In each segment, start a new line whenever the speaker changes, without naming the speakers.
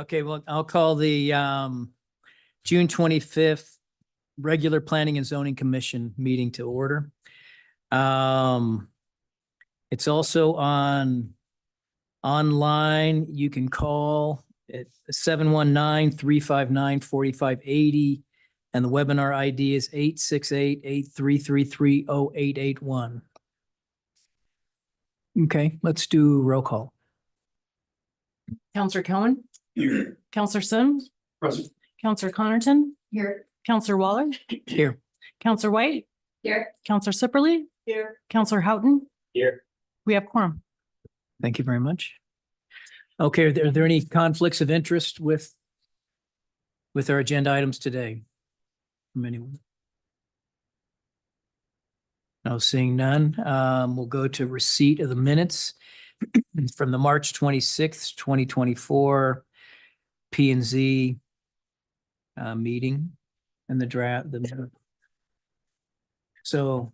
Okay, well, I'll call the June 25th regular Planning and Zoning Commission meeting to order. It's also online. You can call at 719-359-4580. And the webinar ID is 868-8333-0881. Okay, let's do roll call.
Counselor Cohen,
Here.
Counselor Sims,
Present.
Counselor Connerton,
Here.
Counselor Waller,
Here.
Counselor White,
Here.
Counselor Sipperly,
Here.
Counselor Houghton.
Here.
We have quorum.
Thank you very much. Okay, are there any conflicts of interest with our agenda items today? From anyone? No, seeing none, we'll go to receipt of the minutes from the March 26th, 2024 P and Z meeting and the draft. So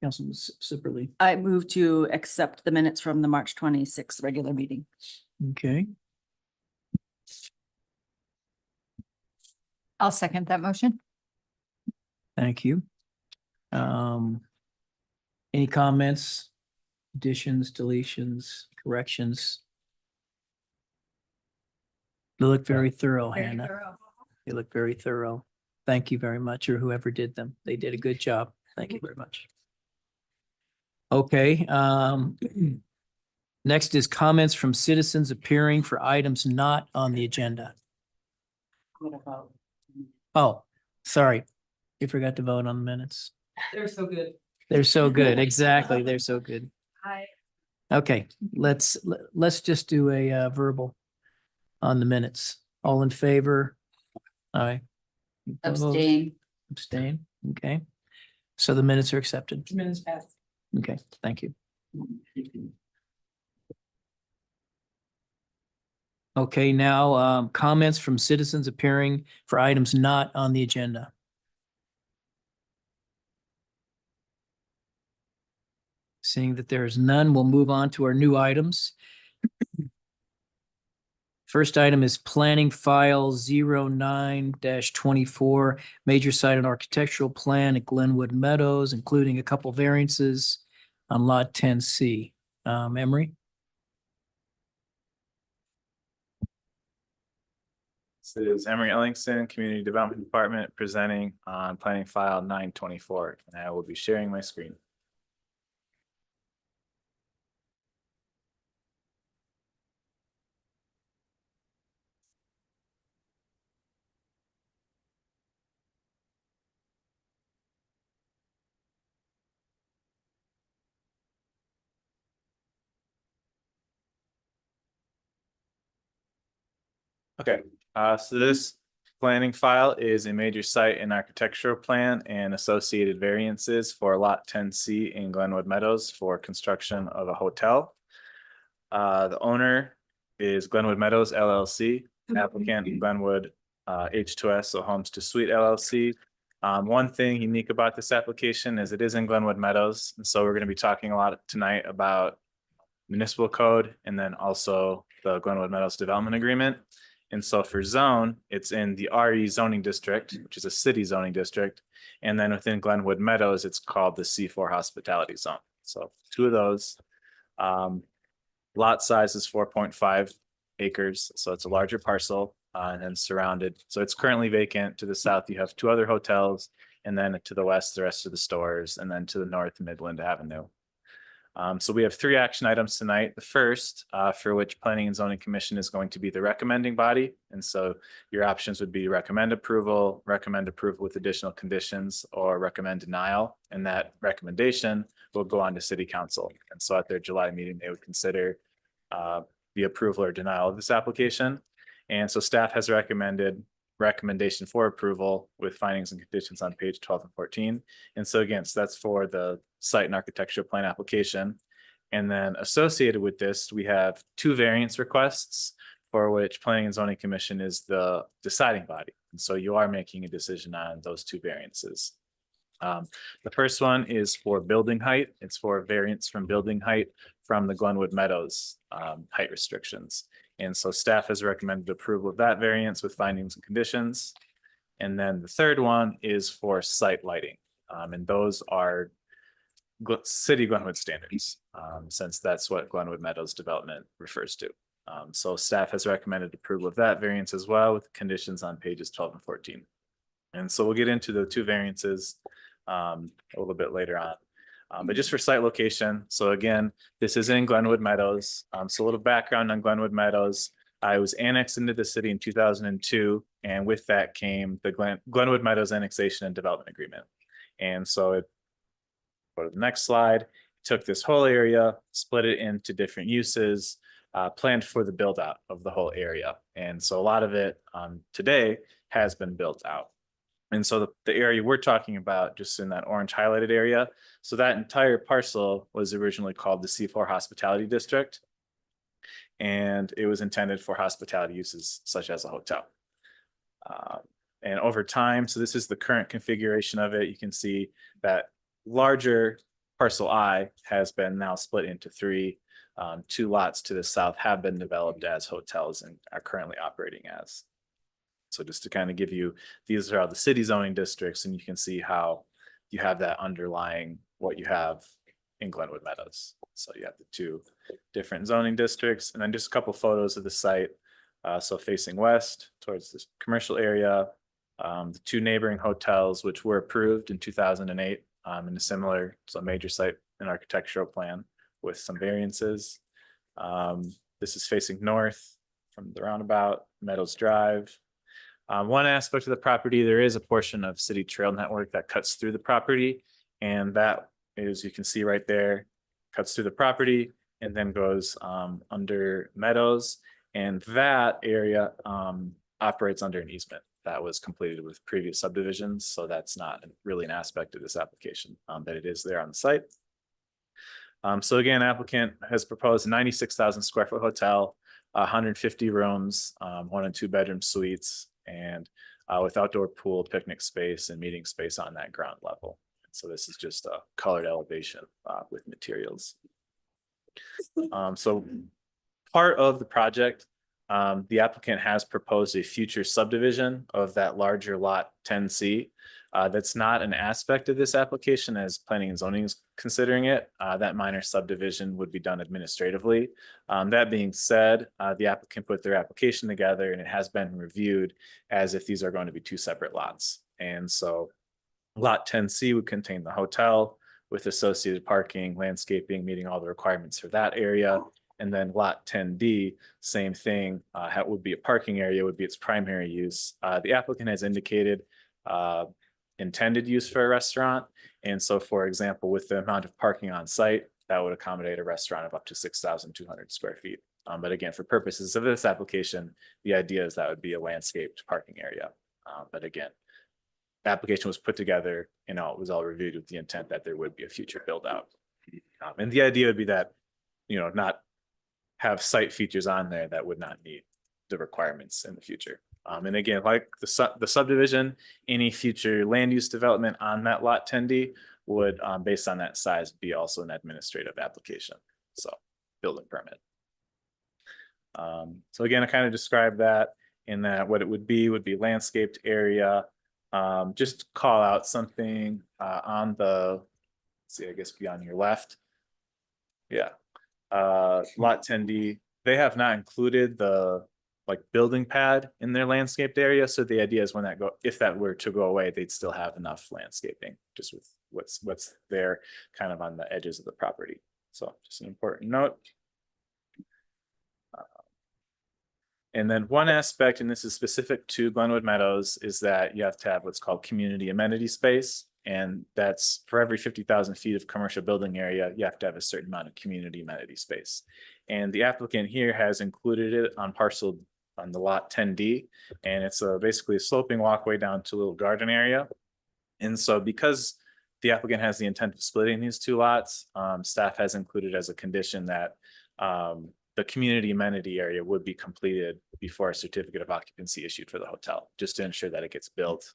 Councilman Sipperly,
I move to accept the minutes from the March 26th regular meeting.
okay,
I'll second that motion.
thank you. Any comments, additions, deletions, corrections? They look very thorough, Hannah. They look very thorough. Thank you very much, or whoever did them. They did a good job. Thank you very much. Okay, next is comments from citizens appearing for items not on the agenda. Oh, sorry. You forgot to vote on the minutes.
They're so good.
They're so good. Exactly. They're so good.
Hi.
Okay, let's just do a verbal on the minutes. All in favor? Aye. Opposed?
Abstain.
Abstain, okay. So the minutes are accepted.
Minutes passed.
Okay, thank you. Okay, now comments from citizens appearing for items not on the agenda. Seeing that there is none, we'll move on to our new items. First item is planning file 09-24, major site and architectural plan at Glenwood Meadows, including a couple variances on lot 10C. Emery?
This is Emery Ellingson, Community Development Department, presenting on planning file 924, and I will be sharing my screen. Okay, so this planning file is a major site and architectural plan and associated variances for lot 10C in Glenwood Meadows for construction of a hotel. The owner is Glenwood Meadows LLC, applicant Glenwood H2S, so Homes to Suite LLC. One thing unique about this application is it is in Glenwood Meadows, and so we're going to be talking a lot tonight about municipal code and then also the Glenwood Meadows Development Agreement. And so for zone, it's in the RE zoning district, which is a city zoning district. And then within Glenwood Meadows, it's called the C4 hospitality zone. So two of those. Lot size is 4.5 acres. So it's a larger parcel and then surrounded. So it's currently vacant. To the south, you have two other hotels. And then to the west, the rest of the stores. And then to the north, Midland Avenue. So we have three action items tonight. The first, for which Planning and Zoning Commission is going to be the recommending body. And so your options would be recommend approval with additional conditions, or recommend denial. And that recommendation will go on to City Council. And so at their July meeting, they would consider the approval or denial of this application. And so staff has recommendation for approval with findings and conditions on page 12 and 14. And so again, so that's for the site and architectural plan application. And then associated with this, we have two variance requests for which Planning and Zoning Commission is the deciding body. And so you are making a decision on those two variances. The first one is for building height. It's for variance from building height from the Glenwood Meadows height restrictions. And so staff has recommended approval of that variance with findings and conditions. And then the third one is for site lighting. And those are city Glenwood standards, since that's what Glenwood Meadows development refers to. So staff has recommended approval of that variance as well with conditions on pages 12 and 14. And so we'll get into the two variances a little bit later on. But just for site location, so again, this is in Glenwood Meadows. So a little background on Glenwood Meadows. I was annexed into the city in 2002, and with that came the Glenwood Meadows Annexation and Development Agreement. And so it, go to the next slide, took this whole area, split it into different uses, planned for the build out of the whole area. And so a lot of it today has been built out. And so the area we're talking about, just in that orange highlighted area, so that entire parcel was originally called the C4 Hospitality District. And it was intended for hospitality uses such as a hotel. And over time, so this is the current configuration of it. You can see that larger parcel I has been now split into three. Two lots to the south have been developed as hotels and are currently operating as. So just to kind of give you, these are all the city zoning districts, and you can see how you have that underlying what you have in Glenwood Meadows. So you have the two different zoning districts, and then just a couple photos of the site. So facing west towards this commercial area, the two neighboring hotels, which were approved in 2008 in a similar, so major site and architectural plan with some variances. This is facing north from the roundabout, Meadows Drive. One aspect of the property, there is a portion of city trail network that cuts through the property. And that is, you can see right there, cuts through the property and then goes under Meadows. And that area operates under an easement that was completed with previous subdivisions. So that's not really an aspect of this application, but it is there on the site. So again, applicant has proposed a 96,000 square foot hotel, 150 rooms, 1 and 2 bedroom suites, and with outdoor pool, picnic space, and meeting space on that ground level. So this is just a colored elevation with materials. So part of the project, the applicant has proposed a future subdivision of that larger lot 10C. That's not an aspect of this application as planning and zoning is considering it. That minor subdivision would be done administratively. That being said, the applicant put their application together and it has been reviewed as if these are going to be two separate lots. And so lot 10C would contain the hotel with associated parking, landscaping, meeting all the requirements for that area. And then lot 10D, same thing, would be a parking area, would be its primary use. The applicant has indicated intended use for a restaurant. And so, for example, with the amount of parking on site, that would accommodate a restaurant of up to 6,200 square feet. But again, for purposes of this application, the idea is that would be a landscaped parking area. But again, the application was put together and it was all reviewed with the intent that there would be a future build out. And the idea would be that, not have site features on there that would not meet the requirements in the future. And again, like the subdivision, any future land use development on that lot 10D would, based on that size, be also an administrative application. So building permit. So again, I kind of described that in that what it would be landscaped area. Just call out something on the, let's see, I guess be on your left. Yeah. Lot 10D, they have not included the building pad in their landscaped area. So the idea is if that were to go away, they'd still have enough landscaping just with what's there kind of on the edges of the property. So just an important note. And then one aspect, and this is specific to Glenwood Meadows, is that you have to have what's called community amenity space. And that's for every 50,000 feet of commercial building area, you have to have a certain amount of community amenity space. And the applicant here has included it on the lot 10D. And it's basically a sloping walkway down to a little garden area. And so because the applicant has the intent of splitting these two lots, staff has included as a condition that the community amenity area would be completed before a certificate of occupancy issued for the hotel, just to ensure that it gets built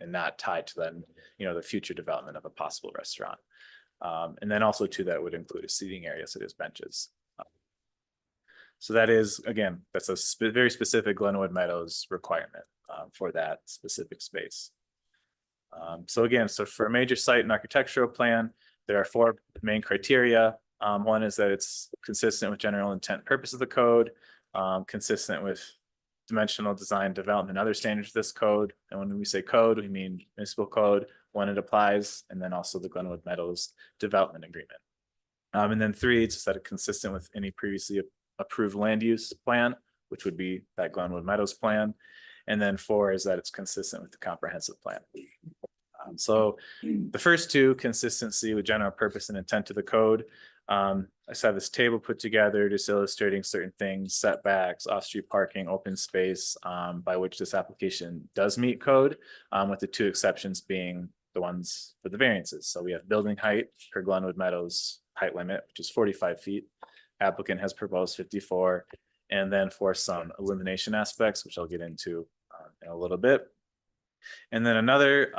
and not tied to then, the future development of a possible restaurant. And then also too, that would include a seating area such as benches. So that is, again, that's a very specific Glenwood Meadows requirement for that specific space. So again, so for a major site and architectural plan, there are 4 main criteria. One is that it's consistent with general intent purpose of the code, consistent with dimensional design development and other standards of this code. And when we say code, we mean municipal code when it applies, and then also the Glenwood Meadows development agreement. And then 3, it's just that it's consistent with any previously approved land use plan, which would be that Glenwood Meadows plan. And then 4 is that it's consistent with the comprehensive plan. So the first 2, consistency with general purpose and intent of the code. I just have this table put together just illustrating certain things, setbacks, off-street parking, open space, by which this application does meet code, with the 2 exceptions being the ones for the variances. So we have building height for Glenwood Meadows height limit, which is 45 feet. Applicant has proposed 54. And then for some illumination aspects, which I'll get into in a little bit. And then another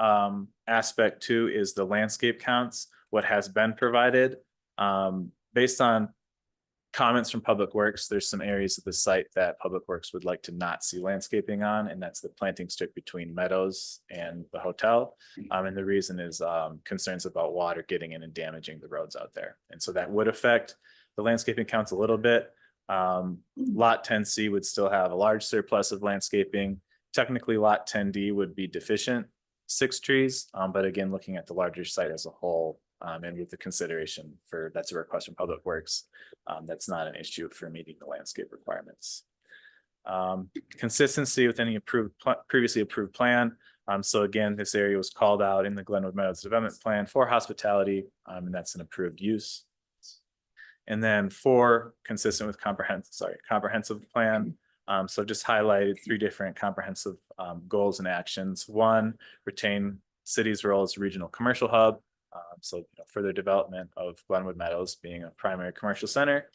aspect too is the landscape counts, what has been provided. Based on comments from Public Works, there's some areas of the site that Public Works would like to not see landscaping on, and that's the planting strip between Meadows and the hotel. And the reason is concerns about water getting in and damaging the roads out there. And so that would affect the landscaping counts a little bit. Lot 10C would still have a large surplus of landscaping. Technically, lot 10D would be deficient 6 trees, but again, looking at the larger site as a whole, and with the consideration for, that's a request from Public Works, that's not an issue for meeting the landscape requirements. Consistency with any previously approved plan. So again, this area was called out in the Glenwood Meadows Development Plan for hospitality, and that's an approved use. And then 4, consistent with comprehensive plan. So just highlighted 3 different comprehensive goals and actions. 1, retain city's role as a regional commercial hub. So further development of Glenwood Meadows being a primary commercial center.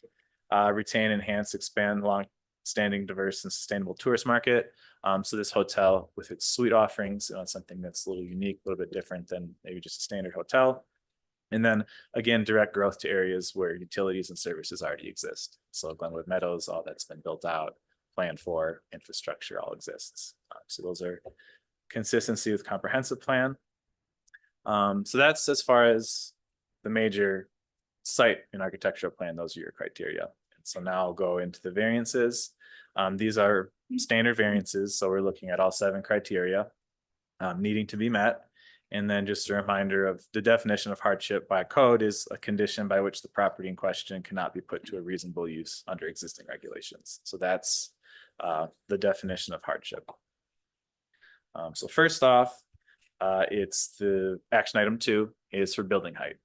Retain, enhance, expand long-standing, diverse, and sustainable tourist market. So this hotel with its suite offerings, something that's a little unique, a little bit different than maybe just a standard hotel. And then again, direct growth to areas where utilities and services already exist. So Glenwood Meadows, all that's been built out, planned for, infrastructure all exists. So those are consistency with comprehensive plan. So that's as far as the major site and architectural plan, those are your criteria. And so now I'll go into the variances. These are standard variances. So we're looking at all 7 criteria needing to be met. And then just a reminder of the definition of hardship by code is a condition by which the property in question cannot be put to a reasonable use under existing regulations. So that's the definition of hardship. So first off, it's the action item 2 is for building height.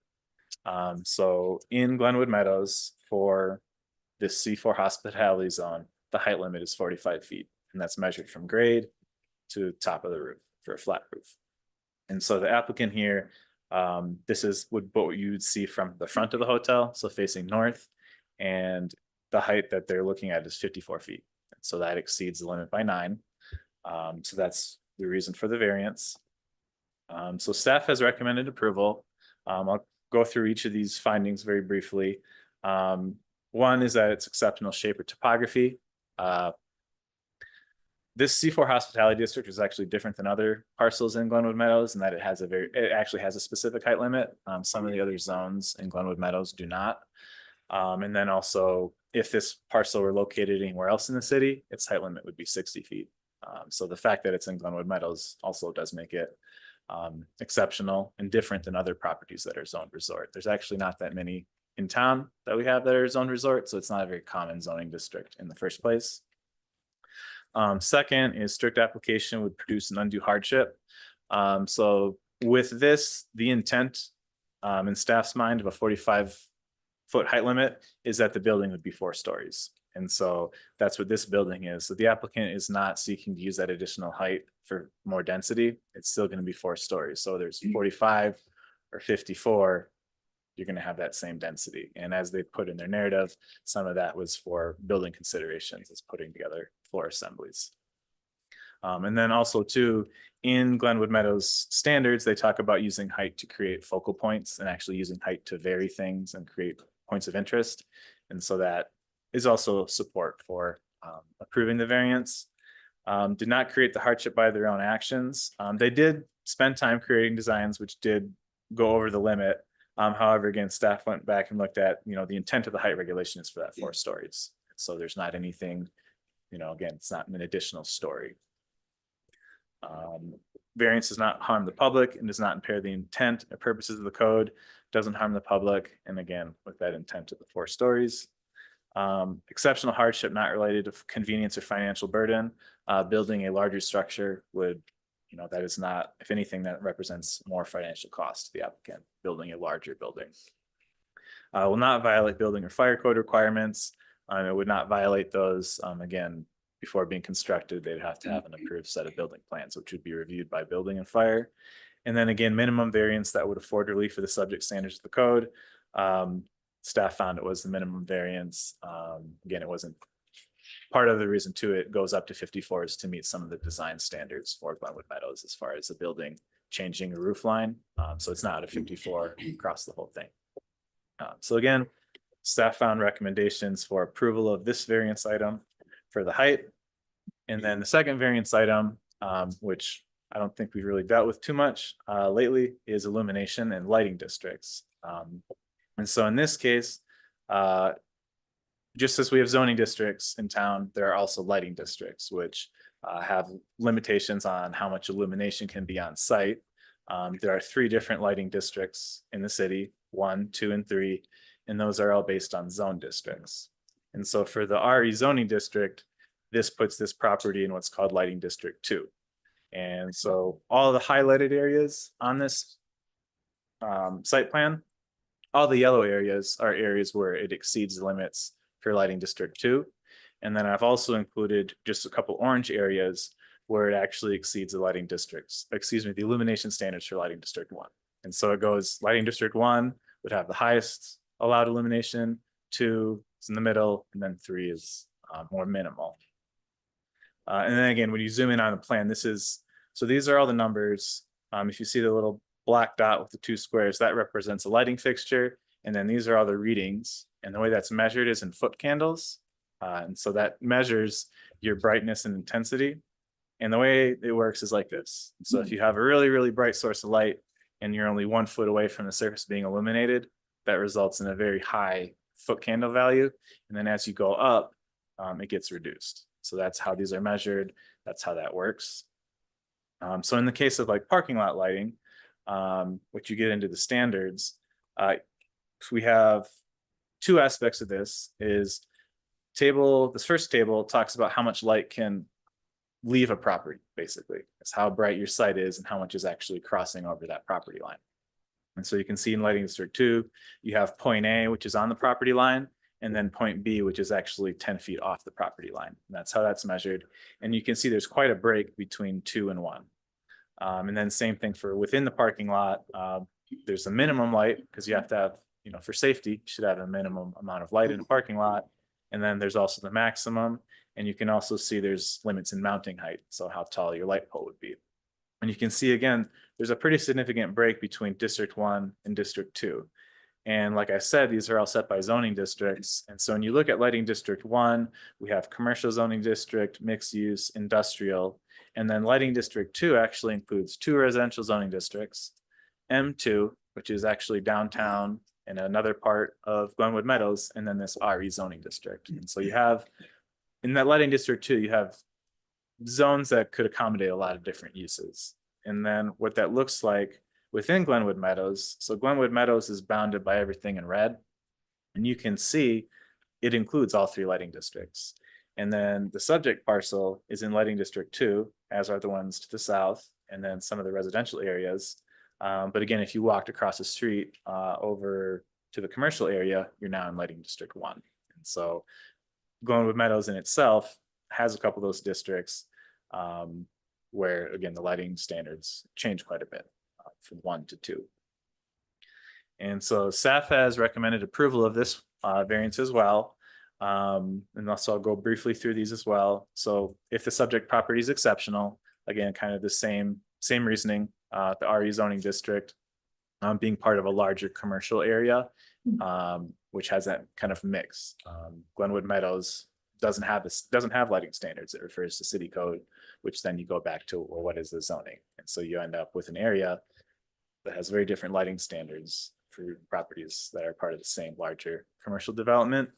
So in Glenwood Meadows for this C4 hospitality zone, the height limit is 45 feet, and that's measured from grade to top of the roof for a flat roof. And so the applicant here, this is what you would see from the front of the hotel, so facing north, and the height that they're looking at is 54 feet. So that exceeds the limit by 9. So that's the reason for the variance. So staff has recommended approval. I'll go through each of these findings very briefly. One is that it's exceptional shape or topography. This C4 hospitality district is actually different than other parcels in Glenwood Meadows in that it actually has a specific height limit. Some of the other zones in Glenwood Meadows do not. And then also, if this parcel were located anywhere else in the city, its height limit would be 60 feet. So the fact that it's in Glenwood Meadows also does make it exceptional and different than other properties that are zoned resort. There's actually not that many in town that we have that are zoned resort, so it's not a very common zoning district in the first place. Second is strict application would produce an undue hardship. So with this, the intent in staff's mind of a 45-foot height limit is that the building would be 4 stories. And so that's what this building is. So the applicant is not seeking to use that additional height for more density. It's still going to be 4 stories. So there's 45 or 54, you're going to have that same density. And as they put in their narrative, some of that was for building considerations, as putting together floor assemblies. And then also too, in Glenwood Meadows standards, they talk about using height to create focal points and actually using height to vary things and create points of interest. And so that is also support for approving the variance. Did not create the hardship by their own actions. They did spend time creating designs which did go over the limit. However, again, staff went back and looked at, the intent of the height regulation is for that 4 stories. So there's not anything, again, it's not an additional story. Variance does not harm the public and does not impair the intent or purposes of the code, doesn't harm the public. And again, with that intent of the 4 stories. Exceptional hardship not related to convenience or financial burden. Building a larger structure would, that is not, if anything, that represents more financial cost to the applicant, building a larger building. Will not violate building or fire code requirements. It would not violate those. Again, before being constructed, they'd have to have an approved set of building plans, which would be reviewed by building and fire. And then again, minimum variance that would afford relief for the subject standards of the code. Staff found it was the minimum variance. Again, it wasn't part of the reason to it goes up to 54 is to meet some of the design standards for Glenwood Meadows as far as the building changing a roof line. So it's not a 54 across the whole thing. So again, staff found recommendations for approval of this variance item for the height. And then the second variance item, which I don't think we've really dealt with too much lately, is illumination and lighting districts. And so in this case, just as we have zoning districts in town, there are also lighting districts, which have limitations on how much illumination can be on site. There are 3 different lighting districts in the city, 1, 2, and 3, and those are all based on zone districts. And so for the RE zoning district, this puts this property in what's called lighting district 2. And so all the highlighted areas on this site plan, all the yellow areas are areas where it exceeds the limits for lighting district 2. And then I've also included just a couple orange areas where it actually exceeds the lighting districts, the illumination standards for lighting district 1. And so it goes, lighting district 1 would have the highest allowed illumination, 2 is in the middle, and then 3 is more minimal. And then again, when you zoom in on the plan, so these are all the numbers. If you see the little black dot with the 2 squares, that represents a lighting fixture. And then these are all the readings. And the way that's measured is in foot candles. And so that measures your brightness and intensity. And the way it works is like this. So if you have a really, really bright source of light and you're only 1 foot away from the surface being illuminated, that results in a very high foot candle value. And then as you go up, it gets reduced. So that's how these are measured. That's how that works. So in the case of like parking lot lighting, which you get into the standards, we have 2 aspects of this. This first table talks about how much light can leave a property, basically. It's how bright your site is and how much is actually crossing over that property line. And so you can see in lighting district 2, you have point A, which is on the property line, and then point B, which is actually 10 feet off the property line. And that's how that's measured. And you can see there's quite a break between 2 and 1. And then same thing for within the parking lot. There's a minimum light because you have to have, for safety, you should have a minimum amount of light in the parking lot. And then there's also the maximum. And you can also see there's limits in mounting height. So how tall your light pole would be. And you can see again, there's a pretty significant break between District 1 and District 2. And like I said, these are all set by zoning districts. And so when you look at lighting district 1, we have commercial zoning district, mixed use, industrial. And then lighting district 2 actually includes 2 residential zoning districts, M2, which is actually downtown and another part of Glenwood Meadows, and then this RE zoning district. And so you have, in that lighting district 2, you have zones that could accommodate a lot of different uses. And then what that looks like within Glenwood Meadows. So Glenwood Meadows is bounded by everything in red. And you can see it includes all 3 lighting districts. And then the subject parcel is in lighting district 2, as are the ones to the south, and then some of the residential areas. But again, if you walked across the street over to the commercial area, you're now in lighting district 1. And so Glenwood Meadows in itself has a couple of those districts where, again, the lighting standards change quite a bit from 1 to 2. And so staff has recommended approval of this variance as well. And also I'll go briefly through these as well. So if the subject property is exceptional, again, kind of the same same reasoning, the RE zoning district, being part of a larger commercial area, which has that kind of mix. Glenwood Meadows doesn't have lighting standards. It refers to city code, which then you go back to, well, what is the zoning? And so you end up with an area that has very different lighting standards for properties that are part of the same larger commercial development.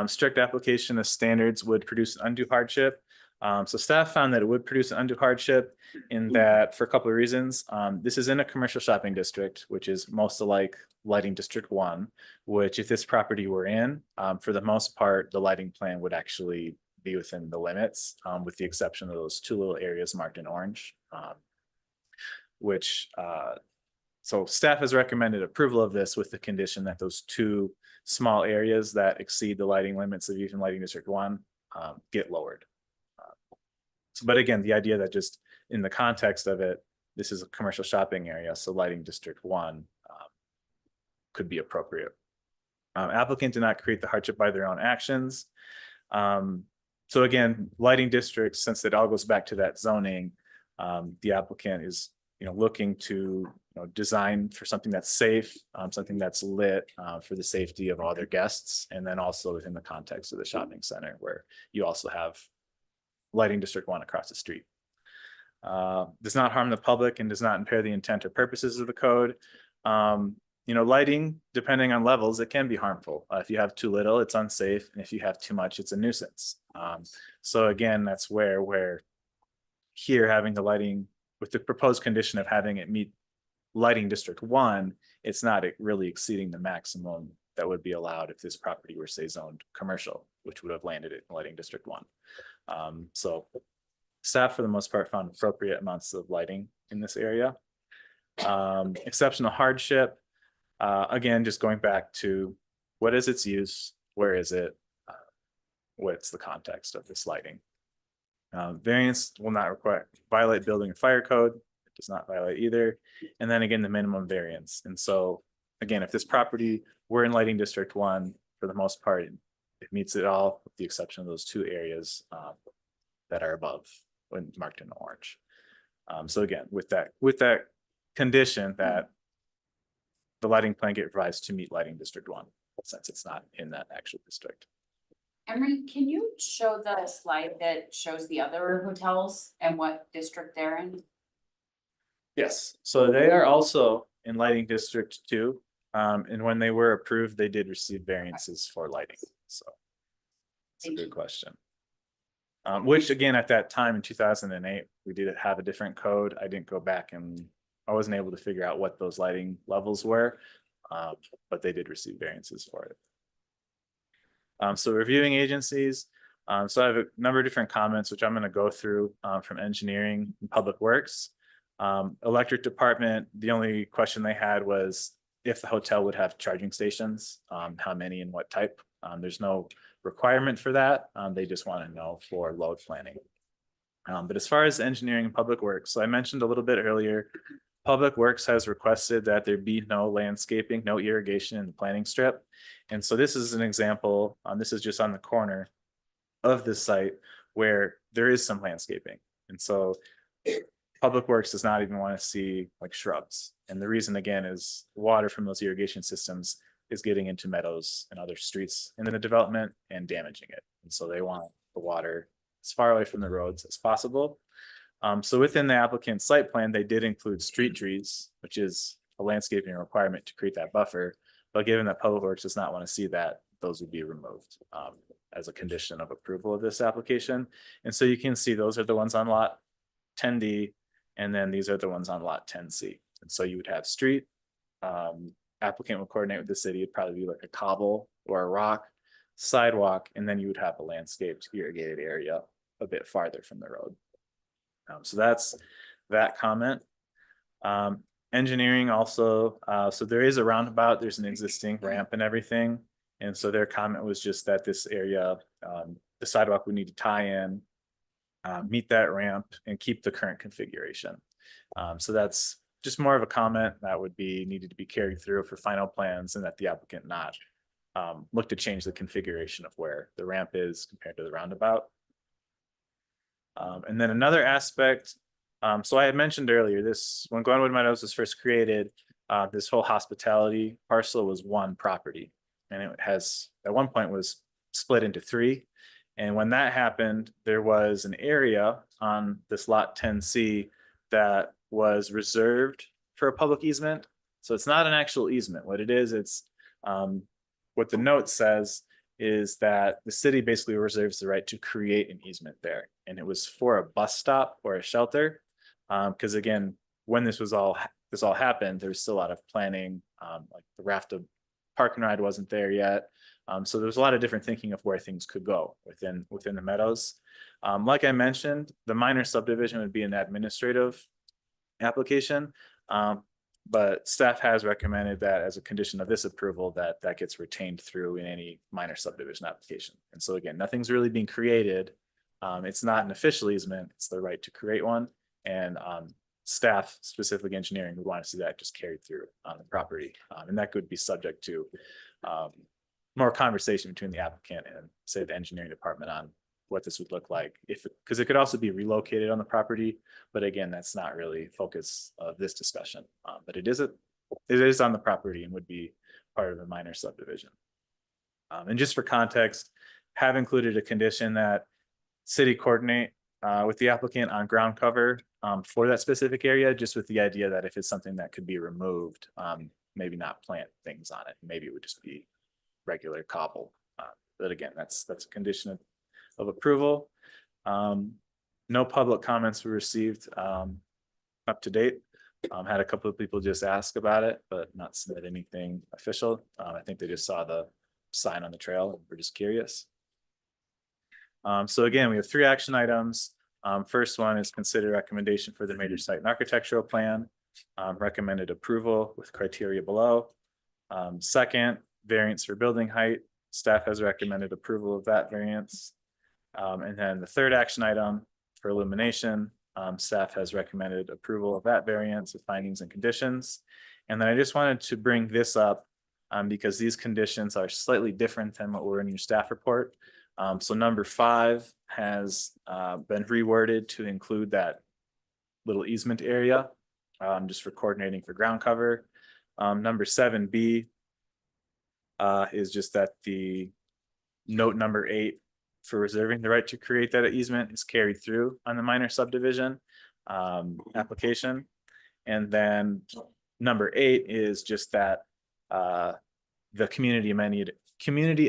Strict application of standards would produce undue hardship. So staff found that it would produce an undue hardship in that for a couple of reasons. This is in a commercial shopping district, which is most alike lighting district 1, which if this property were in, for the most part, the lighting plan would actually be within the limits, with the exception of those 2 little areas marked in orange, so staff has recommended approval of this with the condition that those 2 small areas that exceed the lighting limits of even lighting district 1 get lowered. But again, the idea that just in the context of it, this is a commercial shopping area, so lighting district 1 could be appropriate. Applicant did not create the hardship by their own actions. So again, lighting districts, since it all goes back to that zoning, the applicant is looking to design for something that's safe, something that's lit for the safety of all their guests, and then also within the context of the shopping center where you also have lighting district 1 across the street. Does not harm the public and does not impair the intent or purposes of the code. Lighting, depending on levels, it can be harmful. If you have too little, it's unsafe, and if you have too much, it's a nuisance. So again, that's where here having the lighting with the proposed condition of having it meet lighting district 1, it's not really exceeding the maximum that would be allowed if this property were, say, zoned commercial, which would have landed it in lighting district 1. So staff for the most part found appropriate amounts of lighting in this area. Exceptional hardship, again, just going back to what is its use, where is it, what's the context of this lighting. Variance will not violate building and fire code. It does not violate either. And then again, the minimum variance. And so again, if this property were in lighting district 1, for the most part, it meets it all with the exception of those 2 areas that are above when marked in orange. So again, with that condition that the lighting plan get revised to meet lighting district 1, since it's not in that actual district.
Emery, can you show the slide that shows the other hotels and what district they're in?
Yes, so they are also in lighting district 2. And when they were approved, they did receive variances for lighting. So it's a good question. Which again, at that time in 2008, we did have a different code. I didn't go back and I wasn't able to figure out what those lighting levels were, but they did receive variances for it. So reviewing agencies. So I have a number of different comments, which I'm going to go through from engineering and public works. Electric department, the only question they had was if the hotel would have charging stations, how many and what type. There's no requirement for that. They just want to know for load planning. But as far as engineering and public works, so I mentioned a little bit earlier, Public Works has requested that there be no landscaping, no irrigation in the planning strip. And so this is an example, this is just on the corner of this site where there is some landscaping. And so Public Works does not even want to see like shrubs. And the reason again is water from those irrigation systems is getting into meadows and other streets in the development and damaging it. And so they want the water as far away from the roads as possible. So within the applicant's site plan, they did include street trees, which is a landscaping requirement to create that buffer. But given that Public Works does not want to see that, those would be removed as a condition of approval of this application. And so you can see those are the ones on lot 10D, and then these are the ones on lot 10C. And so you would have street, applicant would coordinate with the city, it'd probably be like a cobble or a rock, sidewalk, and then you would have a landscaped irrigated area a bit farther from the road. So that's that comment. Engineering also, so there is a roundabout, there's an existing ramp and everything. And so their comment was just that this area, the sidewalk would need to tie in, meet that ramp and keep the current configuration. So that's just more of a comment that would be needed to be carried through for final plans and that the applicant not look to change the configuration of where the ramp is compared to the roundabout. And then another aspect So I had mentioned earlier this, when Glenwood Meadows was first created, this whole hospitality parcel was one property. And it has, at one point was split into three. And when that happened, there was an area on this lot 10C that was reserved for a public easement. So it's not an actual easement. What it is, it's what the note says is that the city basically reserves the right to create an easement there. And it was for a bus stop or a shelter. Because again, when this all happened, there was still a lot of planning, like the Rafta Park and Ride wasn't there yet. So there was a lot of different thinking of where things could go within the meadows. Like I mentioned, the minor subdivision would be an administrative application. But staff has recommended that as a condition of this approval, that gets retained through in any minor subdivision application. And so again, nothing's really being created. It's not an official easement, it's the right to create one. And staff, specific engineering, would want to see that just carried through on the property. And that could be subject to more conversation between the applicant and say the engineering department on what this would look like, because it could also be relocated on the property. But again, that's not really focus of this discussion. But it is on the property and would be part of the minor subdivision. And just for context, have included a condition that city coordinate with the applicant on ground cover for that specific area, just with the idea that if it's something that could be removed, maybe not plant things on it. Maybe it would just be regular cobble. But again, that's a condition of approval. No public comments were received up to date. Had a couple of people just ask about it, but not submit anything official. I think they just saw the sign on the trail and were just curious. So again, we have 3 action items. First one is consider recommendation for the major site and architectural plan. Recommended approval with criteria below. Second, variance for building height. Staff has recommended approval of that variance. And then the 3rd action item for illumination, staff has recommended approval of that variance with findings and conditions. And then I just wanted to bring this up because these conditions are slightly different than what were in your staff report. So number 5 has been reworded to include that little easement area, just for coordinating for ground cover. Number 7B is just that the note number 8 for reserving the right to create that easement is carried through on the minor subdivision application. And then number 8 is just that the community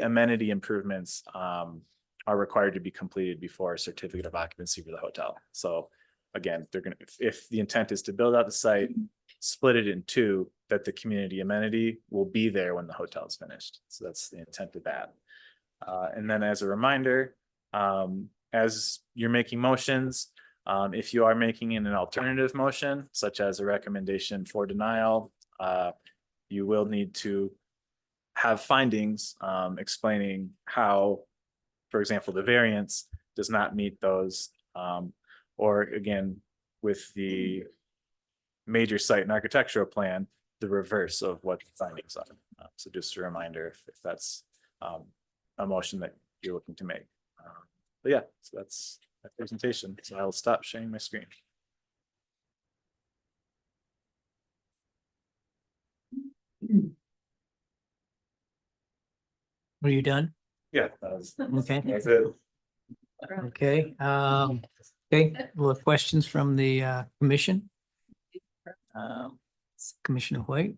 amenity improvements are required to be completed before a certificate of occupancy for the hotel. So again, they're gonna, if the intent is to build out the site, split it in 2, that the community amenity will be there when the hotel is finished. So that's the intent of that. And then as a reminder, as you're making motions, if you are making an alternative motion, such as a recommendation for denial, you will need to have findings explaining how, for example, the variance does not meet those, or again, with the major site and architectural plan, the reverse of what the findings are. So just a reminder if that's a motion that you're looking to make. But yeah, so that's my presentation. So I'll stop sharing my screen.
Are you done?
Yeah,
Okay,
that's it.
okay. Okay, well, questions from the commission? Commissioner White?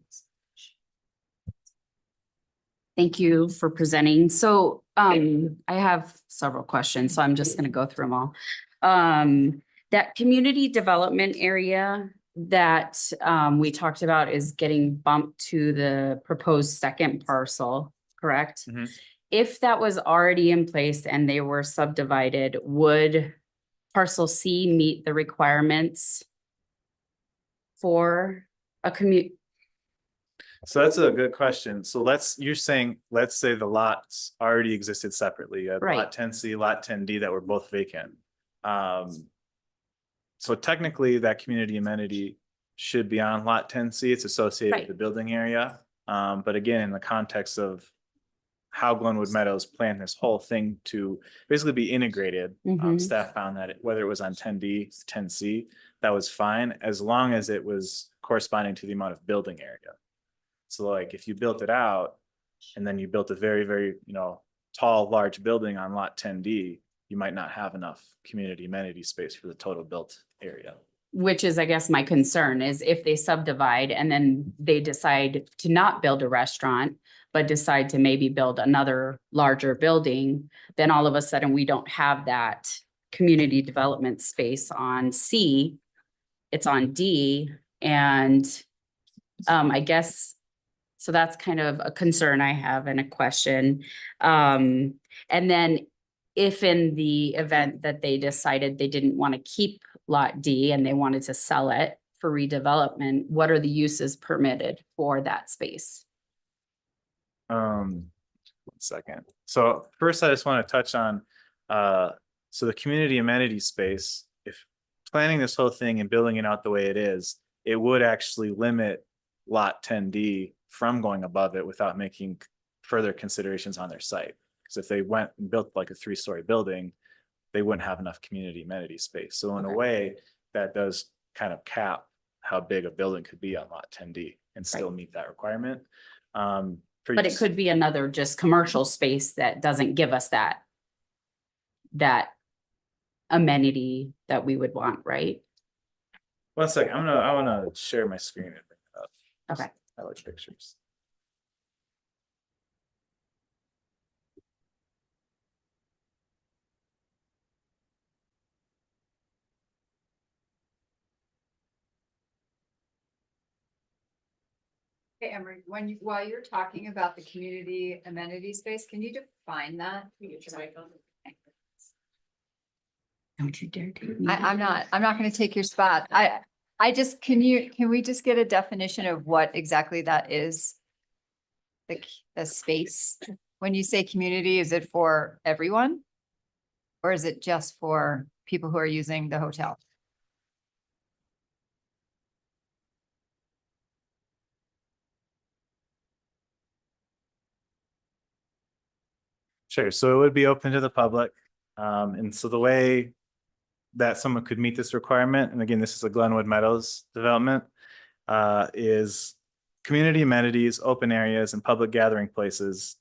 Thank you for presenting. So I have several questions, so I'm just gonna go through them all. That community development area that we talked about is getting bumped to the proposed second parcel, correct?
Mhm.
If that was already in place and they were subdivided, would parcel C meet the requirements for a commute?
So that's a good question. So you're saying, let's say the lots already existed separately. You had
Right.
lot 10C, lot 10D that were both vacant. So technically that community amenity should be on lot 10C. It's associated with
Right.
the building area. But again, in the context of how Glenwood Meadows planned this whole thing to basically be integrated.
Mhm.
Staff found that whether it was on 10D, 10C, that was fine as long as it was corresponding to the amount of building area. So like if you built it out and then you built a very, very, tall, large building on lot 10D, you might not have enough community amenity space for the total built area.
Which is, I guess, my concern is if they subdivide and then they decide to not build a restaurant, but decide to maybe build another larger building, then all of a sudden we don't have that community development space on C. It's on D, and I guess, so that's kind of a concern I have and a question. And then if in the event that they decided they didn't want to keep lot D and they wanted to sell it for redevelopment, what are the uses permitted for that space?
1 second. So first, I just want to touch on, so the community amenity space, if planning this whole thing and building it out the way it is, it would actually limit lot 10D from going above it without making further considerations on their site. Because if they went and built like a 3-story building, they wouldn't have enough community amenity space. So in a
Okay.
way, that does kind of cap how big a building could be on lot 10D and still meet that requirement.
But it could be another just commercial space that doesn't give us that amenity that we would want, right?
1 second, I wanna share my screen and bring it up.
Okay.
I like pictures.
Hey, Emery, while you're talking about the community amenity space, can you define that?
Don't you dare take me.
I'm not gonna take your spot. I just, can we just get a definition of what exactly that is? The space, when you say community, is it for everyone? Or is it just for people who are using the hotel?
Sure, so it would be open to the public. And so the way that someone could meet this requirement, and again, this is a Glenwood Meadows development, is community amenities, open areas, and public gathering places,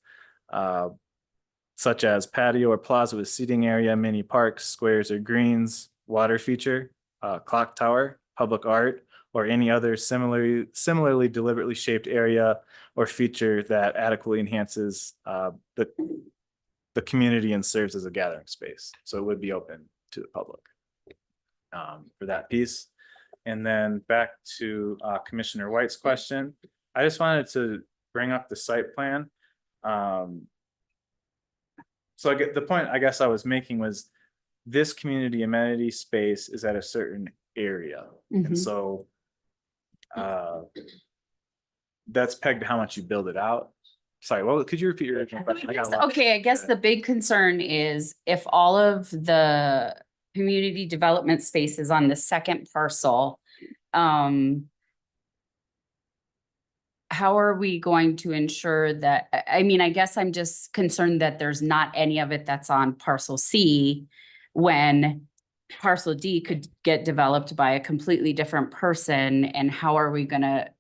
such as patio or plaza with seating area, mini parks, squares or greens, water feature, clock tower, public art, or any other similarly deliberately shaped area or feature that adequately enhances the community and serves as a gathering space. So it would be open to the public for that piece. And then back to Commissioner White's question. I just wanted to bring up the site plan. So I get the point I guess I was making was this community amenity space is at a certain area.
Mhm.
And so that's pegged to how much you build it out. Sorry, well, could you repeat your original question? I got lost.
Okay, I guess the big concern is if all of the community development spaces on the second parcel, how are we going to ensure that, I mean, I guess I'm just concerned that there's not any of it that's on parcel C when parcel D could get developed by a completely different person, and how are we gonna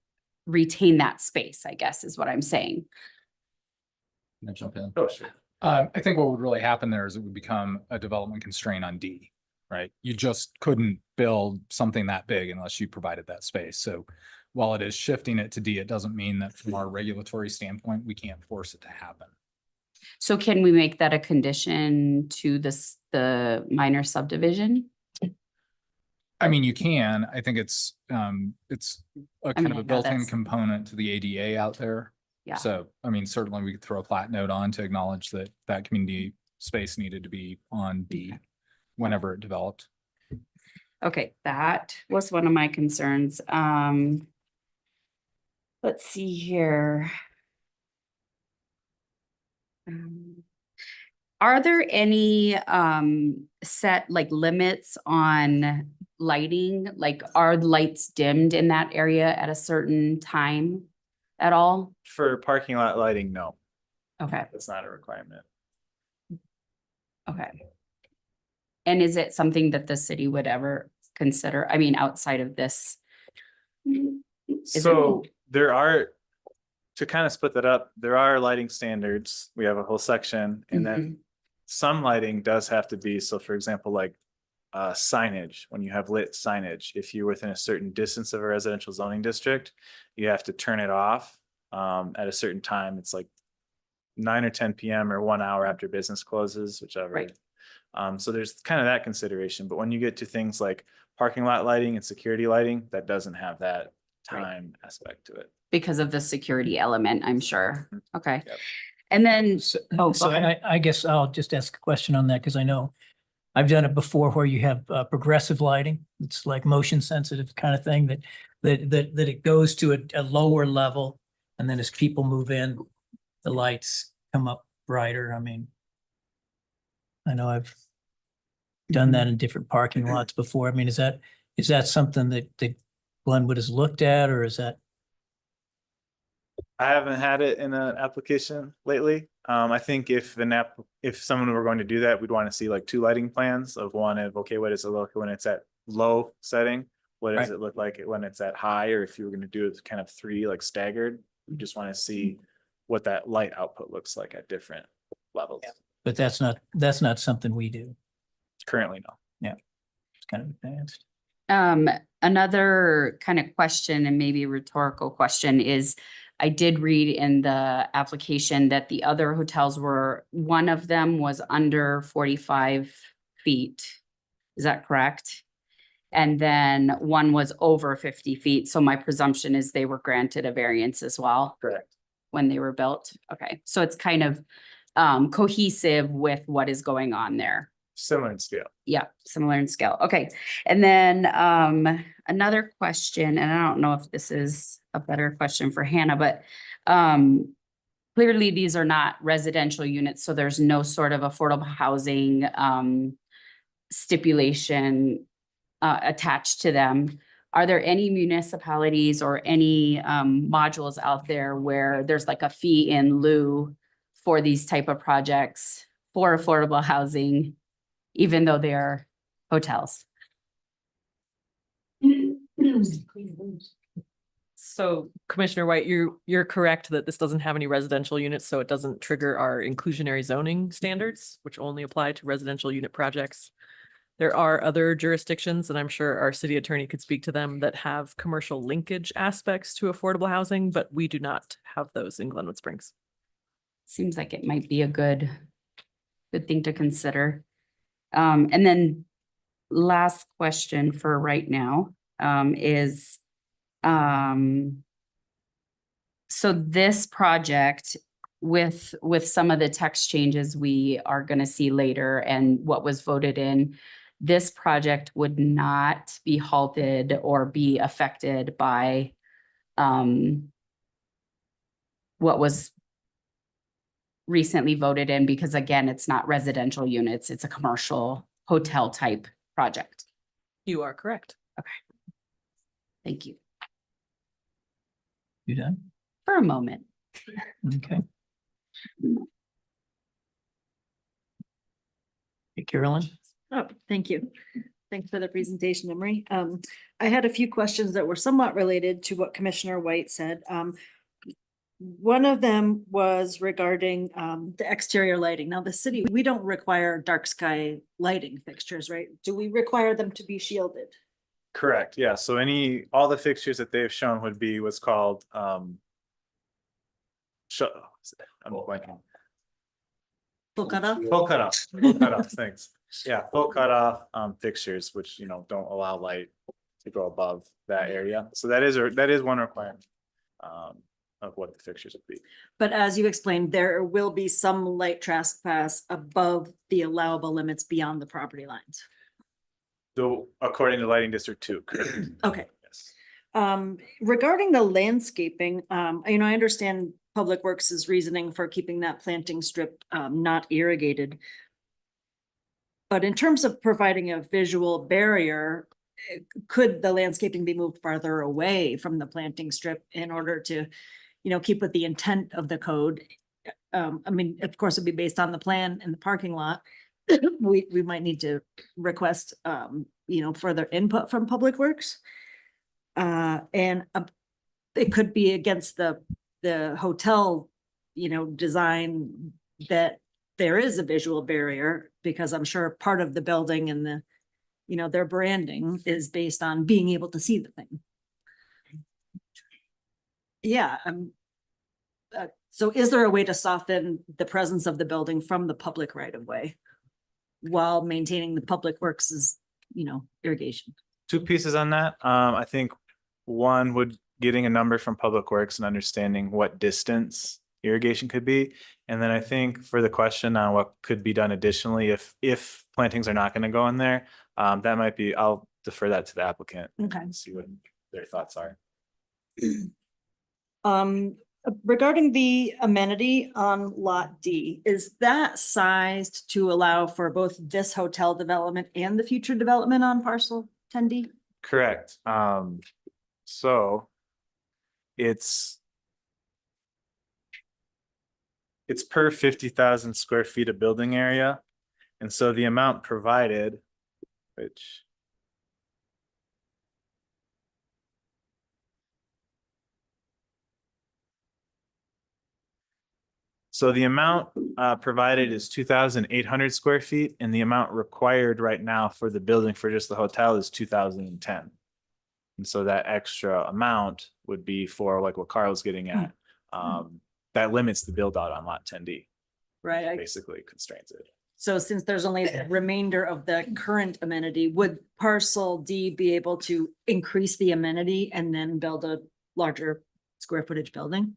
retain that space, I guess is what I'm saying.
Can I jump in?
Oh, sure.
I think what would really happen there is it would become a development constraint on D, right? You just couldn't build something that big unless you provided that space. So while it is shifting it to D, it doesn't mean that from our regulatory standpoint, we can't force it to happen.
So can we make that a condition to the minor subdivision?
I mean, you can, I think it's a kind
mean,
of
I know
a built-in
that's-
component to the ADA out there.
Yeah.
So, I mean, certainly we could throw a plat note on to acknowledge that that community space needed to be on D whenever it developed.
Okay, that was one of my concerns. Let's see here. Are there any set like limits on lighting? Like are lights dimmed in that area at a certain time at all?
For parking lot lighting, no.
Okay,
It's not a requirement.
okay. And is it something that the city would ever consider? I mean, outside of this? Is it-
So there are, to kind of split that up, there are lighting standards. We have a whole section, and then some lighting does have to be, so for example, like signage, when you have lit signage, if you're within a certain distance of a residential zoning district, you have to turn it off at a certain time. It's like 9 or 10 PM or 1 hour after business closes, whichever.
Right.
So there's kind of that consideration, but when you get to things like parking lot lighting and security lighting, that doesn't have that
Right.
time aspect to it.
Because of the security element, I'm sure. Okay.
Yep.
And then,
So
Oh, go
so
ahead.
I guess I'll just ask a question on that because I know I've done it before where you have progressive lighting. It's like motion sensitive kind of thing that it goes to a lower level. And then as people move in, the lights come up brighter. I mean, I know I've done that in different parking lots before. I mean, is that something that Glenwood has looked at, or is that?
I haven't had it in an application lately. I think if someone were going to do that, we'd want to see like 2 lighting plans of one of, okay, what does it look when it's at low setting? What does
Right.
it look like when it's at high? Or if you were going to do it kind of 3 like staggered, we just want to see what that light output looks like at different levels.
But that's not something we do.
Currently, no.
It's kind of advanced.
another kind of question and maybe rhetorical question is, I did read in the application that the other hotels one of them was under 45 feet. Is that correct? And then one was over 50 feet. So my presumption is they were granted a variance as well
Correct.
when they were built. Okay, so it's kind of cohesive with what is going on there.
Similar in scale.
Yeah, similar in scale. Okay. And then another question, and I don't know if this is a better question for Hannah, but clearly these are not residential units, so there's no sort of affordable housing stipulation attached to them. Are there any municipalities or any modules out there where there's like a fee in lieu for these type of projects for affordable housing, even though they are hotels?
So Commissioner White, you're correct that this doesn't have any residential units, so it doesn't trigger our inclusionary zoning standards, which only apply to residential unit projects. There are other jurisdictions, and I'm sure our city attorney could speak to them, that have commercial linkage aspects to affordable housing, but we do not have those in Glenwood Springs.
Seems like it might be a good thing to consider. And then last question for right now, is, so this project with some of the text changes we are gonna see later and what was voted in, this project would not be halted or be affected by, what was recently voted in, because again, it's not residential units, it's a commercial hotel type project.
You are correct.
Thank you
You done?
for a moment.
Okay. Hey, Carolyn?
Oh, thank you. Thanks for the presentation, Emery. I had a few questions that were somewhat related to what Commissioner White said. One of them was regarding the exterior lighting. Now, the city, we don't require dark sky lighting fixtures, right? Do we require them to be shielded?
Correct, yeah. So all the fixtures that they've shown would be what's called I'm blanking.
Full cutoff?
Full cutoff, thanks. Yeah, full cutoff fixtures, which don't allow light to go above that area. So that is one requirement of what the fixtures would be.
But as you explained, there will be some light trespass above the allowable limits beyond the property lines.
So according to Lighting District 2, correct?
Okay.
Yes.
Regarding the landscaping, I understand Public Works' reasoning for keeping that planting strip not irrigated. But in terms of providing a visual barrier, could the landscaping be moved farther away from the planting strip in order to, keep with the intent of the code? I mean, of course, it'd be based on the plan and the parking lot. We might need to request, further input from Public Works. And it could be against the hotel, design that there is a visual barrier, because I'm sure part of the building and their branding is based on being able to see the thing. Yeah, so is there a way to soften the presence of the building from the public right of way while maintaining the Public Works' irrigation?
Two pieces on that. I think one would getting a number from Public Works and understanding what distance irrigation could be. And then I think for the question on what could be done additionally, if plantings are not going to go in there, that might be, I'll defer that to the applicant.
Okay.
And see what their thoughts are.
Regarding the amenity on Lot D, is that sized to allow for both this hotel development and the future development on parcel 10D?
Correct. So it's per 50,000 square feet of building area. And so the amount provided, which so the amount provided is 2,800 square feet, and the amount required right now for the building for just the hotel is 2,010. And so that extra amount would be for like what Carl's getting at. That limits the build out on lot 10D,
Right,
basically constrains it.
so since there's only the remainder of the current amenity, would parcel D be able to increase the amenity and then build a larger square footage building?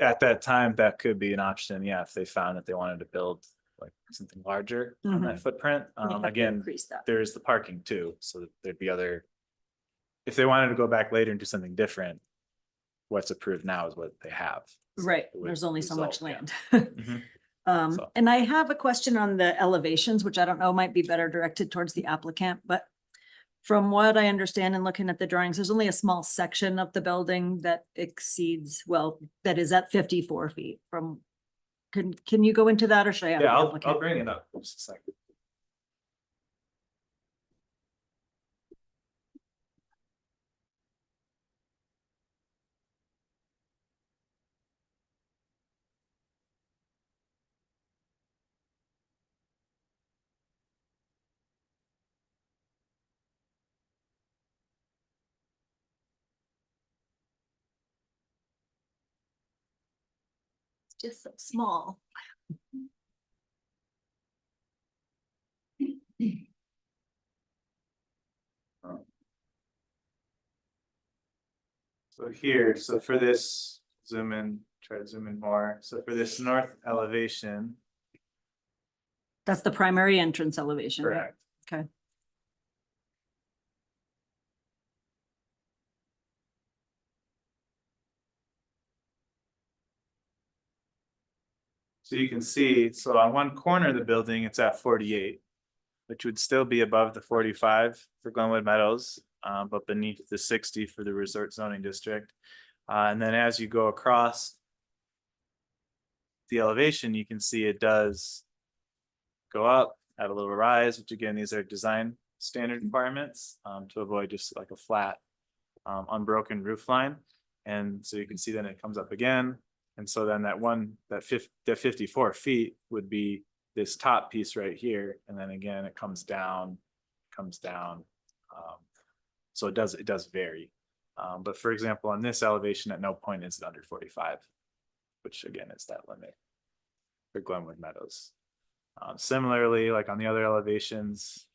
At that time, that could be an option, yeah, if they found that they wanted to build like something larger on that footprint.
You'd have to
Again,
increase that.
there's the parking too, so there'd be other. If they wanted to go back later and do something different, what's approved now is what they have. So
Right,
it would
there's only so much
result,
land.
yeah. Mhm. So-
And I have a question on the elevations, which I don't know might be better directed towards the applicant, but from what I understand and looking at the drawings, there's only a small section of the building that exceeds, that is at 54 feet from. Can you go into that, or should I have?
Yeah,
the
I'll
applicant?
bring it up. Just a second.
It's just so small.
So here, so for this, zoom in, try to zoom in more. So for this north elevation,
That's the primary entrance elevation. right?
correct.
Okay.
So you can see, so on one corner of the building, it's at 48, which would still be above the 45 for Glenwood Meadows, but beneath the 60 for the resort zoning district. And then as you go across the elevation, you can see it does go up, have a little rise, which again, these are design standard requirements to avoid just like a flat, unbroken roof line. And so you can see then it comes up again. And so then that 54 feet would be this top piece right here. And then again, it comes down. So it does vary. But for example, on this elevation, at no point is it under 45, which again is that limit for Glenwood Meadows. Similarly, like on the other elevations,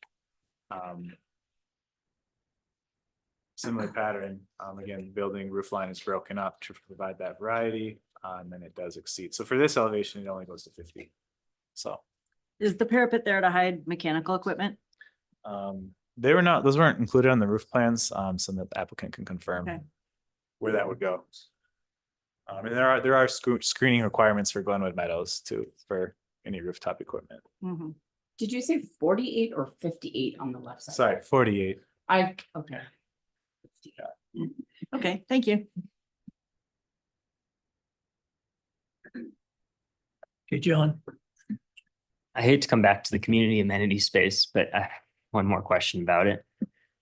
similar pattern. Again, building roof line is broken up to provide that variety, and then it does exceed. So for this elevation, it only goes to 50. So
Is the parapet there to hide mechanical equipment?
those weren't included on the roof plans, so that the applicant can confirm
Okay.
where that would go. And there are screening requirements for Glenwood Meadows too, for any rooftop equipment.
Mhm.
Did you say 48 or 58 on the left side?
Sorry, 48.
Okay.
Okay, thank you.
Okay, John.
I hate to come back to the community amenity space, but I have one more question about it.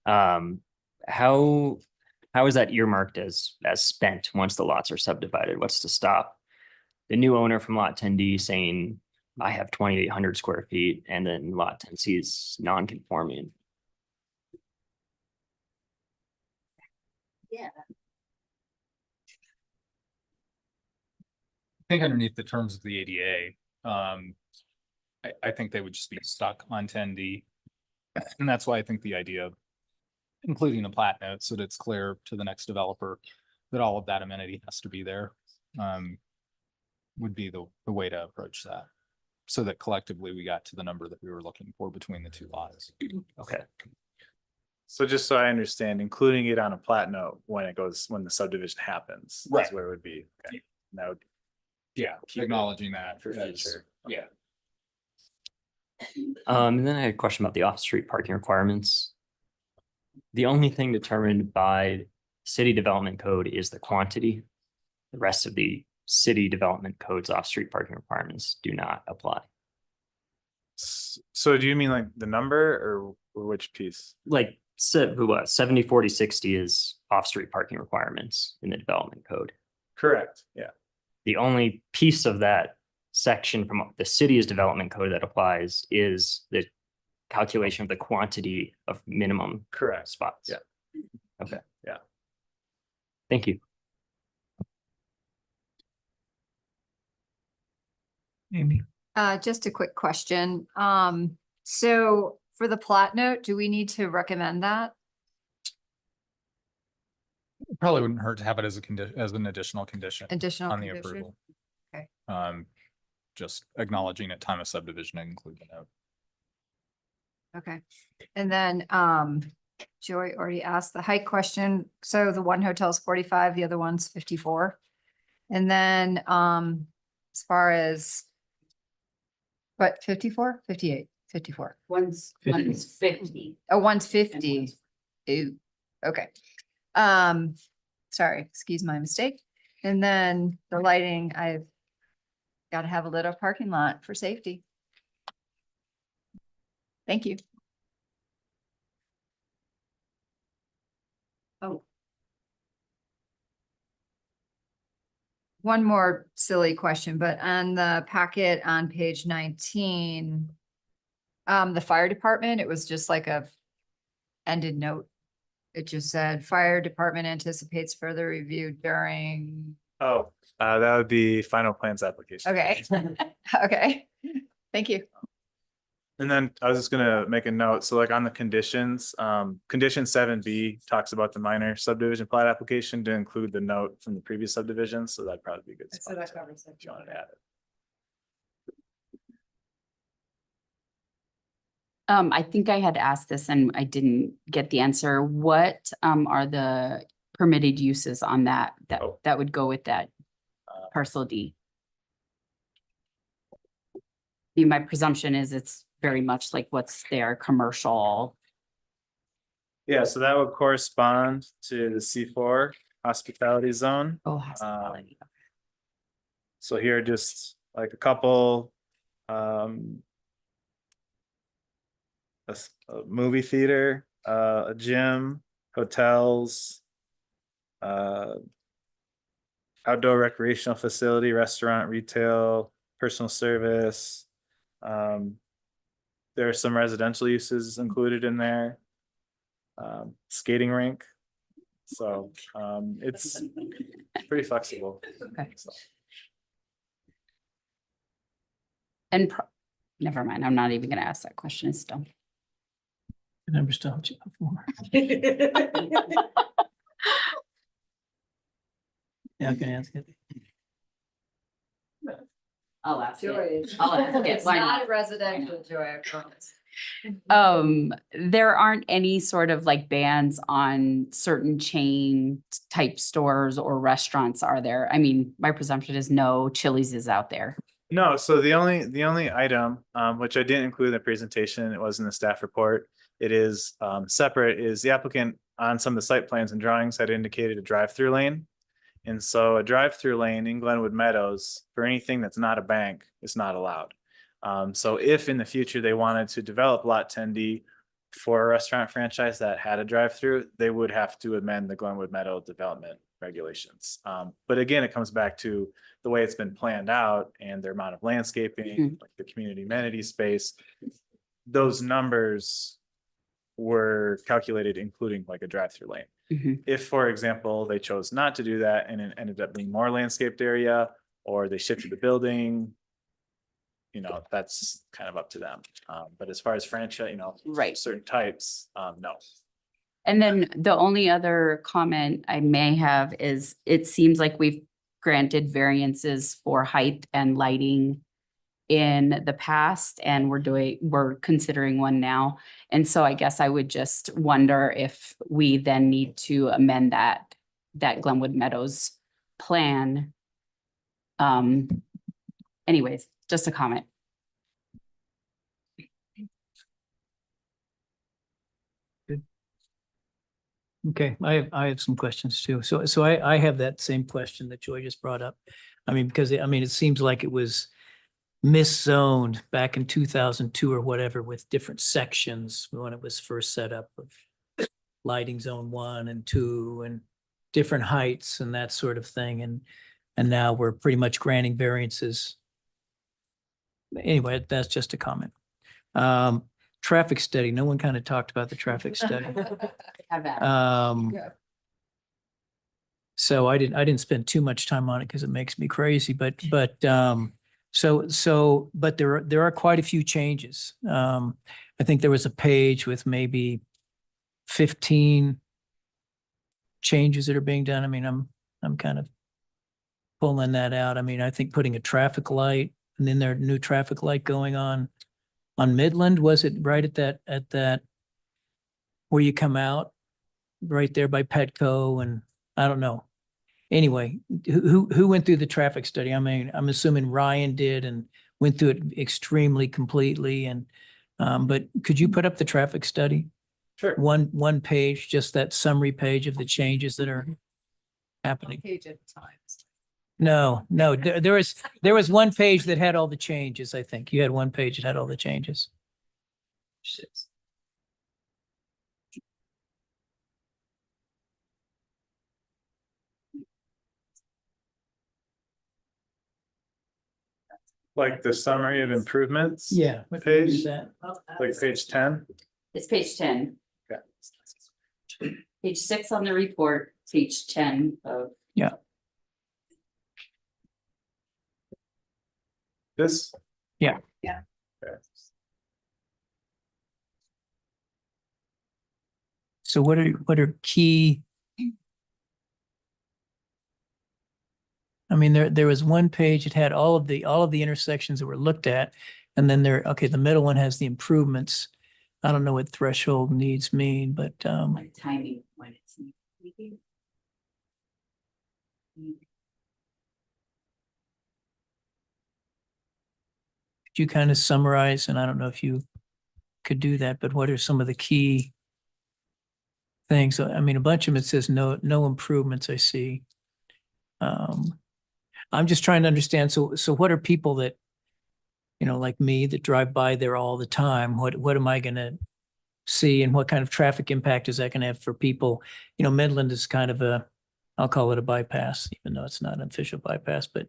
How is that earmarked as spent once the lots are subdivided? What's to stop the new owner from lot 10D saying, I have 2,800 square feet, and then lot 10C is non-conforming?
I think underneath the terms of the ADA, I think they would just be stuck on 10D. And that's why I think the idea of including a plat note so that it's clear to the next developer that all of that amenity has to be there, would be the way to approach that. So that collectively we got to the number that we were looking for between the two lots.
Okay.
So just so I understand, including it on a plat note when the subdivision happens.
Right.
Is where it would be. Okay. That would
Yeah, acknowledging that.
for
as-
future.
Yeah.
And then I had a question about the off-street parking requirements. The only thing determined by city development code is the quantity. The rest of the city development code's off-street parking requirements do not apply.
So do you mean like the number or which piece?
Like, what, 70, 40, 60 is off-street parking requirements in the development code.
Correct. Yeah.
The only piece of that section from the city's development code that applies is the calculation of the quantity of minimum
Correct.
spots.
Yeah.
Okay.
Yeah.
Thank you.
Amy.
Just a quick question. So for the plat note, do we need to recommend that?
Probably wouldn't hurt to have it as a condition, as an additional condition
Additional
on the
condition?
approval.
Okay.
Just acknowledging at time of subdivision and include the note.
Okay. And then, Joy already asked the height question. So the one hotel is 45, the other one's 54. And then, as far as what, 54, 58, 54.
One's 50.
Oh, one's 50. Ew. Okay. Sorry, excuse my mistake. And then the lighting, I've got to have a lit up parking lot for safety. Thank you. Oh. One more silly question, but on the packet on page 19, the fire department, it was just like a ended note. It just said, fire department anticipates further review during,
Oh, that would be final plans application.
okay. Okay, thank you.
And then I was just gonna make a note, so like on the conditions, condition 7B talks about the minor subdivision plat application to include the note from the previous subdivision, so that'd probably be a good
So
spot
that
to-
covers it.
if you wanted to add it.
I think I had asked this and I didn't get the answer. What are the permitted uses on that
Oh.
that would go with that
Uh,
parcel D? My presumption is it's very much like what's there, commercial.
Yeah, so that would correspond to the C4 hospitality zone.
Oh, hospitality.
So here, just like a couple, a movie theater, a gym, hotels, outdoor recreational facility, restaurant, retail, personal service. There are some residential uses included in there. Skating rink. So, it's pretty flexible.
Okay.
So.
And never mind, I'm not even gonna ask that question. It's dumb.
I never stopped you before. Yeah, I can ask it.
I'll ask it. I'll ask it.
It's
Why
not
not?
a residential, Joy, I promise.
There aren't any sort of like bans on certain chain type stores or restaurants, are there? I mean, my presumption is no, Chili's is out there.
No, so the only item, which I didn't include in the presentation, it was in the staff report. It is separate, is the applicant on some of the site plans and drawings had indicated a drive-through lane. And so a drive-through lane in Glenwood Meadows for anything that's not a bank is not allowed. So if in the future they wanted to develop Lot 10D for a restaurant franchise that had a drive-through, they would have to amend the Glenwood Meadow development regulations. But again, it comes back to the way it's been planned out and their amount of landscaping, like the community amenity space. Those numbers were calculated including like a drive-through lane.
Mhm.
If, for example, they chose not to do that and it ended up being more landscaped area, or they shifted the building, you know, that's kind of up to them. But as far as franchise, you know,
Right.
certain types, no.
And then the only other comment I may have is it seems like we've granted variances for height and lighting in the past, and we're considering one now. And so I guess I would just wonder if we then need to amend that Glenwood Meadows plan. Anyways, just a comment.
Okay, I have some questions too. So I have that same question that Joy just brought up. I mean, because it seems like it was miszoned back in 2002 or whatever with different sections when it was first set up of lighting zone 1 and 2 and different heights and that sort of thing. And now we're pretty much granting variances. Anyway, that's just a comment. Traffic study. No one kind of talked about the traffic study.
Have that.
So I didn't spend too much time on it because it makes me crazy, but but there are quite a few changes. I think there was a page with maybe 15 changes that are being done. I mean, I'm kind of pulling that out. I mean, I think putting a traffic light and then there's a new traffic light going on Midland. Was it right at that where you come out right there by Petco? And I don't know. Anyway, who went through the traffic study? I mean, I'm assuming Ryan did and went through it extremely completely. And but could you put up the traffic study?
Sure.
One page, just that summary page of the changes that are happening.
Page at times.
No, there was one page that had all the changes. I think you had one page that had all the changes.
Like the summary of improvements?
Yeah. What
Page?
is that?
Like page 10?
It's page 10.
Okay.
Page 6 on the report, page 10 of.
This?
Yeah.
Yeah.
Okay.
So what are key? I mean, there was one page that had all of the intersections that were looked at. And then the middle one has the improvements. I don't know what threshold needs mean, but
Like timing when it's.
could you kind of summarize, and I don't know if you could do that, but what are some of the key things? I mean, a bunch of them, it says no improvements I see. I'm just trying to understand. So what are people that, you know, like me that drive by there all the time? What am I going to see and what kind of traffic impact is that going to have for people? You know, Midland is kind of I'll call it a bypass, even though it's not an official bypass, but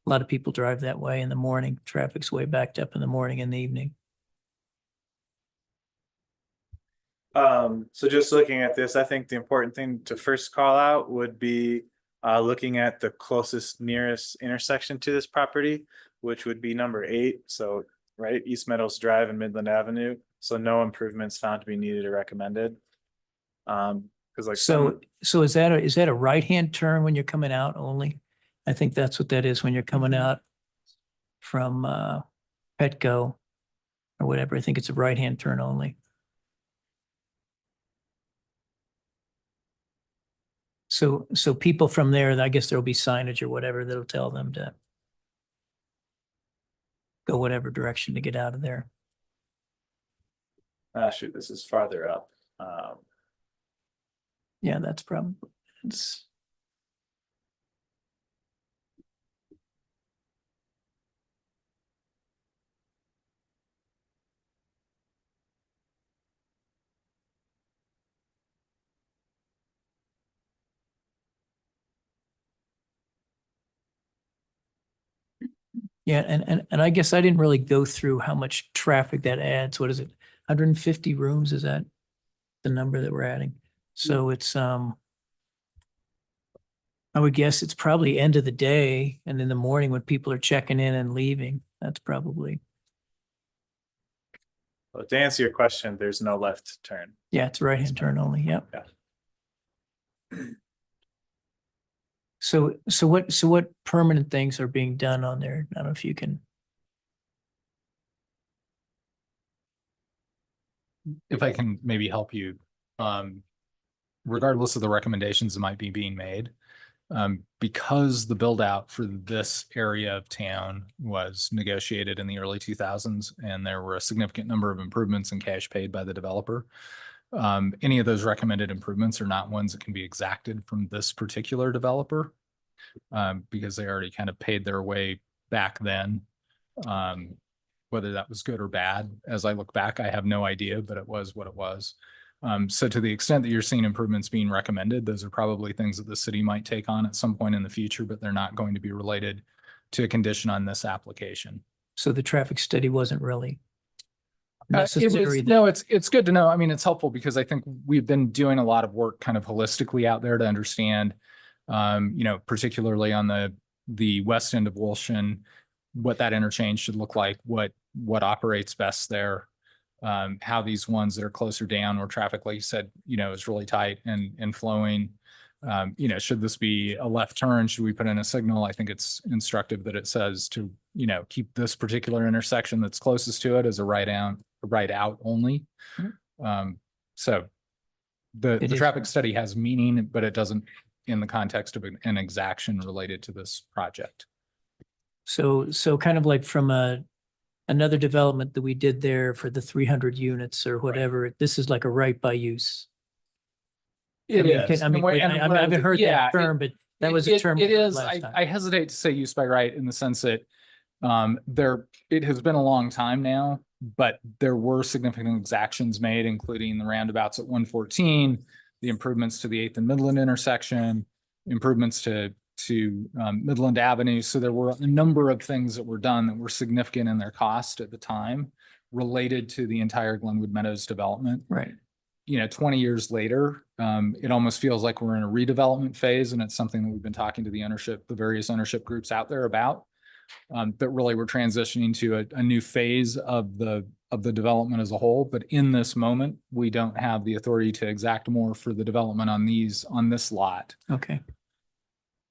a lot of people drive that way in the morning. Traffic's way backed up in the morning and the evening.
So just looking at this, I think the important thing to first call out would be looking at the closest nearest intersection to this property, which would be number 8. So right, East Meadows Drive and Midland Avenue. So no improvements found to be needed or recommended. Because like
So is that a right-hand turn when you're coming out only? I think that's what that is when you're coming out from Petco or whatever. I think it's a right-hand turn only. So people from there, I guess there'll be signage or whatever that'll tell them to go whatever direction to get out of there.
shoot, this is farther up.
Yeah, that's probably, it's, Yeah, and I guess I didn't really go through how much traffic that adds. What is it? 150 rooms, is that the number that we're adding? So it's, I would guess it's probably end of the day and in the morning when people are checking in and leaving. That's probably,
Well, to answer your question, there's no left turn.
yeah, it's right-hand turn only, yep.
Yeah.
So what permanent things are being done on there? I don't know if you can.
If I can maybe help you, regardless of the recommendations that might be being made, because the build out for this area of town was negotiated in the early 2000s, and there were a significant number of improvements and cash paid by the developer. Any of those recommended improvements are not ones that can be exacted from this particular developer, because they already kind of paid their way back then. Whether that was good or bad, as I look back, I have no idea, but it was what it was. So to the extent that you're seeing improvements being recommended, those are probably things that the city might take on at some point in the future, but they're not going to be related to a condition on this application.
So the traffic study wasn't really
It was-
necessary.
No, it's good to know. I mean, it's helpful because I think we've been doing a lot of work kind of holistically out there to understand, particularly on the west end of Wilshire, what that interchange should look like, what operates best there, how these ones that are closer down where traffic, like you said, is really tight and flowing. Should this be a left turn? Should we put in a signal? I think it's instructive that it says to, keep this particular intersection that's closest to it as a right out only. So the
It is.
traffic study has meaning, but it doesn't in the context of an exaction related to this project.
So kind of like from another development that we did there for the 300 units or whatever, this is like a right by use.
It is.
I mean, I haven't heard that term, but that was a term.
It is.
last time.
I hesitate to say use by right in the sense that it has been a long time now, but there were significant exactions made, including the roundabouts at 114, the improvements to the 8th and Midland intersection, improvements to Midland Avenue. So there were a number of things that were done that were significant in their cost at the time related to the entire Glenwood Meadows development.
Right.
20 years later, it almost feels like we're in a redevelopment phase, and it's something that we've been talking to the various ownership groups out there about. That really we're transitioning to a new phase of the development as a whole. But in this moment, we don't have the authority to exact more for the development on this lot.
Okay.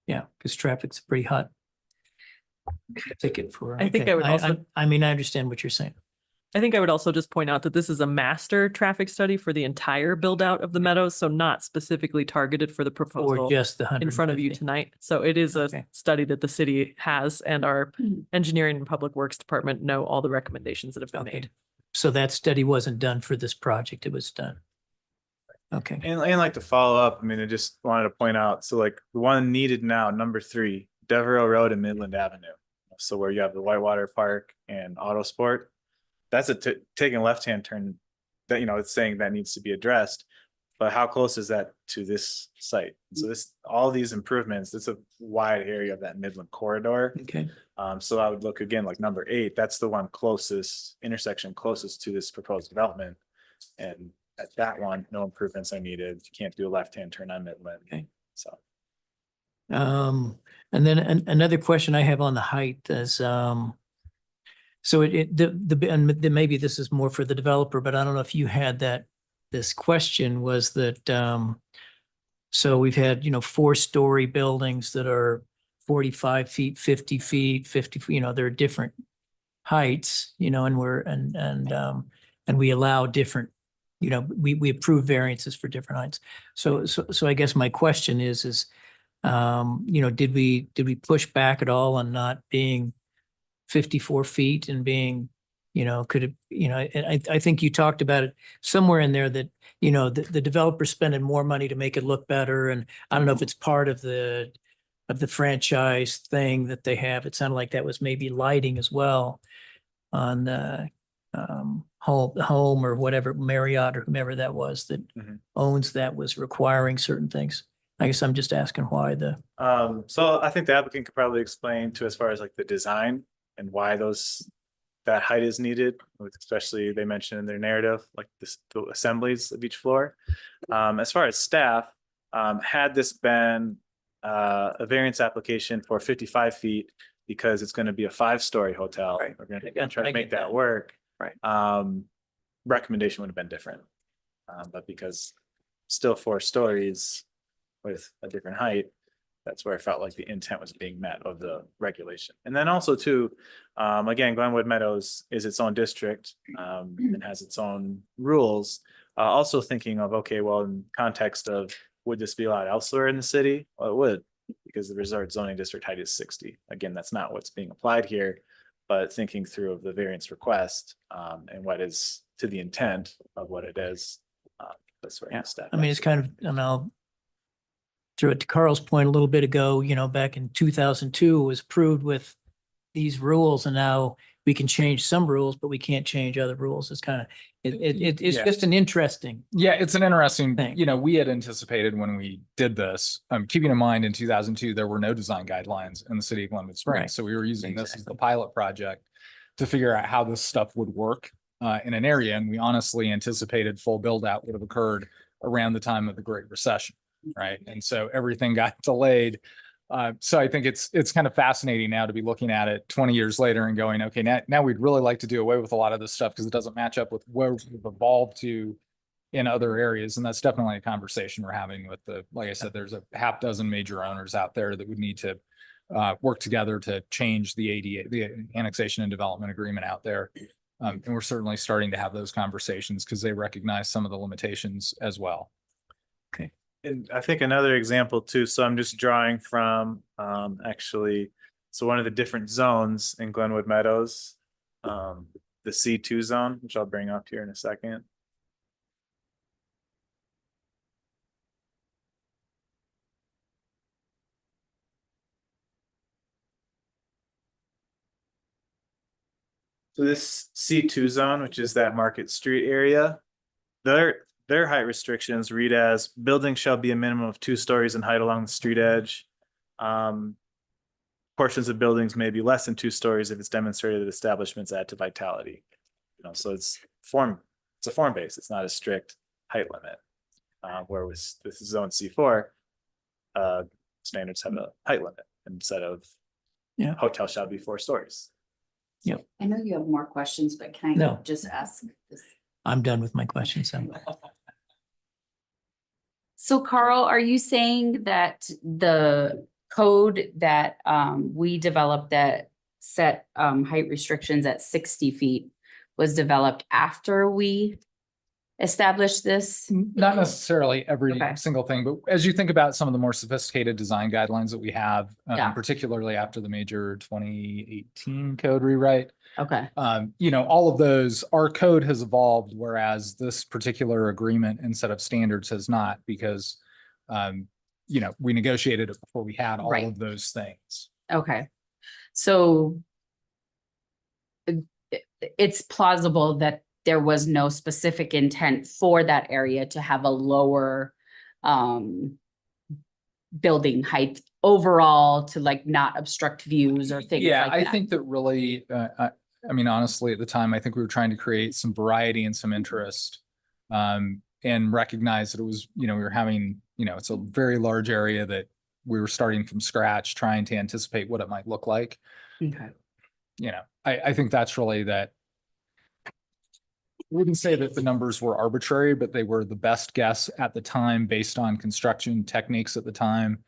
Yeah, because traffic's pretty hot ticket for.
I think
okay.
I would also-
I mean, I understand what you're saying.
I think I would also just point out that this is a master traffic study for the entire build out of the Meadows, so not specifically targeted for the
Or
proposal
just the 100.
in front of you tonight. So it is a
Okay.
study that the city has, and our engineering and public works department know all the recommendations that have been
Okay.
made.
So that study wasn't done for this project. It was done. Okay.
And like to follow up, I mean, I just wanted to point out, so like the one needed now, number 3, Devereaux Road and Midland Avenue. So where you have the Whitewater Park and Auto Sport, that's taking a left-hand turn that, it's saying that needs to be addressed. But how close is that to this site? So all these improvements, it's a wide area of that Midland corridor.
Okay.
So I would look again, like number 8, that's the one intersection closest to this proposed development. And at that one, no improvements are needed. You can't do a left-hand turn on Midland.
Okay.
So.
And then another question I have on the height is, so and maybe this is more for the developer, but I don't know if you had this question was that, so we've had, 4-story buildings that are 45 feet, 50 feet, 50, there are different heights, and we allow different, we approve variances for different heights. So I guess my question is, did we push back at all on not being 54 feet and being, could it, I think you talked about it somewhere in there that, the developer's spending more money to make it look better. And I don't know if it's part of the franchise thing that they have. It sounded like that was maybe lighting as well on the home or whatever, Marriott or whomever that was that owns that was requiring certain things. I guess I'm just asking why
So I think the applicant could probably explain to as far as like the design and why that height is needed, especially they mentioned in their narrative, like the assemblies of each floor. As far as staff, had this been a variance application for 55 feet, because it's going to be a 5-story hotel.
Right.
We're going
I get-
to try
I
to make
get
that
that.
work.
Right.
Recommendation would have been different. But because still 4 stories with a different height, that's where I felt like the intent was being met of the regulation. And then also too, again, Glenwood Meadows is its own district, and has its own rules. Also thinking of, okay, well, in context of, would this be allowed elsewhere in the city? Well, it would, because the resort zoning district height is 60. Again, that's not what's being applied here, but thinking through of the variance request, and what is to the intent of what it is. That's where
Yeah.
staff.
I mean, it's kind of, and I'll throw it to Carl's point a little bit ago, back in 2002, it was approved with these rules, and now we can change some rules, but we can't change other rules. It's kind of, it's
Yeah.
just an interesting.
Yeah, it's an interesting,
Thing.
we had anticipated when we did this, keeping in mind in 2002, there were no design guidelines in the city of Glenwood Springs.
Right.
So we were using this as the pilot project to figure out how this stuff would work in an area. And we honestly anticipated full build out would have occurred around the time of the Great Recession. Right. And so everything got delayed. So I think it's kind of fascinating now to be looking at it 20 years later and going, okay, now we'd really like to do away with a lot of this stuff because it doesn't match up with where we've evolved to in other areas. And that's definitely a conversation we're having with like I said, there's a half dozen major owners out there that would need to work together to change the ADA, the annexation and development agreement out there. And we're certainly starting to have those conversations because they recognize some of the limitations as well.
And I think another example too, so I'm just drawing from, actually, so one of the different zones in Glenwood Meadows, the C2 zone, which I'll bring up here in a second. So this C2 zone, which is that Market Street area, their height restrictions read as buildings shall be a minimum of 2 stories in height along the street edge. Portions of buildings may be less than 2 stories if it's demonstrated that establishments add to vitality. So it's a form base. It's not a strict height limit. Where with this is zone C4, standards have a height limit instead of
Yeah.
hotel shall be 4 stories.
I know you have more questions, but can I
No.
just ask this?
I'm done with my questions.
So Carl, are you saying that the code that we developed that set height restrictions at 60 feet was developed after we established this?
Not necessarily every
Okay.
single thing, but as you think about some of the more sophisticated design guidelines that we have,
Yeah.
particularly after the major 2018 code rewrite,
Okay,
all of those, our code has evolved, whereas this particular agreement and set of standards has not, because we negotiated it before we had all
Right.
of those things.
okay. So it's plausible that there was no specific intent for that area to have a lower building height overall to like not obstruct views or things
Yeah,
like
I
that.
think that really, I mean, honestly, at the time, I think we were trying to create some variety and some interest. And recognize that it was, we were having, it's a very large area that we were starting from scratch, trying to anticipate what it might look like.
Okay.
I think that's really that. I wouldn't say that the numbers were arbitrary, but they were the best guess at the time based on construction techniques at the time.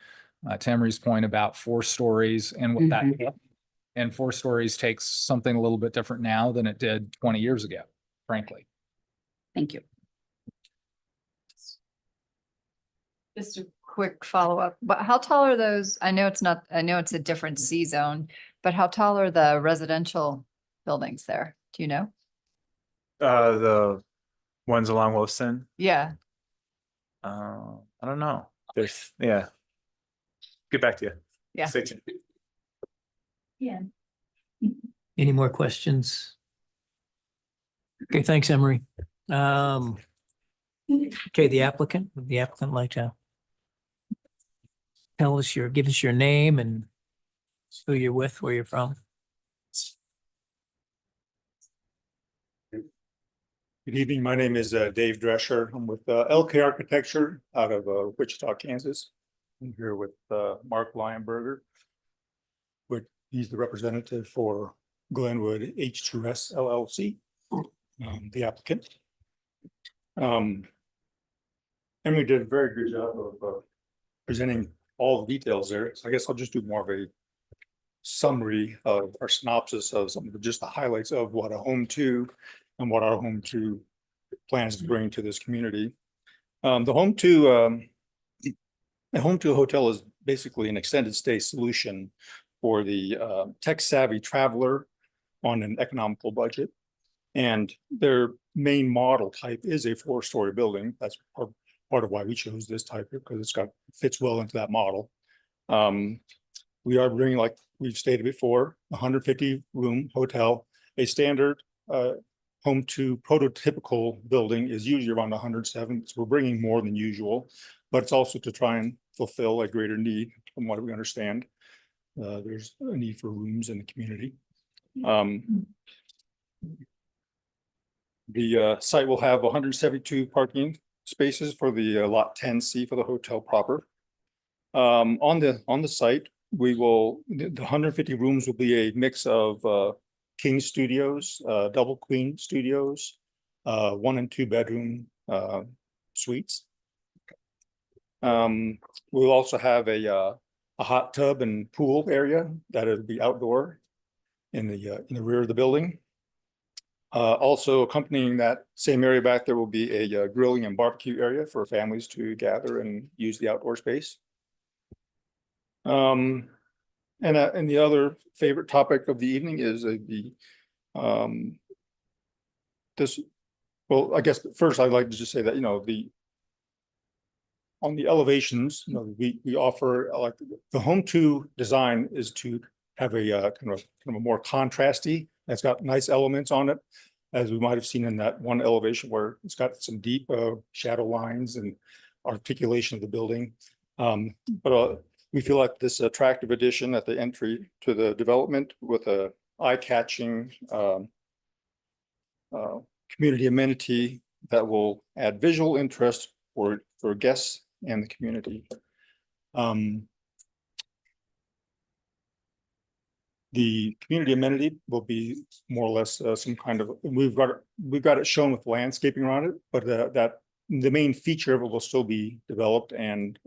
To Emery's point about 4 stories and what that, and 4 stories takes something a little bit different now than it did 20 years ago, frankly.
Thank you.
Just a quick follow-up, but how tall are those? I know it's a different C zone, but how tall are the residential buildings there? Do you know?
The ones along Wilson,
Yeah,
I don't know. Yeah. Get back to you.
Yeah.
Stay tuned.
Any more questions? Okay, thanks, Emery. Okay, the applicant, would the applicant like to give us your name and who you're with, where you're from?
Good evening. My name is Dave Drescher. I'm with LK Architecture out of Wichita, Kansas. I'm here with Mark Lionberger. He's the representative for Glenwood H2S LLC, the applicant. Emily did a very good job of presenting all the details there. So I guess I'll just do more of a summary of or synopsis of some of just the highlights of what a home to and what our home to plans to bring to this community. The home to hotel is basically an extended stay solution for the tech savvy traveler on an economical budget. And their main model type is a 4-story building. That's part of why we chose this type, because fits well into that model. We are bringing, like we've stated before, 150 room hotel. A standard home to prototypical building is usually around 107. So we're bringing more than usual, but it's also to try and fulfill a greater need from what we understand. There's a need for rooms in the community. The site will have 172 parking spaces for the lot 10C for the hotel proper. On the site, the 150 rooms will be a mix of king studios, double queen studios, 1 and 2 bedroom suites. We'll also have a hot tub and pool area that'll be outdoor in the rear of the building. Also accompanying that same area back there will be a grilling and barbecue area for families to gather and use the outdoor space. And the other favorite topic of the evening is well, I guess first I'd like to just say that, on the elevations, we offer, like, the home to design is to have a kind of a more contrasty. It's got nice elements on it, as we might have seen in that one elevation where it's got some deep shadow lines and articulation of the building. But we feel like this attractive addition at the entry to the development with a eye-catching community amenity that will add visual interest for guests and the community. The community amenity will be more or less some kind of, we've got it shown with landscaping around it, but that the main feature of it will still be developed and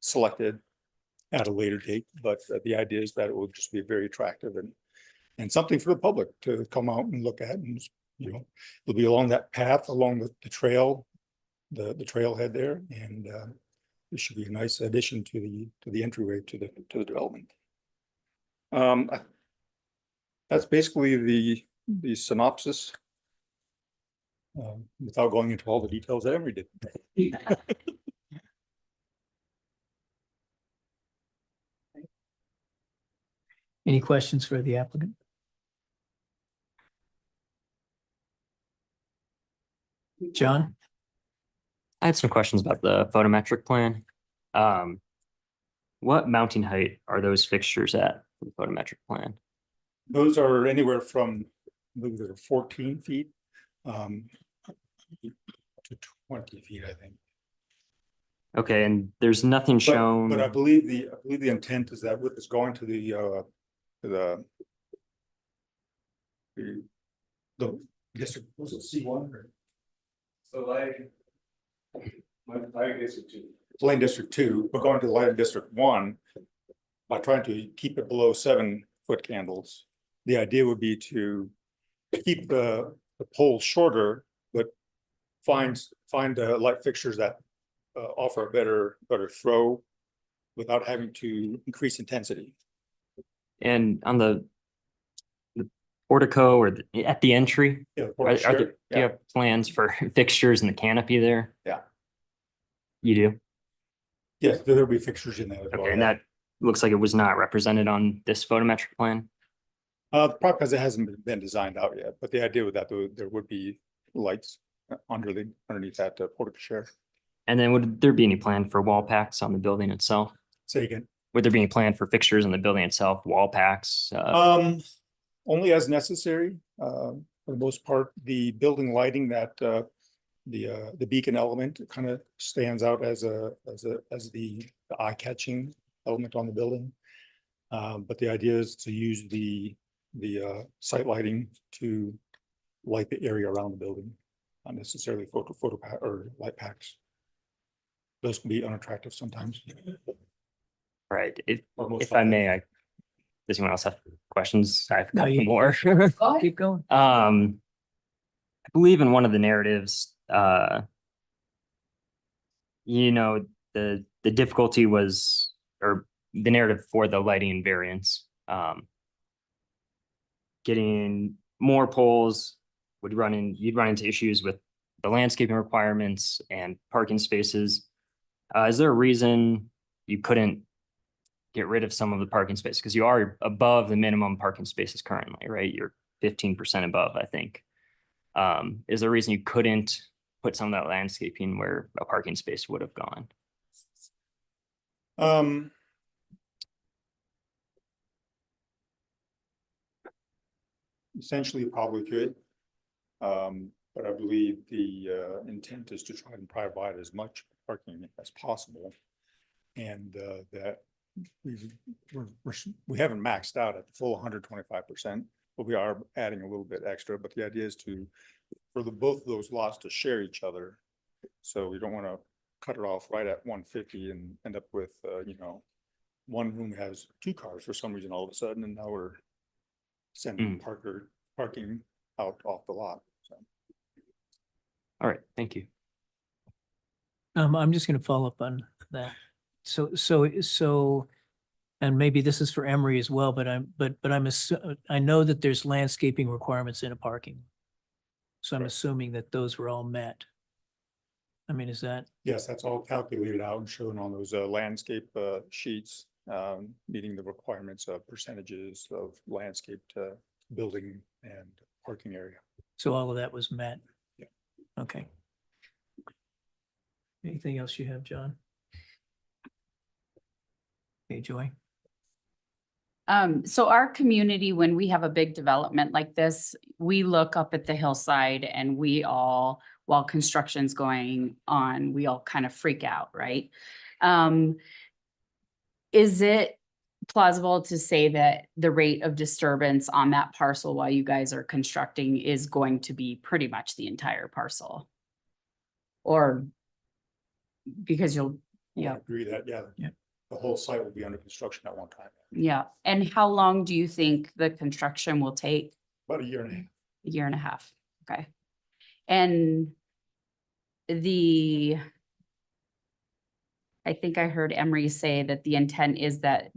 selected at a later date. But the idea is that it will just be very attractive and something for the public to come out and look at. And it'll be along that path, along the trail, the trailhead there, and it should be a nice addition to the entryway to the development. That's basically the synopsis, without going into all the details that Emery did.
Any questions for the applicant? John?
I had some questions about the photometric plan. What mounting height are those fixtures at for the photometric plan?
Those are anywhere from, I believe they're 14 feet to 20 feet, I think.
Okay, and there's nothing shown.
But I believe the intent is that with this going to the district, was it C1 or? So Lighting District 2. Lighting District 2, but going to the Lighting District 1 by trying to keep it below 7-foot candles. The idea would be to keep the pole shorter, but find light fixtures that offer a better throw without having to increase intensity.
And on the portico or at the entry,
Yeah,
do you have plans for fixtures in the canopy there?
Yeah.
You do?
Yes, there'll be fixtures in there as well.
Okay, and that looks like it was not represented on this photometric plan?
Probably because it hasn't been designed out yet, but the idea with that, there would be lights underneath that portico share.
And then would there be any plan for wall packs on the building itself?
Say again.
Would there be any plan for fixtures in the building itself, wall packs?
Only as necessary. for the most part. The building lighting that, the beacon element kind of stands out as the eye-catching element on the building. But the idea is to use the site lighting to light the area around the building, not necessarily or light packs. Those can be unattractive sometimes.
Right,
Or most
if I
of
may,
them.
does anyone else have questions? I have a
No,
couple
you-
more.
Keep going.
I believe in one of the narratives, you know, the difficulty was, or the narrative for the lighting variance, getting more poles you'd run into issues with the landscaping requirements and parking spaces. Is there a reason you couldn't get rid of some of the parking spaces? Because you are above the minimum parking spaces currently, right? You're 15% above, I think. Is there a reason you couldn't put some of that landscaping where a parking space would have gone?
Essentially, you probably could. But I believe the intent is to try and provide as much parking as possible. And that we haven't maxed out at the full 125%, but we are adding a little bit extra. But the idea is for both of those lots to share each other. So we don't want to cut it off right at 150 and end up with, one room has 2 cars for some reason all of a sudden, and now we're sending parking out off the lot. So.
All right, thank you.
I'm just gonna follow up on that. So, and maybe this is for Emery as well, but I know that there's landscaping requirements in a parking. So I'm assuming that those were all met. I mean, is that?
Yes, that's all calculated out and shown on those landscape sheets, meeting the requirements of percentages of landscaped building and parking area.
So all of that was met?
Yeah.
Okay. Anything else you have, John? Okay, Joy?
So our community, when we have a big development like this, we look up at the hillside and we all, while construction's going on, we all kind of freak out, right? Is it plausible to say that the rate of disturbance on that parcel while you guys are constructing is going to be pretty much the entire parcel? Or because you'll,
I
yeah,
agree that,
Yeah.
the whole site will be under construction at one time,
yeah. And how long do you think the construction will take?
about a year and a half.
A year and a half, okay. And I think I heard Emery say that the intent is that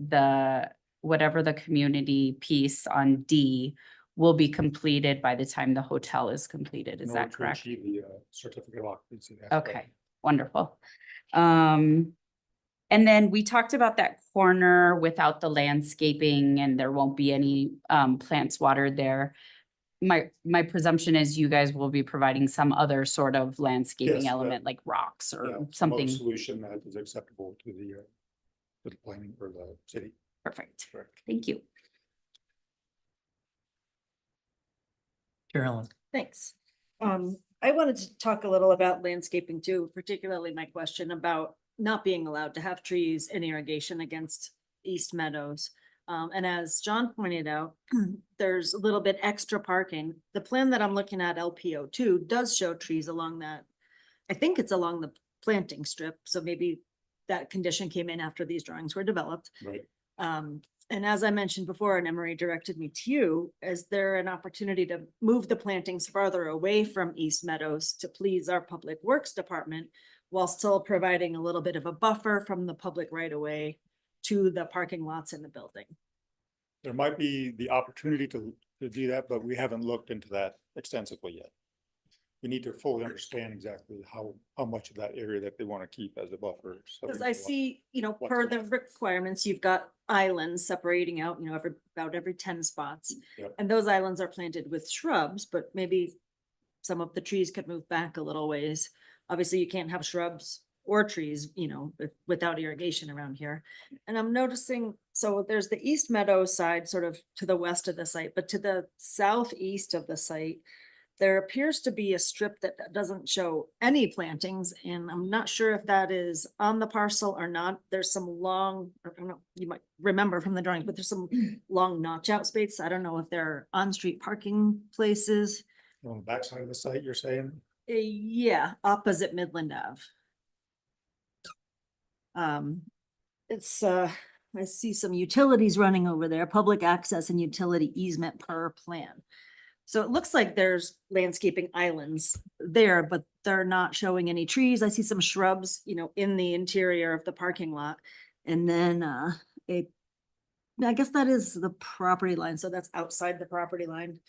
whatever the community piece on D will be completed by the time the hotel is completed, is
In order
that
to
correct?
achieve the certificate of occupancy. that's correct.
Okay, wonderful. And then we talked about that corner without the landscaping and there won't be any plants watered there. My presumption is you guys will be providing some other sort of landscaping
Yes,
element like rocks
Yeah,
or
some other
something.
solution that is acceptable to the planning or the city.
Perfect.
Correct.
Thank you.
Carolyn?
Thanks. I wanted to talk a little about landscaping too, particularly my question about not being allowed to have trees and irrigation against East Meadows. And as John pointed out, there's a little bit extra parking. The plan that I'm looking at, LPO 2, does show trees along that. I think it's along the planting strip, so maybe that condition came in after these drawings were developed.
Right.
And as I mentioned before, and Emery directed me to you, is there an opportunity to move the plantings farther away from East Meadows to please our Public Works Department while still providing a little bit of a buffer from the public right of way to the parking lots in the building?
There might be the opportunity to do that, but we haven't looked into that extensively yet. We need to fully understand exactly how much of that area that they want to keep as a buffer. so we
Because
know
I
what-
see,
what's
per
going
the requirements, you've got islands separating out, about every 10 spots.
Yep.
And those islands are planted with shrubs, but maybe some of the trees could move back a little ways. Obviously, you can't have shrubs or trees, without irrigation around here. And I'm noticing, so there's the East Meadows side sort of to the west of the site, but to the southeast of the site, there appears to be a strip that doesn't show any plantings, and I'm not sure if that is on the parcel or not. There's some long, I don't know, you might remember from the drawing, but there's some long notch out space. I don't know if they're on-street parking places.
On the backside of the site, you're saying?
Yeah, opposite Midland Ave. I see some utilities running over there, public access and utility easement per plan. So it looks like there's landscaping islands there, but they're not showing any trees. I see some shrubs, in the interior of the parking lot. And then I guess that is the property line. So that's outside the property line.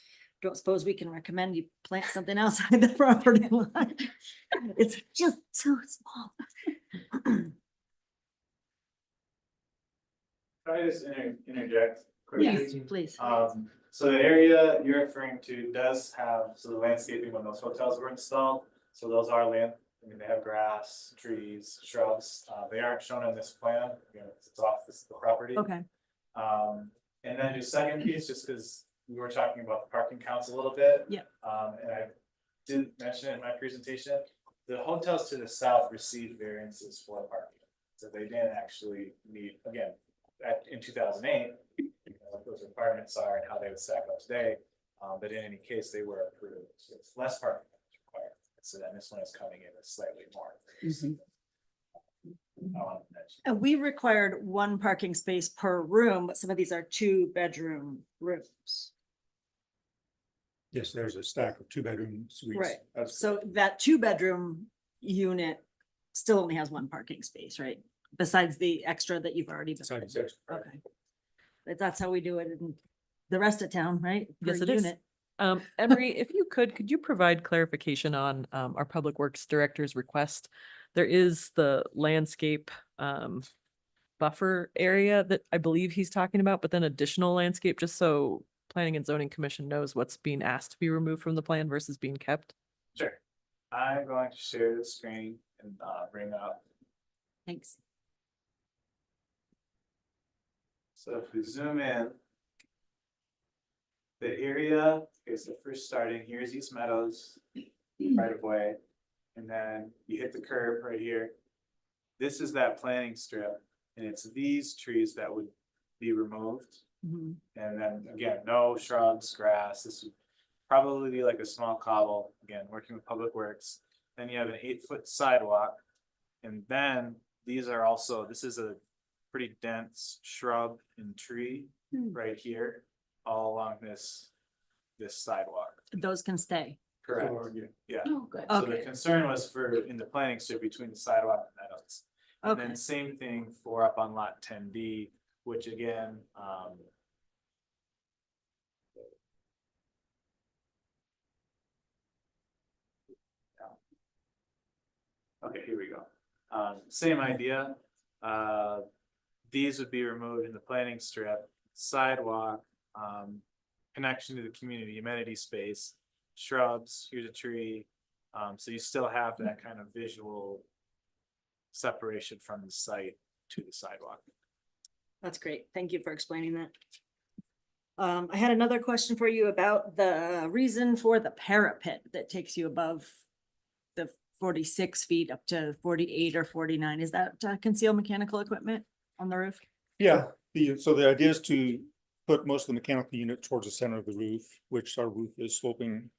Don't suppose we can recommend you plant something outside the property line. It's just so small.
Can I just interject quickly?
Please.
So the area you're referring to does have, so the landscaping when those hotels were installed, so those are they have grass, trees, shrubs, they aren't shown on this plan, it's off the property.
Okay.
And then your second piece, just because we were talking about the parking counts a little bit.
Yeah.
And I didn't mention it in my presentation, the hotels to the south received variances for parking. So they didn't actually need, again, in 2008, what those requirements are and how they would stack up today. But in any case, they were approved. So it's less parking that's required. So then this one is coming in at slightly more. I wanted to mention.
And we required one parking space per room, but some of these are 2-bedroom rooms.
Yes, there's a stack of 2-bedroom suites.
Right.
That's
So that 2-bedroom unit still only has one parking space, right? Besides the extra that you've already.
besides this.
Okay. But that's how we do it in the rest of town, right?
Yes,
Per
it is.
unit.
Emery, if you could you provide clarification on our Public Works Director's request? There is the landscape buffer area that I believe he's talking about, but then additional landscape, just so Planning and Zoning Commission knows what's being asked to be removed from the plan versus being kept.
Sure. I'm going to share the screen and bring up.
Thanks.
So if we zoom in, the area, okay, so first starting, here's East Meadows, right of way, and then you hit the curb right here. This is that planting strip, and it's these trees that would be removed.
Mhm.
And then again, no shrubs, grass, this would probably be like a small cobble, again, working with Public Works. Then you have an 8-foot sidewalk. And then these are also, this is a pretty dense shrub and tree right here, all along this sidewalk.
Those can stay.
Correct. Yeah.
Oh, good.
So the
Okay.
concern was for in the planting strip between the sidewalk and meadows. And
Okay.
then same thing for up on lot 10B, which again, okay, here we go. Same idea. These would be removed in the planting strip, sidewalk, connection to the community amenity space, shrubs, here's a tree. So you still have that kind of visual separation from the site to the sidewalk.
That's great. Thank you for explaining that. I had another question for you about the reason for the parapet that takes you above the 46 feet up to 48 or 49. Is that concealed mechanical equipment on the roof?
Yeah, so the idea is to put most of the mechanical unit towards the center of the roof, which our roof is sloping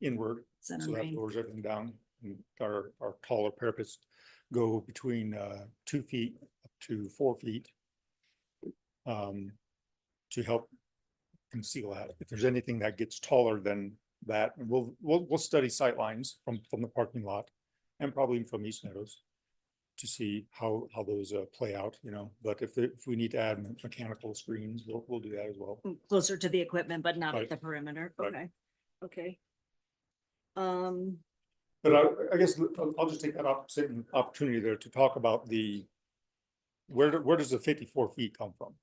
inward.
Center
So that
main.
lowers everything down. And our taller parapets go between 2 feet up to 4 feet. To help conceal that. If there's anything that gets taller than that, we'll study sight lines from the parking lot and probably from East Meadows to see how those play out, but if we need to add mechanical screens, we'll do that as well.
Closer to the equipment, but not at
Right.
the perimeter.
Right.
Okay. Okay.
But I guess I'll just take that opportunity there to talk about where does the 54 feet come from?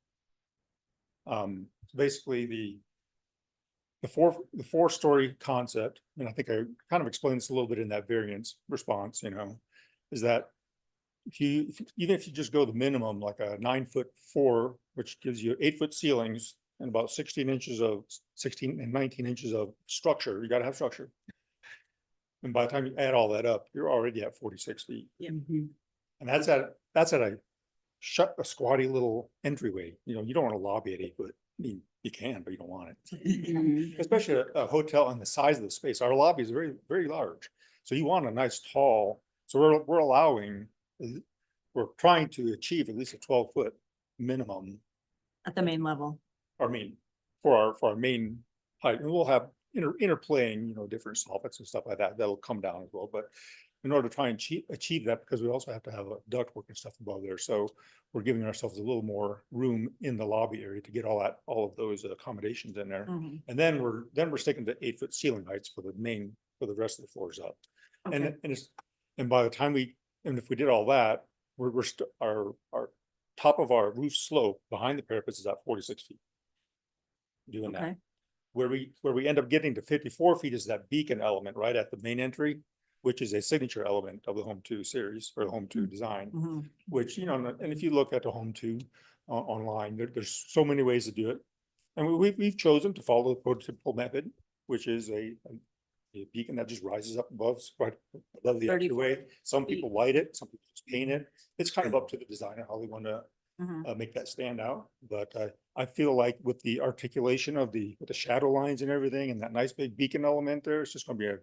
Basically the 4-story concept, and I think I kind of explained this a little bit in that variance response, is that even if you just go the minimum, like a 9'4", which gives you 8-foot ceilings and about 16 and 19 inches of structure, you gotta have structure. And by the time you add all that up, you're already at 46 feet.
Mhm.
And that's at a squatty little entryway. You know, you don't want to lobby at 8 foot. I mean, you can, but you don't want it.
Mhm.
Especially a hotel and the size of the space. Our lobby is very, very large. So you want a nice tall, so we're trying to achieve at least a 12-foot minimum.
At the main level.
I mean, for our main height, and we'll have interplaying, you know, different soffits and stuff like that. That'll come down as well, but in order to try and achieve that, because we also have to have a ductwork and stuff above there. So we're giving ourselves a little more room in the lobby area to get all of those accommodations in there.
Mhm.
And then we're sticking to 8-foot ceiling heights for the rest of the floors up.
Okay.
And by the time if we did all that, our top of our roof slope behind the parapets is at 46 feet. Doing that.
Okay.
Where we end up getting to 54 feet is that beacon element right at the main entry, which is a signature element of the Home 2 series or the Home 2 design,
Mhm.
which, you know, and if you look at the Home 2 online, there's so many ways to do it. And we've chosen to follow the prototypical method, which is a beacon that just rises up above the
34
entryway. Some people light it, some people just paint it. It's kind of up to the designer how they want to
Mhm.
make that stand out. But I feel like with the articulation with the shadow lines and everything and that nice big beacon element there, it's just gonna be a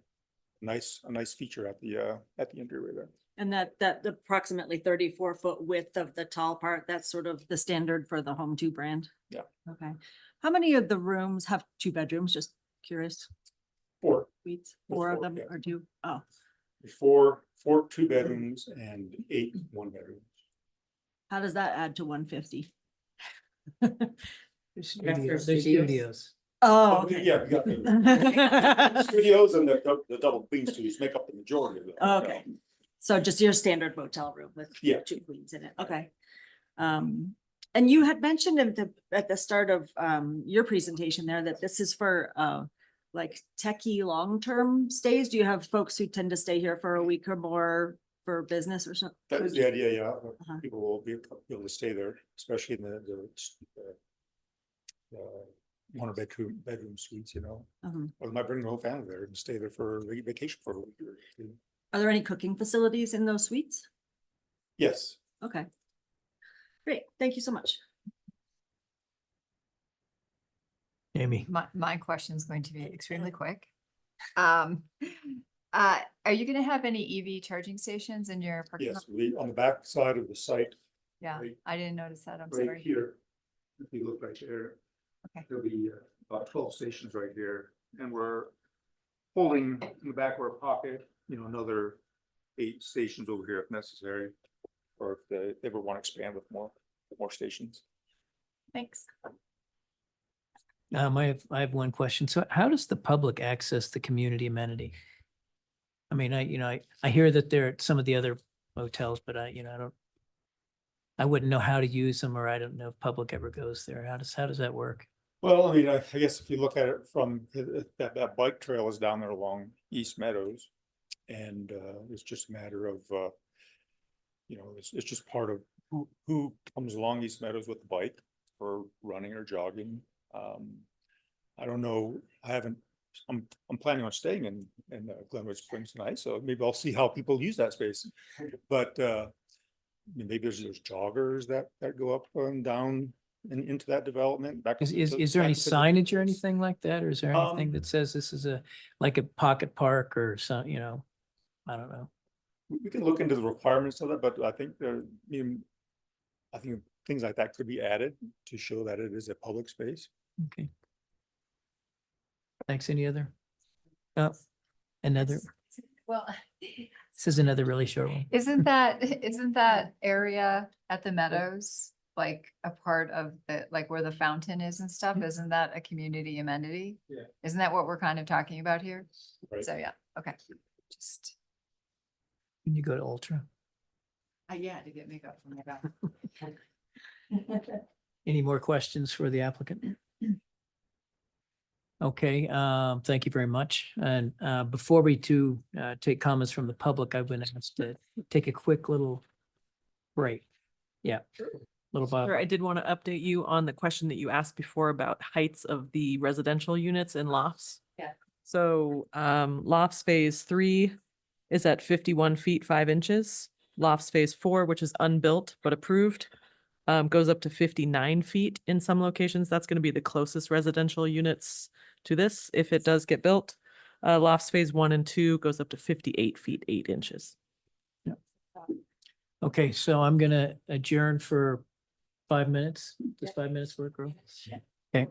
nice feature at the entryway there.
And that approximately 34-foot width of the tall part, that's sort of the standard for the Home 2 brand?
Yeah.
Okay. How many of the rooms have 2 bedrooms? Just curious.
4
Suites, 4 of
four,
them
yeah.
or 2? Oh,
four 2 bedrooms and 8 1-bedrooms.
how does that add to 150?
There's studios.
Oh, okay.
Yeah, we got the studios and the double queen suites make up the majority of it.
Okay. So just your standard motel room with
Yeah.
2 queens in it. Okay. And you had mentioned at the start of your presentation there that this is for like techie long-term stays. Do you have folks who tend to stay here for a week or more for business or something?
That is the idea, yeah.
Uh-huh.
People will be able to stay there, especially in the 1 bedroom suites, you know. Or they might bring the whole family there and stay there for vacation for a week or 2.
Are there any cooking facilities in those suites?
Yes.
Okay. Great. Thank you so much.
Amy,
My question is going to be extremely quick. Are you gonna have any EV charging stations in your parking lot?
Yes, on the back side of the site,
Yeah,
right-
I didn't notice that. I'm
right
sorry.
here. If you look right there.
Okay.
There'll be about 12 stations right here, and we're holding in the back of our pocket, you know, another 8 stations over here if necessary. Or if they ever want to expand with more stations.
Thanks.
I have one question. So how does the public access the community amenity? I mean, I hear that there are some of the other hotels, but I wouldn't know how to use them, or I don't know if public ever goes there. How does that work?
Well, I mean, I guess if you look at it from that bike trail is down there along East Meadows. And it's just a matter of, it's just part of who comes along East Meadows with the bike or running or jogging. I don't know, I'm planning on staying in Glenwood Springs tonight, so maybe I'll see how people use that space. But maybe there's joggers that go up and down and into that development.
Is there any signage or anything like that? Or is there anything
Um,
that says this is like a pocket park or some, I don't know.
We can look into the requirements of that, but I think I think things like that could be added to show that it is a public space.
Okay. Thanks. Any other? Oh, another,
Well,
this is another really short one.
isn't that area at the Meadows like a part of like where the fountain is and stuff? Isn't that a community amenity?
Yeah.
Isn't that what we're kind of talking about here?
Right.
So, yeah, okay. Just,
Can you go to Ultra?
yeah, to get makeup from my back.
Any more questions for the applicant? Okay, thank you very much. And before we take comments from the public, I've been asked to take a quick little Right. Yeah. Little Bob.
Sure, I did want to update you on the question that you asked before about heights of the residential units and lofts.
Yeah.
So lofts phase 3 is at 51 feet 5 inches. Lofts phase 4, which is unbuilt but approved, goes up to 59 feet in some locations. That's going to be the closest residential units to this if it does get built. Lofts phase 1 and 2 goes up to 58 feet 8 inches.
Okay, so I'm gonna adjourn for 5 minutes. Does 5 minutes work, Ro? Okay.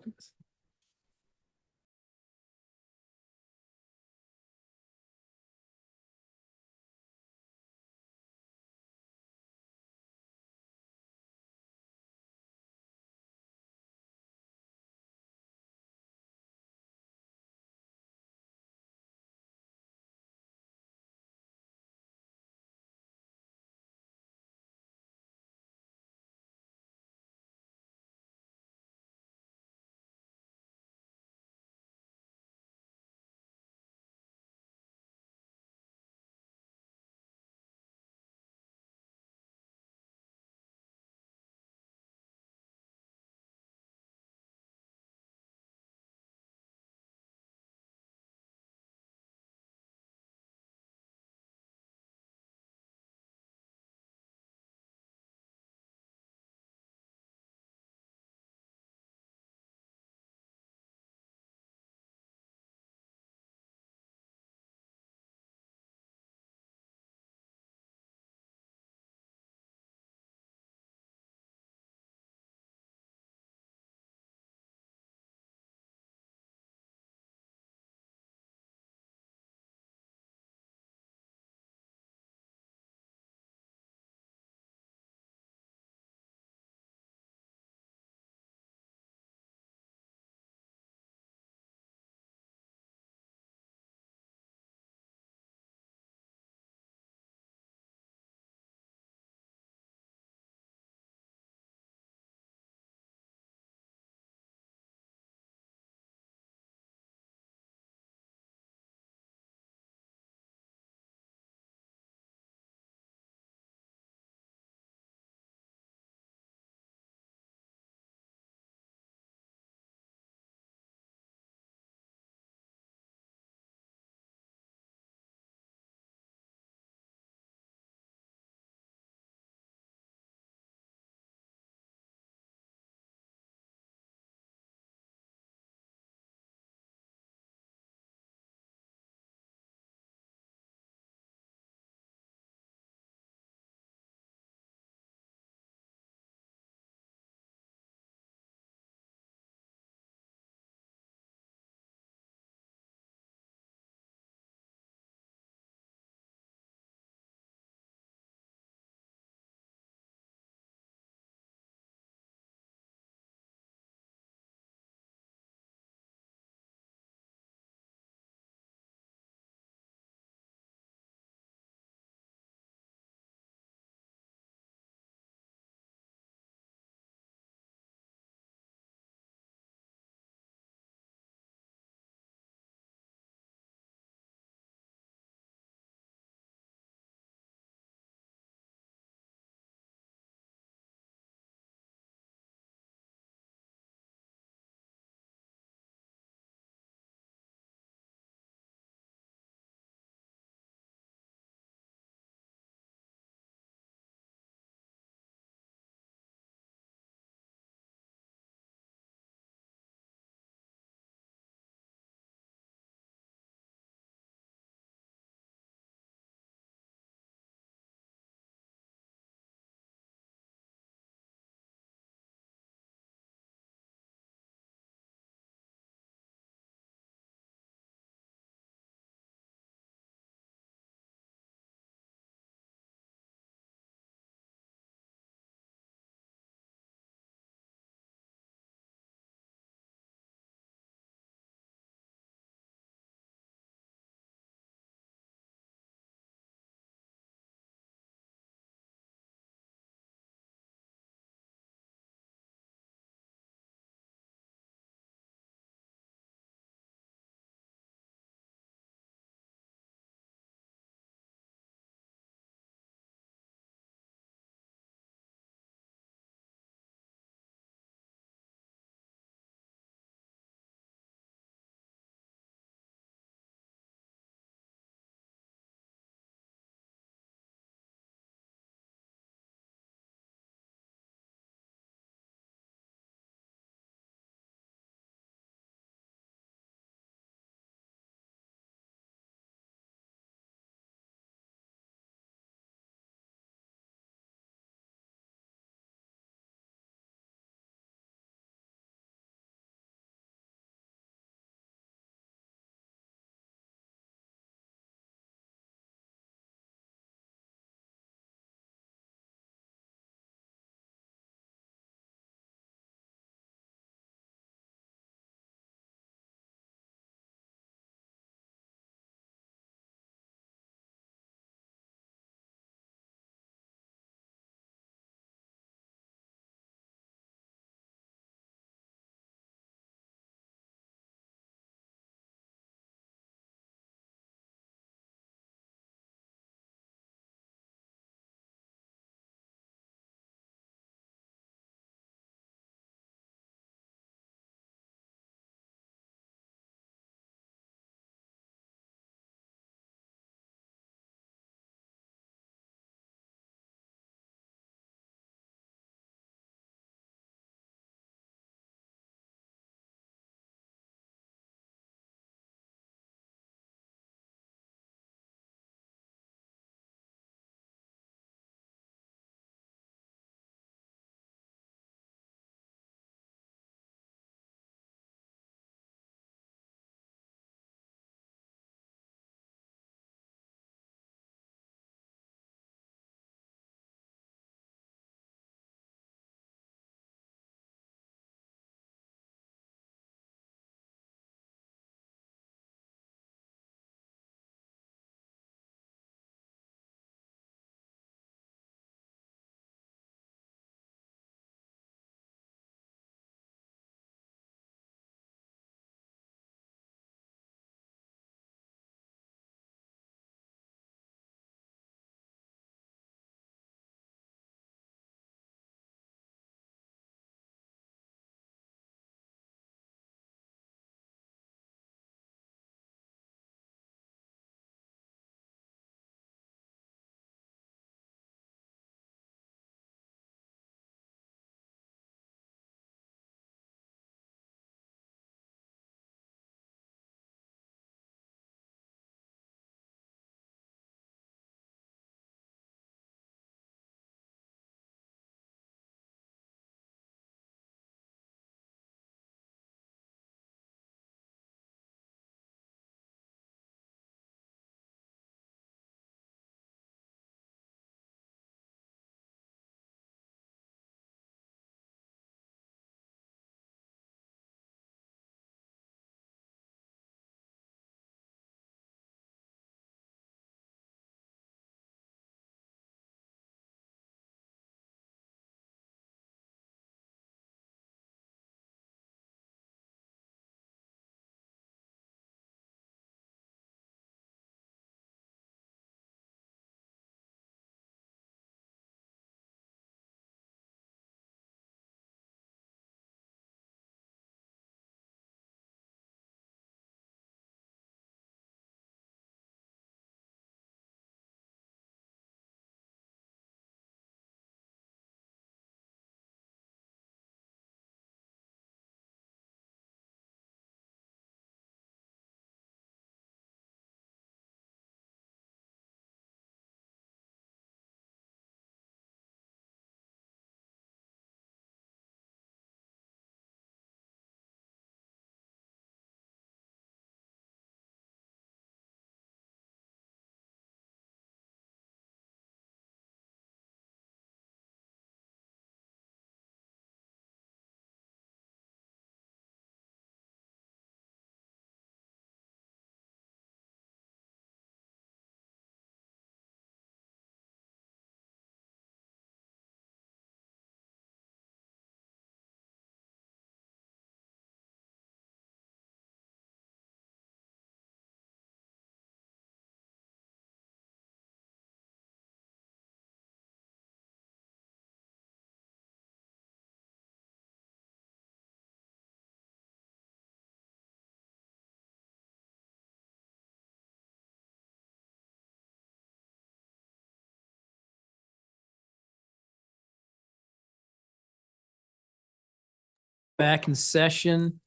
back in session.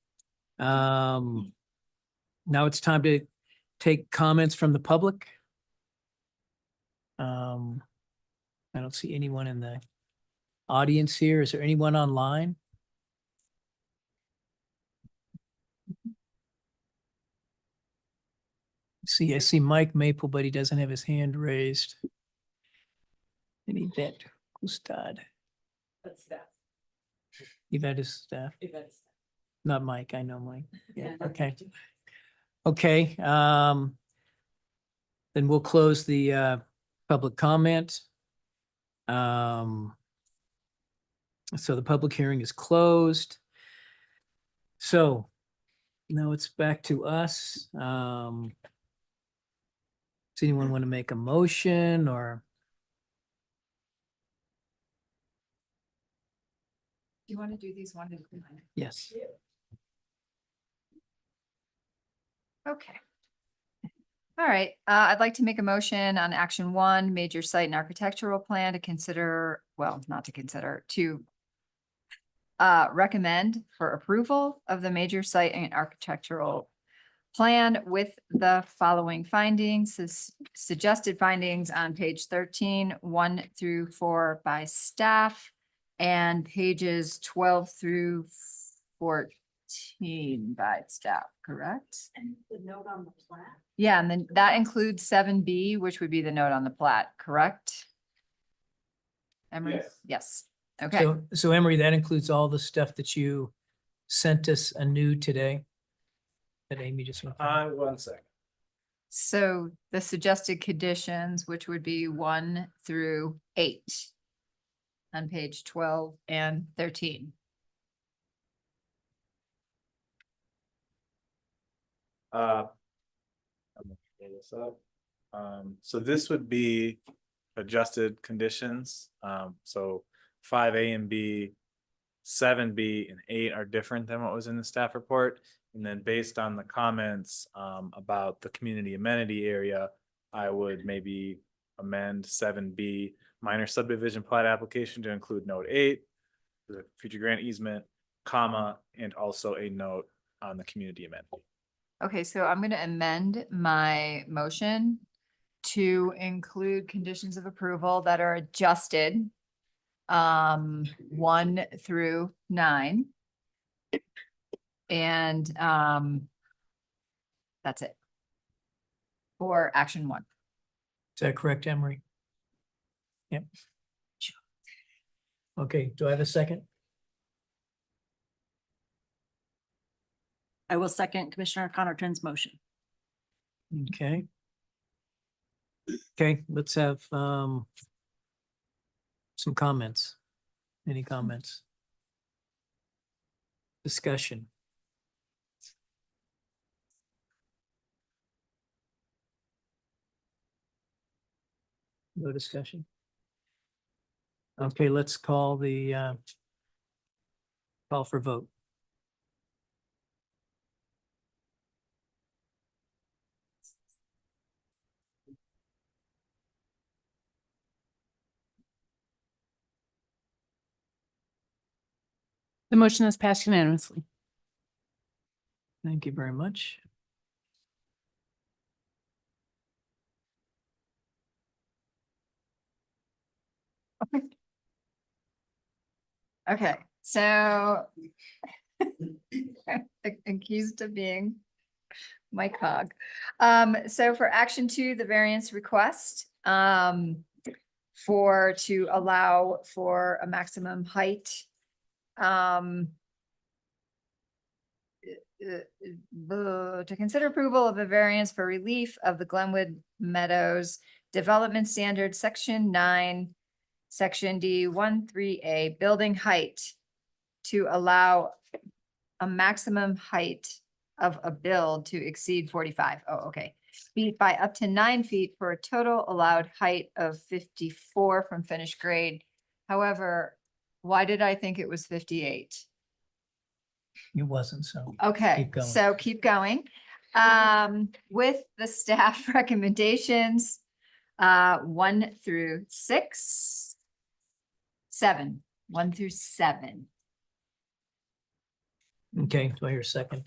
Now it's time to take comments from the public. I don't see anyone in the audience here. Is there anyone online? I see Mike Maple, but he doesn't have his hand raised. And Yvette Gustad.
That's that.
Yvette is staff,
Events.
not Mike. I know Mike. Yeah, okay. Okay, then we'll close the public comment. So the public hearing is closed. So now it's back to us. Does anyone want to make a motion or?
Do you want to do these one at a time?
Yes.
Okay. All right, I'd like to make a motion on action one, major site and architectural plan to consider, well, not to consider, to recommend for approval of the major site and architectural plan with the following findings, suggested findings on page 13, 1 through 4 by staff, and pages 12 through 14 by staff, correct?
And the note on the plat.
Yeah, and then that includes 7B, which would be the note on the plat, correct? Emery?
Yes.
Yes, okay.
So Emery, that includes all the stuff that you sent us anew today? That Amy just went through?
1 second.
So the suggested conditions, which would be 1 through 8 on page 12 and 13.
I'm gonna pull this up. So this would be adjusted conditions. So 5A and B, 7B and 8 are different than what was in the staff report. And then based on the comments about the community amenity area, I would maybe amend 7B, minor subdivision plat application to include note 8, the future grant easement, comma, and also a note on the community amenity.
Okay, so I'm gonna amend my motion to include conditions of approval that are adjusted 1 through 9. And that's it. For action 1.
Is that correct, Emery? Yep. Okay, do I have a second?
I will second Commissioner Connerton's motion.
Okay. Okay, let's have some comments. Any comments? Discussion. No discussion? Okay, let's call the call for vote.
The motion is passed unanimously.
Thank you very much.
Okay, so accused of being my cog. So for action 2, the variance request, for to allow for a maximum height. To consider approval of a variance for relief of the Glenwood Meadows Development Standards, Section 9, Section D 13A, building height to allow a maximum height of a build to exceed 45. Oh, okay. Feet by up to 9 feet for a total allowed height of 54 from finished grade. However, why did I think it was 58?
It wasn't so.
Okay,
Keep going.
so keep going. With the staff recommendations, 1 through 6, 7, 1 through 7.
Okay, do I hear a second?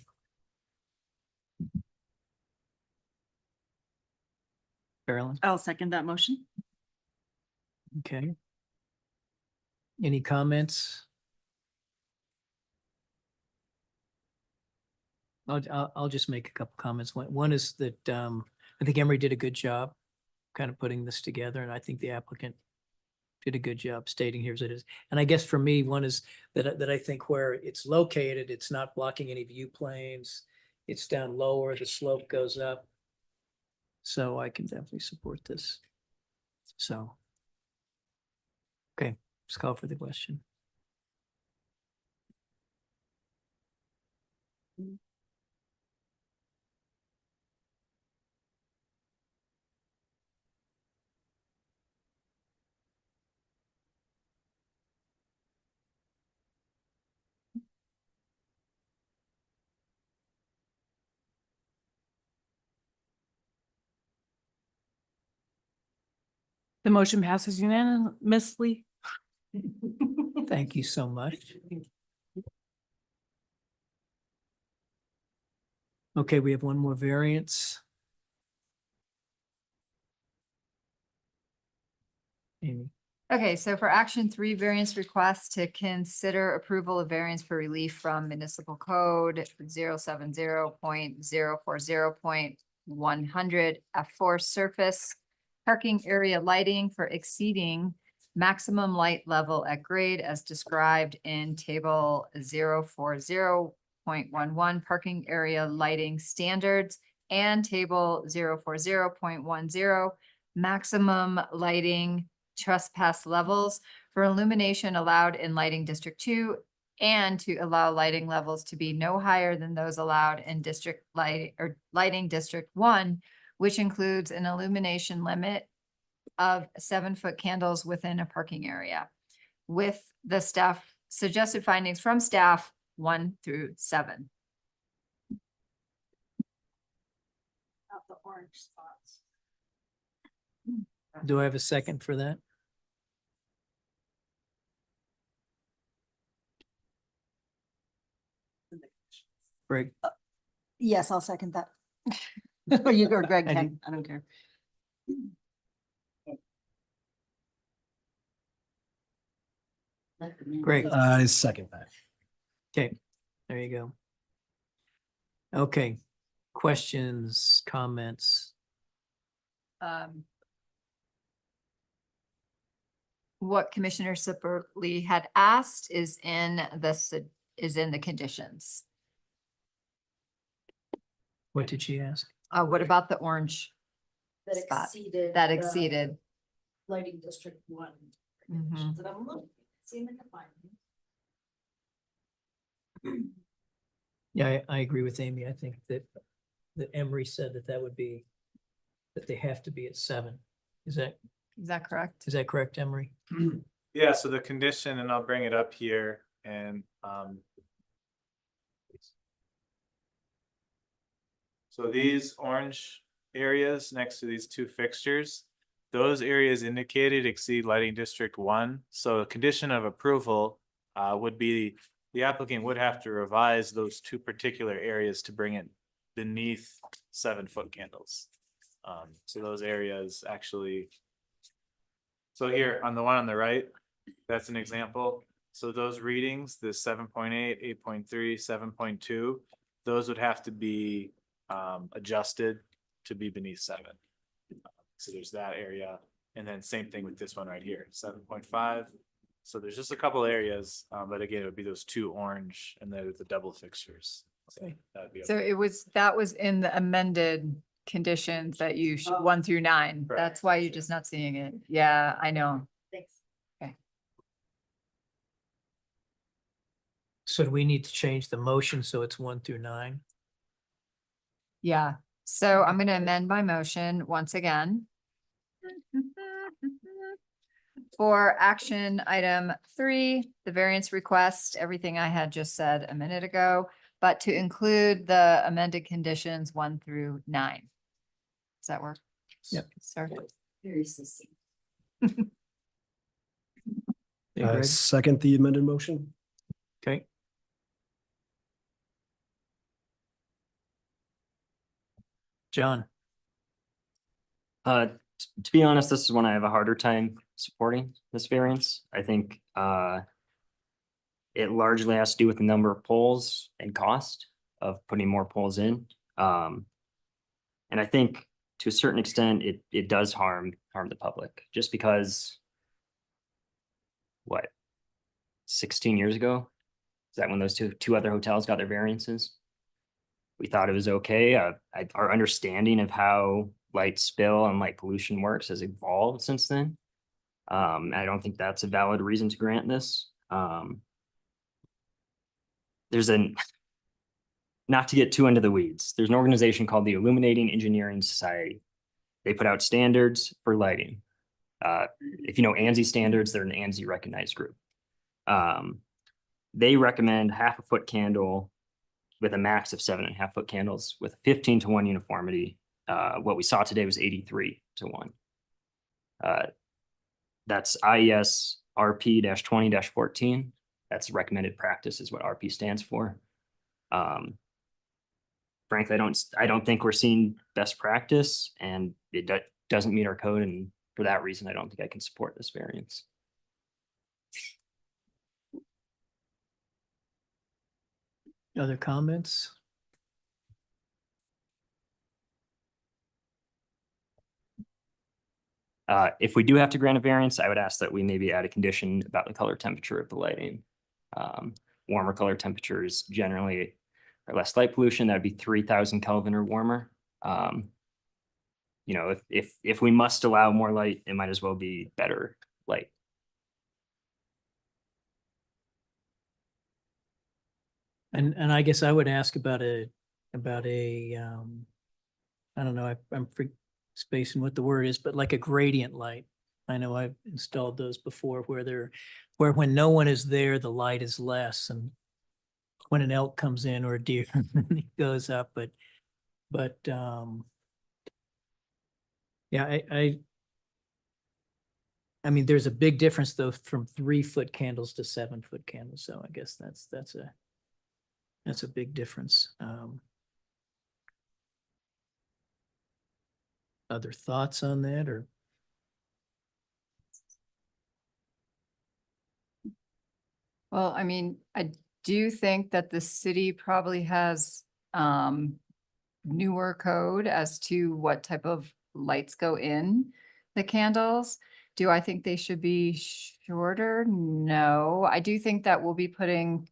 Carolyn,
I'll second that motion.
okay. Any comments? I'll just make a couple comments. One is that I think Emery did a good job kind of putting this together, and I think the applicant did a good job stating here's it is. And I guess for me, one is that I think where it's located, it's not blocking any view planes. It's down lower, the slope goes up. So I can definitely support this. So. Okay, let's call for the question.
The motion passes unanimously.
Thank you so much. Okay, we have one more variance. Amy,
Okay, so for action 3, variance request to consider approval of variance for relief from municipal code 070.040.100 F4 surface parking area lighting for exceeding maximum light level at grade as described in table 040.11 parking area lighting standards and table 040.10 maximum lighting trespass levels for illumination allowed in lighting district 2 and to allow lighting levels to be no higher than those allowed in district light or lighting district 1, which includes an illumination limit of 7-foot candles within a parking area with the staff suggested findings from staff 1 through 7.
Not the orange spots.
do I have a second for that? Greg,
Yes, I'll second that. Or you or Greg
I
can, I don't care.
Greg,
I second that.
okay, there you go. Okay, questions, comments?
What Commissioner Sipperly had asked is in the conditions.
What did she ask?
What about the orange? spot that exceeded.
Lighting district 1.
Mhm.
That I'm looking, seeing the findings.
Yeah, I agree with Amy. I think that Emery said that would be, that they have to be at 7. Is that
correct?
correct, Emery?
Yeah, so the condition, and I'll bring it up here and so these orange areas next to these 2 fixtures, those areas indicated exceed lighting district 1. So a condition of approval would be the applicant would have to revise those 2 particular areas to bring it beneath 7-foot candles. So those areas actually. So here on the one on the right, that's an example. So those readings, the 7.8, 8.3, 7.2, those would have to be adjusted to be beneath 7. So there's that area. And then same thing with this one right here, 7.5. So there's just a couple areas, but again, it would be those 2 orange and then the double fixtures. So that'd be.
So that was in the amended conditions that you 1 through 9.
Correct.
That's why you're just not seeing it. Yeah, I know.
Thanks.
So do we need to change the motion so it's 1 through 9?
Yeah, so I'm gonna amend my motion once again. For action item 3, the variance request, everything I had just said a minute ago, but to include the amended conditions 1 through 9. Does that work?
Yep.
Sir?
Very succinct.
Hey,
I
Greg?
second the amended motion.
Okay. John?
To be honest, this is one I have a harder time supporting this variance. I think, it largely has to do with the number of poles and cost of putting more poles in. And I think to a certain extent, it does harm the public, just because what, 16 years ago? Is that when those two other hotels got their variances? We thought it was okay. Our understanding of how light spill and light pollution works has evolved since then. I don't think that's a valid reason to grant this. Not to get too into the weeds, there's an organization called the Illuminating Engineering Society. They put out standards for lighting. If you know ANSI standards, they're an ANSI recognized group. They recommend 1/2 foot candle with a max of 7.5 foot candles with 15:1 uniformity. What we saw today was 83:1. That's IES RP-20-14. That's recommended practice is what RP stands for. Frankly, I don't think we're seeing best practice, and it doesn't meet our code. And for that reason, I don't think I can support this variance.
Other comments?
If we do have to grant a variance, I would ask that we maybe add a condition about the color temperature of the lighting. Warmer color temperatures generally are less light pollution. That'd be 3,000 Kelvin or warmer. You know, if we must allow more light, it might as well be better light.
And I guess I would ask about a, I don't know, I'm spacing what the word is, but like a gradient light. I know I've installed those before where when no one is there, the light is less, and when an elk comes in or a deer, it goes up, but yeah, I mean, there's a big difference though from 3-foot candles to 7-foot candles. So I guess that's a big difference. Other thoughts on that, or?
Well, I mean, I do think that the city probably has newer code as to what type of lights go in the candles. Do I think they should be shorter? No, I do think that we'll be putting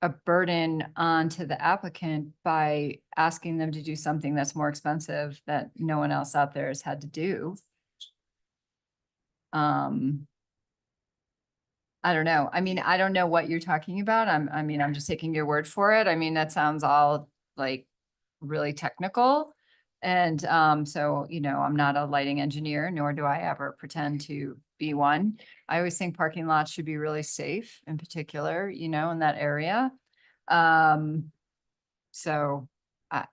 a burden onto the applicant by asking them to do something that's more expensive that no one else out there has had to do. I don't know. I mean, I don't know what you're talking about. I'm just taking your word for it. I mean, that sounds all like really technical. And so, you know, I'm not a lighting engineer, nor do I ever pretend to be one. I always think parking lots should be really safe, in particular, you know, in that area. So I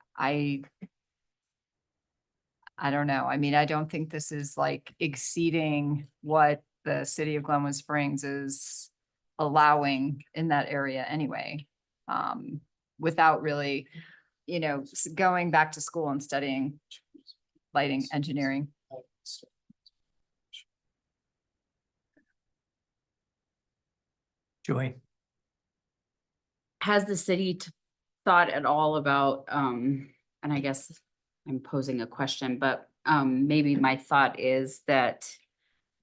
don't know. I mean, I don't think this is like exceeding what the city of Glenwood Springs is allowing in that area anyway. Without really, you know, going back to school and studying lighting engineering.
Joy?
Has the city thought at all about, and I guess I'm posing a question, but maybe my thought is that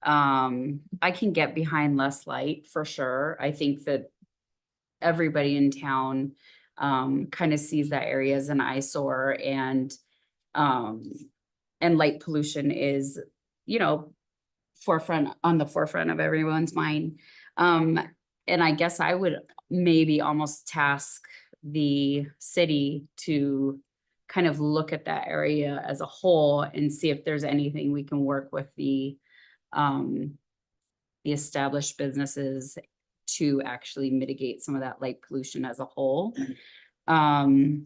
I can get behind less light for sure. I think that everybody in town kind of sees that area as an eyesore, and light pollution is, you know, on the forefront of everyone's mind. And I guess I would maybe almost task the city to kind of look at that area as a whole and see if there's anything we can work with the established businesses to actually mitigate some of that light pollution as a whole. I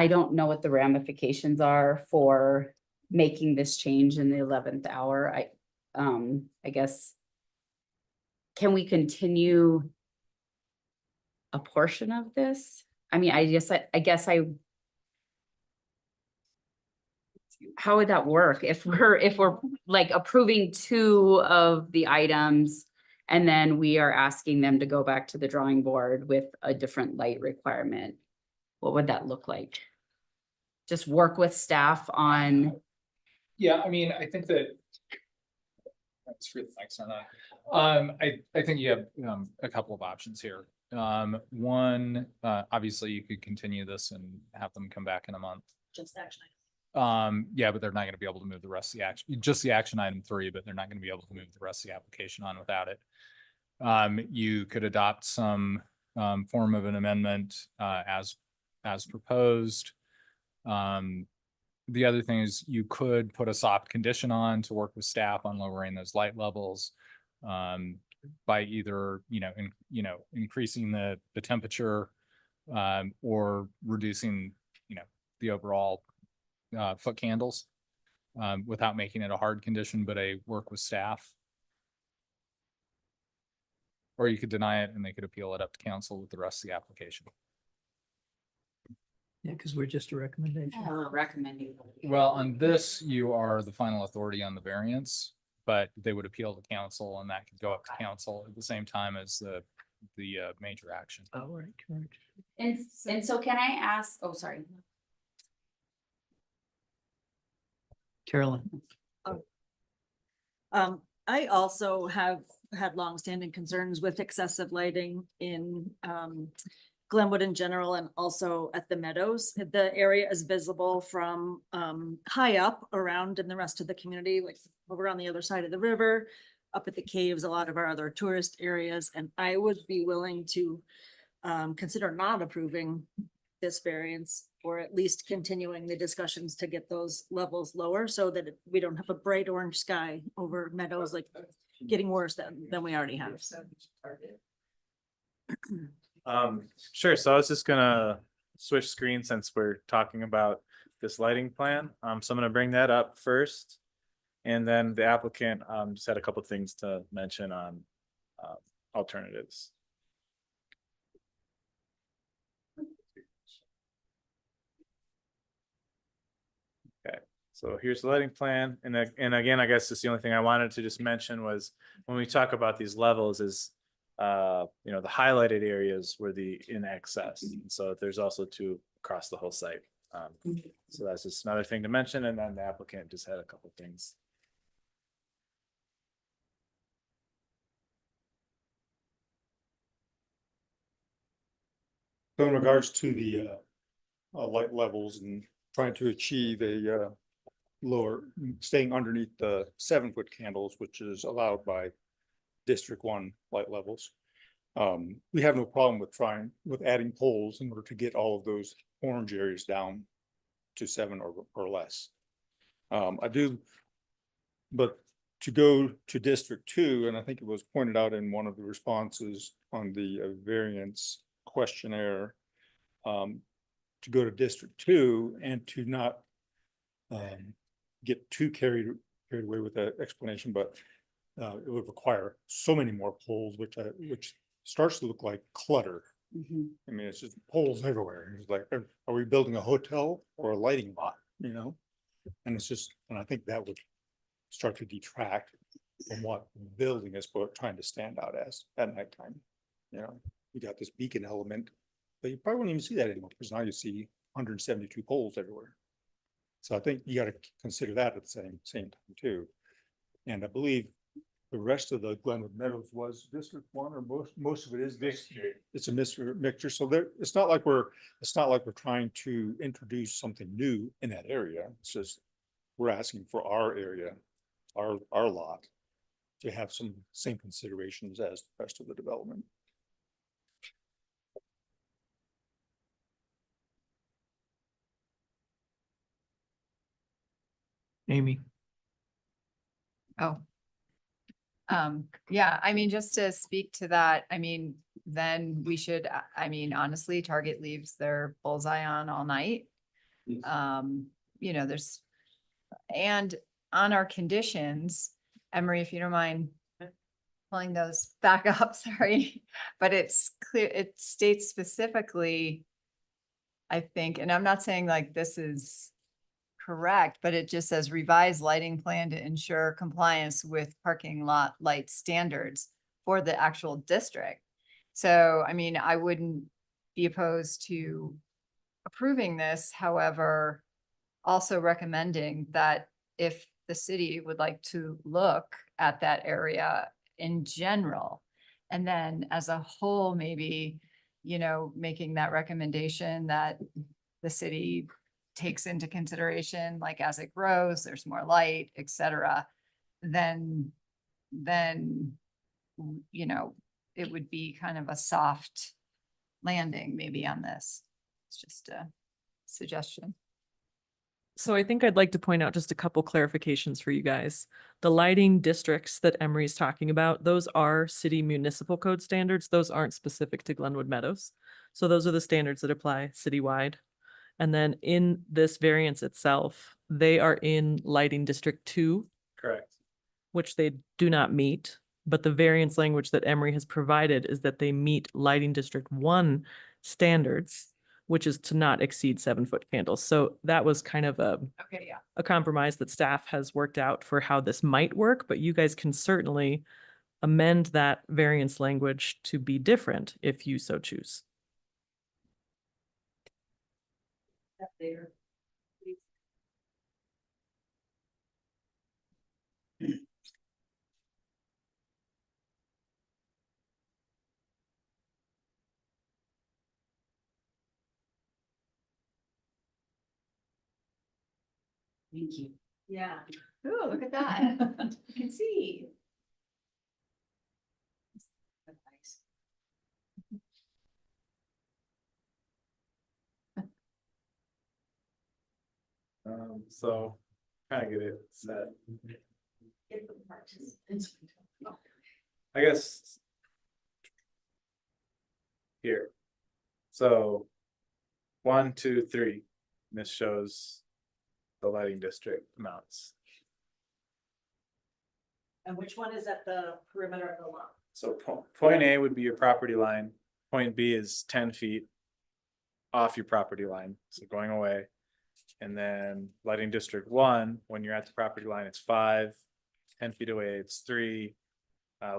don't know what the ramifications are for making this change in the 11th hour. I guess, can we continue a portion of this? I mean, I guess how would that work if we're like approving two of the items? And then we are asking them to go back to the drawing board with a different light requirement? What would that look like? Just work with staff on,
Yeah, I mean, I think that. That's for the next or not. I think you have a couple of options here. One, obviously you could continue this and have them come back in a month.
Just action.
Yeah, but they're not gonna be able to move the rest of the action, just the action item 3, but they're not gonna be able to move the rest of the application on without it. You could adopt some form of an amendment as proposed. The other thing is you could put a soft condition on to work with staff on lowering those light levels by either, increasing the temperature or reducing, the overall foot candles without making it a hard condition, but a work with staff. Or you could deny it and they could appeal it up to council with the rest of the application.
Yeah, because we're just a recommendation.
recommending.
Well, on this, you are the final authority on the variance, but they would appeal to council and that could go up to council at the same time as the major action.
Oh, right, correct.
And so can I ask, oh, sorry.
Carolyn,
I also have had longstanding concerns with excessive lighting in Glenwood in general and also at the Meadows. The area is visible from high up around in the rest of the community, like over on the other side of the river, up at the caves, a lot of our other tourist areas. And I would be willing to consider not approving this variance or at least continuing the discussions to get those levels lower so that we don't have a bright orange sky over Meadows, like getting worse than we already have.
Sure. So I was just gonna switch screens since we're talking about this lighting plan. So I'm gonna bring that up first. And then the applicant just had a couple things to mention on alternatives. Okay, so here's the lighting plan. And again, I guess it's the only thing I wanted to just mention was when we talk about these levels is the highlighted areas were the in excess. And so there's also 2 across the whole site. So that's just another thing to mention. And then the applicant just had a couple things.
So in regards to the light levels and trying to achieve a lower, staying underneath the 7-foot candles, which is allowed by District 1 light levels. We have no problem with adding poles in order to get all of those orange areas down to 7 or less. I do, but to go to District 2, and I think it was pointed out in one of the responses on the variance questionnaire, to go to District 2 and to not get too carried away with that explanation, but it would require so many more poles, which starts to look like clutter. I mean, it's just poles everywhere. It's like, are we building a hotel or a lighting lot, And it's just, and I think that would start to detract from what the building is trying to stand out as at nighttime. You got this beacon element, but you probably won't even see that anymore because now you see 172 poles everywhere. So I think you got to consider that at the same time too. And I believe the rest of the Glenwood Meadows was District 1, or most of it is this. It's a mixture. So it's not like we're trying to introduce something new in that area. It's just we're asking for our area, our lot, to have some same considerations as the rest of the development.
Amy.
Oh. Yeah, I mean, just to speak to that, I mean, then we should, honestly, Target leaves their bullseye on all night. And on our conditions, Emery, if you don't mind pulling those back up, sorry, but it's clear, it states specifically, I think, and I'm not saying like this is correct, but it just says revised lighting plan to ensure compliance with parking lot light standards for the actual district. So, I mean, I wouldn't be opposed to approving this, however, also recommending that if the city would like to look at that area in general, and then as a whole, maybe, you know, making that recommendation that the city takes into consideration, like as it grows, there's more light, et cetera, then, you know, it would be kind of a soft landing maybe on this. It's just a suggestion.
So I think I'd like to point out just a couple clarifications for you guys. The lighting districts that Emery's talking about, those are city municipal code standards. Those aren't specific to Glenwood Meadows. So those are the standards that apply citywide. And then in this variance itself, they are in lighting district 2,
Correct.
which they do not meet. But the variance language that Emery has provided is that they meet lighting district 1 standards, which is to not exceed 7-foot candles. So that was kind of
Okay, yeah.
a compromise that staff has worked out for how this might work, but you guys can certainly amend that variance language to be different if you so choose.
Thank you.
Yeah. Ooh, look at that. You can see.
So kind of get it set. I guess. Here. So 1, 2, 3. This shows the lighting district amounts.
And which one is at the perimeter of the lot?
So point A would be your property line. Point B is 10 feet off your property line, so going away. And then lighting district 1, when you're at the property line, it's 5, 10 feet away, it's 3.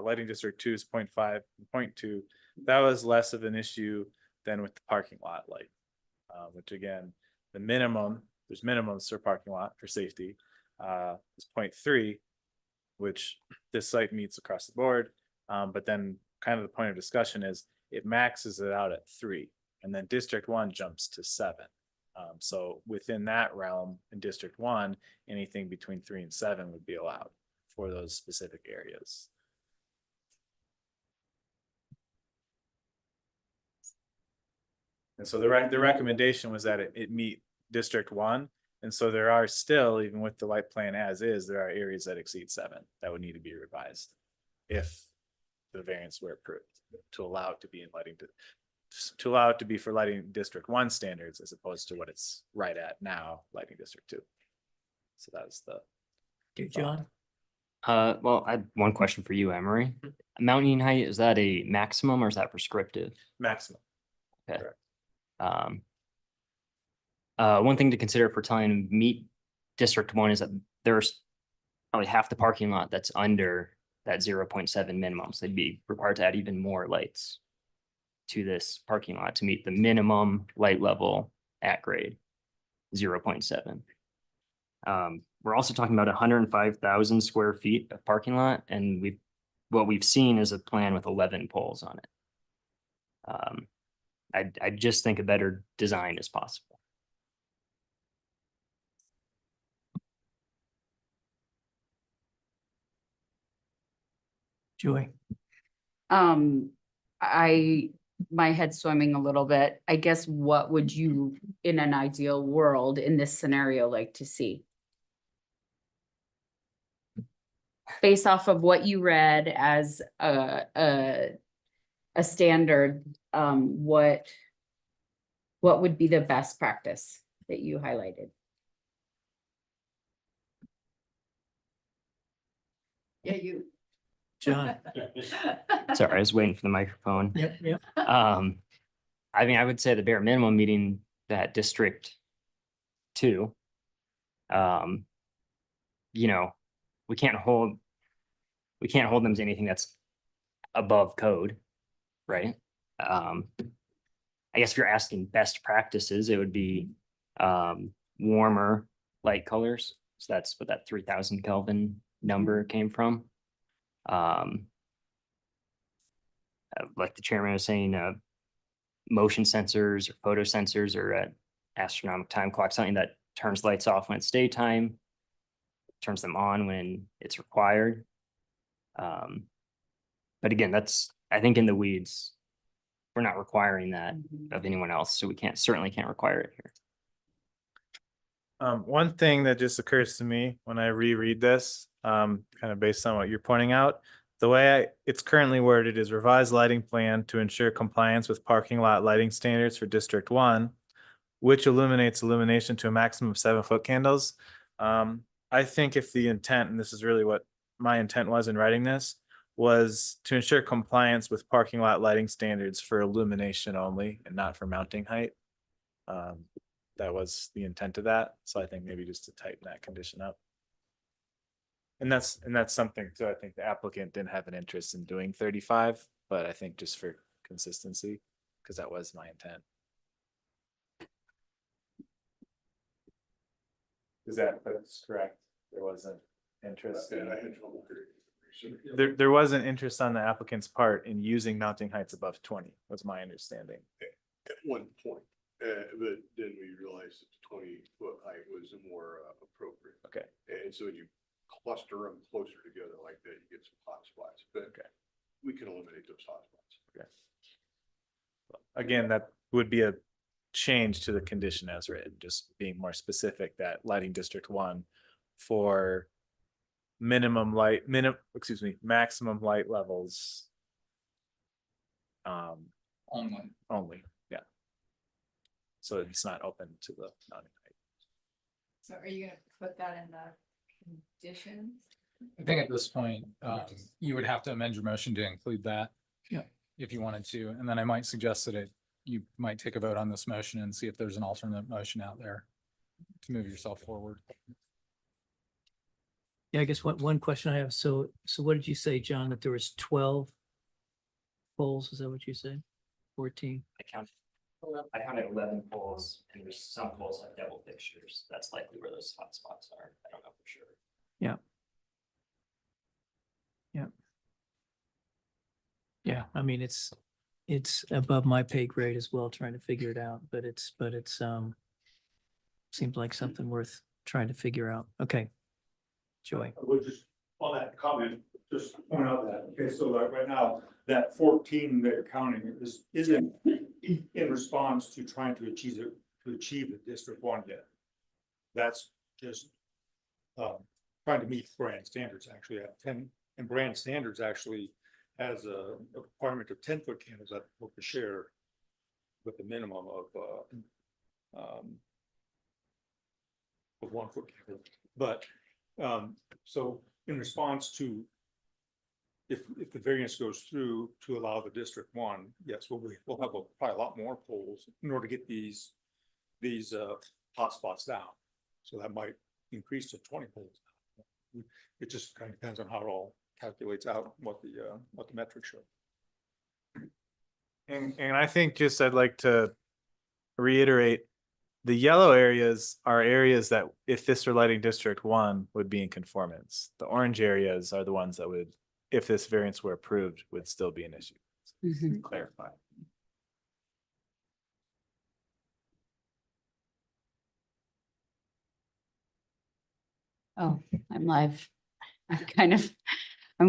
Lighting district 2 is 0.5, 0.2. That was less of an issue than with the parking lot light. Which again, the minimum, there's minimums for parking lot for safety, is 0.3, which this site meets across the board. But then kind of the point of discussion is it maxes it out at 3, and then district 1 jumps to 7. So within that realm in district 1, anything between 3 and 7 would be allowed for those specific areas. And so the recommendation was that it meet district 1. And so there are still, even with the light plan as is, there are areas that exceed 7 that would need to be revised if the variance were approved to allow it to be in lighting, to allow it to be for lighting district 1 standards as opposed to what it's right at now, lighting district 2. So that was the.
Okay, John?
Well, I had one question for you, Emery. Mounting height, is that a maximum or is that prescriptive?
Maximum.
Okay.
Correct.
One thing to consider for telling meet district 1 is that there's probably half the parking lot that's under that 0.7 minimum. So they'd be required to add even more lights to this parking lot to meet the minimum light level at grade 0.7. We're also talking about 105,000 square feet of parking lot, and what we've seen is a plan with 11 poles on it. I just think a better design is possible.
Joy?
My head's swimming a little bit. I guess what would you, in an ideal world, in this scenario, like to see? Based off of what you read as a standard, what would be the best practice that you highlighted?
Yeah, you.
John?
Sorry, I was waiting for the microphone.
Yep.
I mean, I would say the bare minimum meeting that district 2 um, you know, we can't hold them to anything that's above code, right? I guess if you're asking best practices, it would be warmer light colors. So that's what that 3000 Kelvin number came from. Like the chairman was saying, motion sensors or photo sensors or astronomical time clock, something that turns lights off when it's daytime, turns them on when it's required. But again, that's, I think, in the weeds. We're not requiring that of anyone else, so we certainly can't require it here.
One thing that just occurs to me when I reread this, kind of based on what you're pointing out, the way it's currently worded is revised lighting plan to ensure compliance with parking lot lighting standards for District 1, which illuminates illumination to a maximum of 7-foot candles. I think if the intent, and this is really what my intent was in writing this, was to ensure compliance with parking lot lighting standards for illumination only and not for mounting height. That was the intent of that. So I think maybe just to tighten that condition up. And that's something too. I think the applicant didn't have an interest in doing 35, but I think just for consistency, because that was my intent. That's correct? There wasn't interest. There wasn't interest on the applicant's part in using mounting heights above 20, was my understanding.
At one point, but then we realized that the 20-foot height was more appropriate.
Okay.
And so when you cluster them closer together like that, you get some hot spots, but we can eliminate those hot spots.
Okay. Again, that would be a change to the condition as written, just being more specific that lighting District 1 for maximum light levels only, yeah. So it's not open to the mounting height.
So are you gonna put that in the conditions?
I think at this point, you would have to amend your motion to include that.
Yeah.
If you wanted to, and then I might suggest that you might take a vote on this motion and see if there's an alternate motion out there to move yourself forward.
Yeah, I guess one question I have, so what did you say, John, that there was 12 poles? Is that what you said? 14?
I counted 11 poles, and there's some poles have double fixtures. That's likely where those hot spots are. I don't know for sure.
Yeah. Yeah, I mean, it's above my pay grade as well, trying to figure it out, but it's seems like something worth trying to figure out. Okay. Joy.
I would just, on that comment, just point out that, okay, so like right now, that 14 that you're counting isn't in response to trying to achieve the District 1 yet. That's just trying to meet brand standards actually at 10, and brand standards actually has a requirement of 10-foot candles that will share with a minimum of 1-foot candle. But so in response to if the variance goes through to allow the District 1, yes, we'll have probably a lot more poles in order to get these hot spots down. So that might increase to 20 poles. It just kind of depends on how it all calculates out what the metrics show.
And I think just I'd like to reiterate, the yellow areas are areas that if this were lighting District 1 would be in conformance. The orange areas are the ones that would, if this variance were approved, would still be an issue.
Mhm.
Clarify.
Oh, I'm live. I'm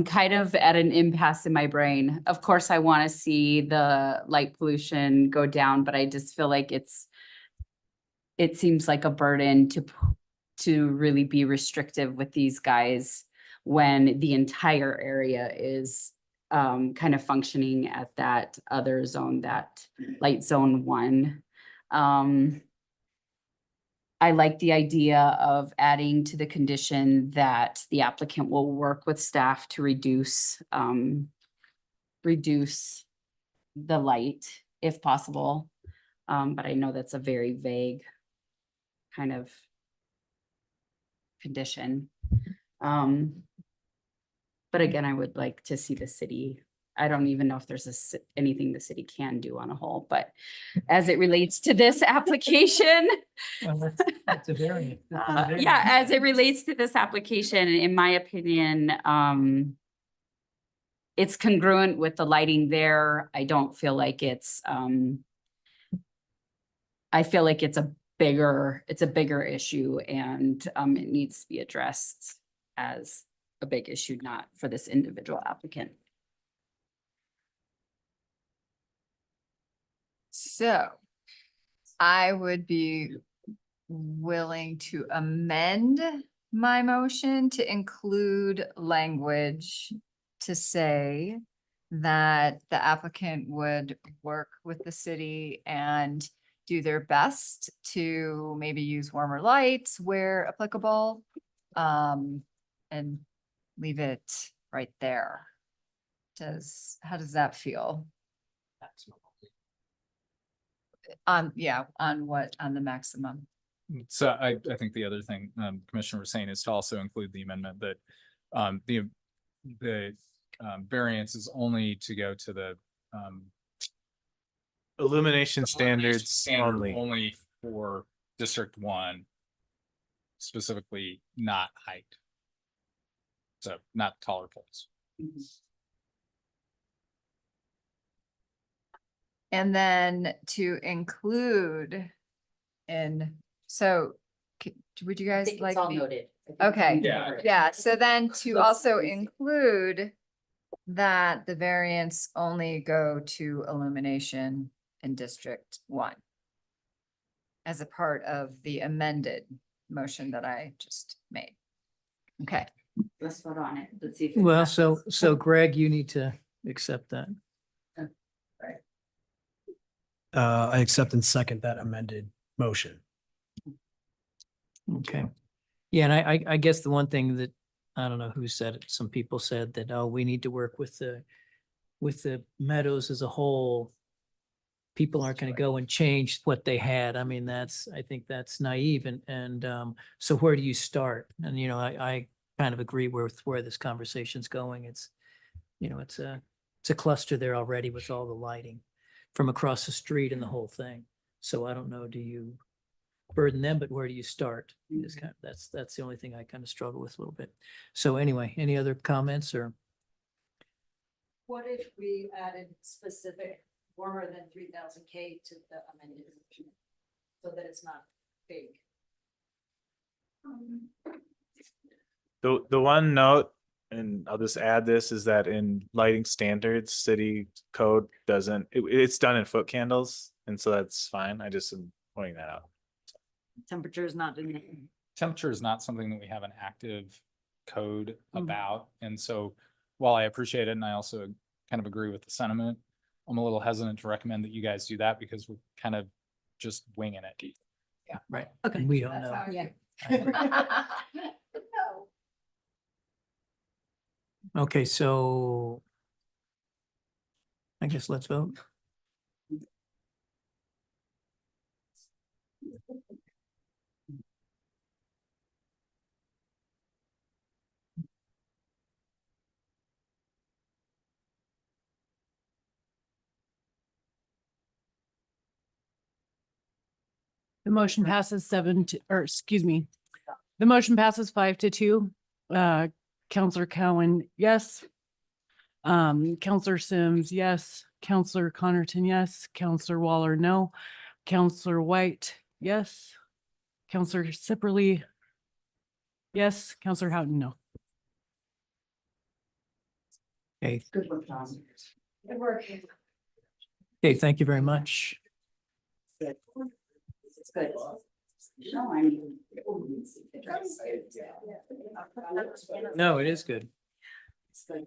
kind of at an impasse in my brain. Of course, I want to see the light pollution go down, but I just feel like it seems like a burden to really be restrictive with these guys when the entire area is kind of functioning at that other zone, that light zone 1. I like the idea of adding to the condition that the applicant will work with staff to reduce the light if possible. But I know that's a very vague kind of condition. But again, I would like to see the city. I don't even know if there's anything the city can do on a whole, but as it relates to this application.
That's a variant.
Yeah, as it relates to this application, in my opinion, it's congruent with the lighting there. I don't feel like it's, I feel like it's a bigger issue and it needs to be addressed as a big issue, not for this individual applicant.
So I would be willing to amend my motion to include language to say that the applicant would work with the city and do their best to maybe use warmer lights where applicable, and leave it right there. How does that feel? On the maximum?
So I think the other thing Commissioner was saying is to also include the amendment that the variance is only to go to the
Illumination standards
standard
only.
only for District 1, specifically not height. So not taller poles.
And then to include would you guys like?
Noted.
Okay.
Yeah.
Yeah, so then to also include that the variance only go to illumination in District 1 as a part of the amended motion that I just made. Okay.
Let's vote on it. Let's see. if it
Well,
passes.
so Greg, you need to accept that.
I accept and second that amended motion.
Okay. Yeah, and I guess the one thing that, I don't know who said it, some people said that, oh, we need to work with the meadows as a whole. People aren't going to go and change what they had. I mean, I think that's naive and so where do you start? And, I kind of agree with where this conversation's going. It's a cluster there already with all the lighting from across the street and the whole thing. So I don't know, do you burden them, but where do you start? That's the only thing I kind of struggle with a little bit. So anyway, any other comments or?
What if we added specific warmer than 3000 K to the amended motion so that it's not big?
The one note, and I'll just add this, is that in lighting standards, city code doesn't, it's done in foot candles, and so that's fine. I just am pointing that out.
Temperature is not in there.
Temperature is not something that we have an active code about. And so while I appreciate it, and I also kind of agree with the sentiment, I'm a little hesitant to recommend that you guys do that because we're kind of just winging it.
Yeah, right.
Okay.
We don't know.
Yeah.
Okay, so I guess let's vote.
The motion passes the motion passes 5-2. Counselor Cowan, yes. Counselor Sims, yes. Counselor Connerton, yes. Counselor Waller, no. Counselor White, yes. Counselor Sipperly, yes. Counselor Houghton, no.
Okay,
Good work, Tom.
Good work.
okay, thank you very much.
It's good. No, I mean.
No, it is good.
It's good.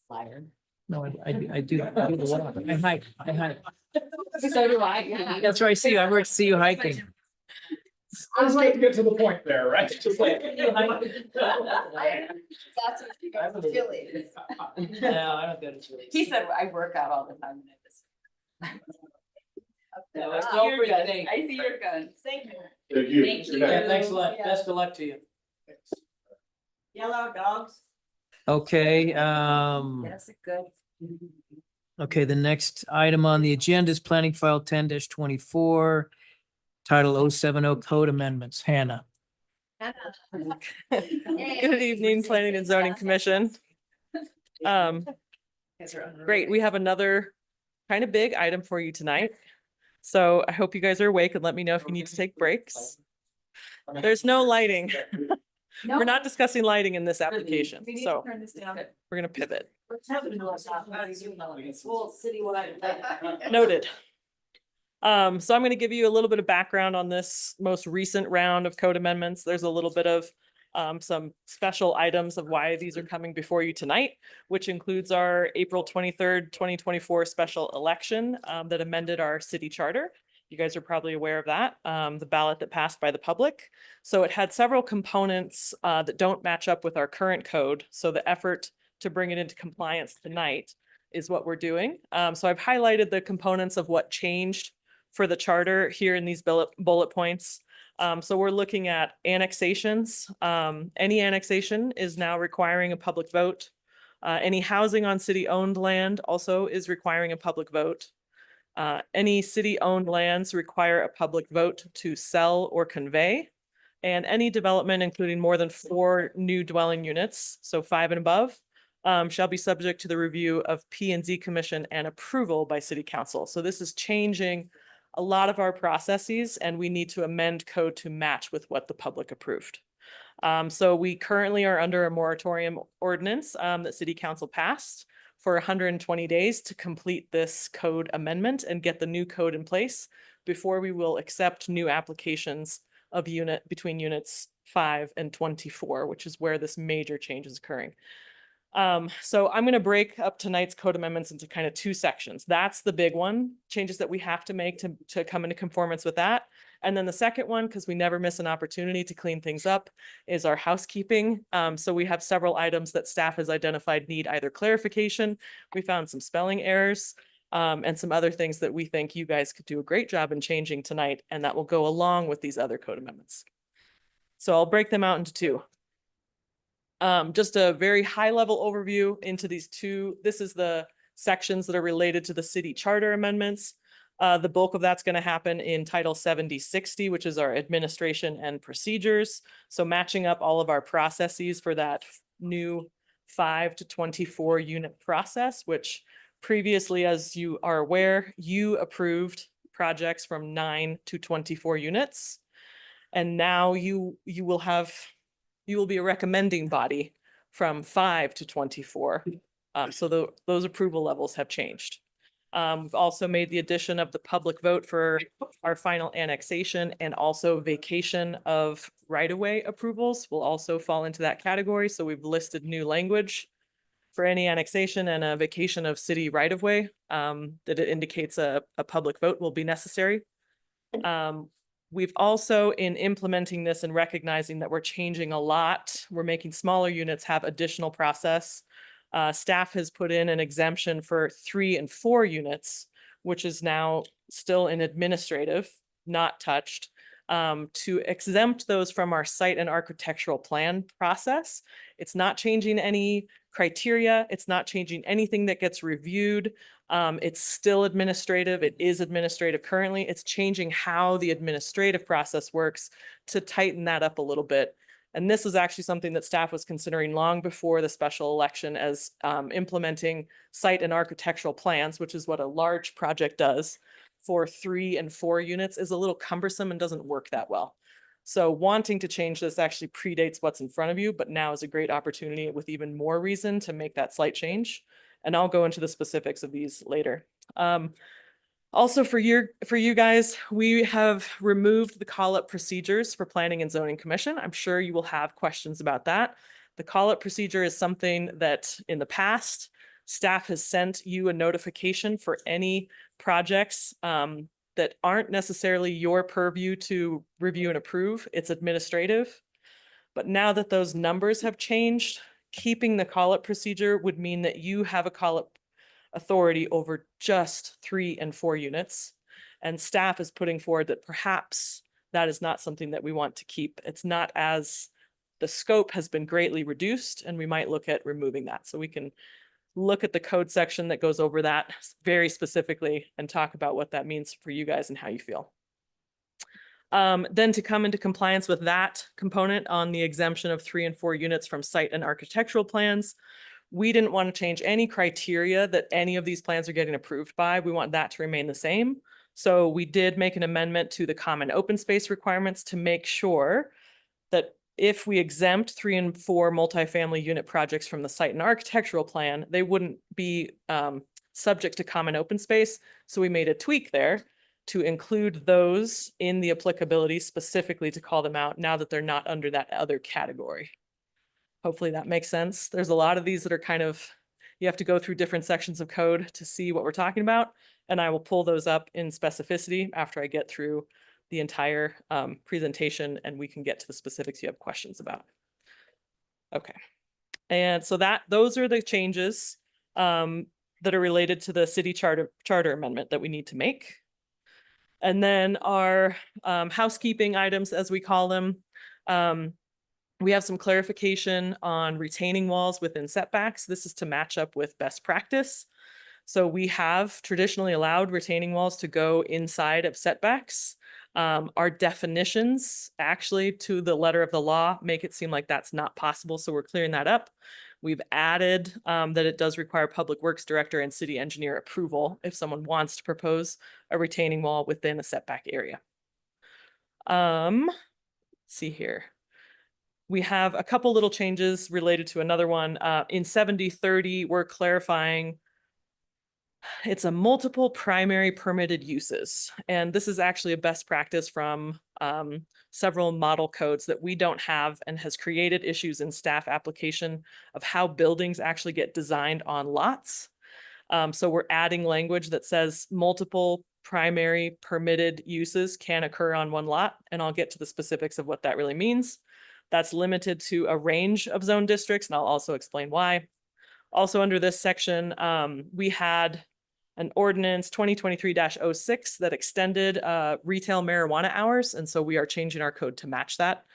Flyer.
No, I do the walk. I hike.
So do I.
That's where I see you. I work to see you hiking.
I was going to get to the point there, right? Just like.
That's what you guys are feeling.
No, I don't go to Chili's.
He said, I work out all the time.
I see your guns. Thank you.
Thank you.
Thank you.
Yeah, thanks a lot. Best of luck to you.
Yellow dogs.
Okay,
That's a good.
okay, the next item on the agenda is planning file 10-24, title 070 code amendments. Hannah.
Good evening, Planning and Zoning Commission. Great, we have another kind of big item for you tonight. So I hope you guys are awake and let me know if you need to take breaks. There's no lighting. We're not discussing lighting in this application, so we're gonna pivot. Noted. So I'm going to give you a little bit of background on this most recent round of code amendments. There's a little bit of some special items of why these are coming before you tonight, which includes our April 23rd, 2024 special election that amended our city charter. You guys are probably aware of that, the ballot that passed by the public. So it had several components that don't match up with our current code. So the effort to bring it into compliance tonight is what we're doing. So I've highlighted the components of what changed for the charter here in these bullet points. So we're looking at annexations. Any annexation is now requiring a public vote. Any housing on city-owned land also is requiring a public vote. Any city-owned lands require a public vote to sell or convey. And any development, including more than 4 new dwelling units, so 5 and above, shall be subject to the review of P&Z Commission and approval by City Council. So this is changing a lot of our processes, and we need to amend code to match with what the public approved. So we currently are under a moratorium ordinance that City Council passed for 120 days to complete this code amendment and get the new code in place before we will accept new applications of between units 5 and 24, which is where this major change is occurring. So I'm going to break up tonight's code amendments into kind of 2 sections. That's the big one, changes that we have to make to come into conformance with that. And then the second one, because we never miss an opportunity to clean things up, is our housekeeping. So we have several items that staff has identified need either clarification. We found some spelling errors and some other things that we think you guys could do a great job in changing tonight, and that will go along with these other code amendments. So I'll break them out into 2. Just a very high level overview into these 2. This is the sections that are related to the city charter amendments. The bulk of that's going to happen in Title 7060, which is our administration and procedures. So matching up all of our processes for that new 5 to 24 unit process, which previously, as you are aware, you approved projects from 9 to 24 units. And now you will be a recommending body from 5 to 24. So those approval levels have changed. We've also made the addition of the public vote for our final annexation, and also vacation of right-of-way approvals will also fall into that category. So we've listed new language for any annexation and a vacation of city right-of-way that it indicates a public vote will be necessary. We've also, in implementing this and recognizing that we're changing a lot, we're making smaller units have additional process. Staff has put in an exemption for 3 and 4 units, which is now still in administrative, not touched, to exempt those from our site and architectural plan process. It's not changing any criteria. It's not changing anything that gets reviewed. It's still administrative. It is administrative currently. It's changing how the administrative process works to tighten that up a little bit. And this is actually something that staff was considering long before the special election, as implementing site and architectural plans, which is what a large project does for 3 and 4 units, is a little cumbersome and doesn't work that well. So wanting to change this actually predates what's in front of you, but now is a great opportunity with even more reason to make that slight change. And I'll go into the specifics of these later. Also for you guys, we have removed the call-up procedures for Planning and Zoning Commission. I'm sure you will have questions about that. The call-up procedure is something that in the past, staff has sent you a notification for any projects that aren't necessarily your purview to review and approve. It's administrative. But now that those numbers have changed, keeping the call-up procedure would mean that you have a call-up authority over just 3 and 4 units. And staff is putting forward that perhaps that is not something that we want to keep. It's not as, the scope has been greatly reduced, and we might look at removing that. So we can look at the code section that goes over that very specifically and talk about what that means for you guys and how you feel. Then to come into compliance with that component on the exemption of 3 and 4 units from site and architectural plans, we didn't want to change any criteria that any of these plans are getting approved by. We want that to remain the same. So we did make an amendment to the common open space requirements to make sure that if we exempt 3 and 4 multifamily unit projects from the site and architectural plan, they wouldn't be subject to common open space. So we made a tweak there to include those in the applicability specifically to call them out now that they're not under that other category. Hopefully that makes sense. There's a lot of these that are kind of, you have to go through different sections of code to see what we're talking about. And I will pull those up in specificity after I get through the entire presentation and we can get to the specifics you have questions about. Okay. And so those are the changes that are related to the city charter amendment that we need to make. And then our housekeeping items, as we call them, we have some clarification on retaining walls within setbacks. This is to match up with best practice. So we have traditionally allowed retaining walls to go inside of setbacks. Our definitions actually to the letter of the law make it seem like that's not possible. So we're clearing that up. We've added that it does require Public Works Director and City Engineer approval if someone wants to propose a retaining wall within a setback area. Let's see here. We have a couple little changes related to another one. In 7030, we're clarifying it's a multiple primary permitted uses. And this is actually a best practice from several model codes that we don't have and has created issues in staff application of how buildings actually get designed on lots. So we're adding language that says multiple primary permitted uses can occur on one lot. And I'll get to the specifics of what that really means. That's limited to a range of zone districts, and I'll also explain why. Also under this section, we had an ordinance 2023-06 that extended retail marijuana hours. And so we are changing our code to match that.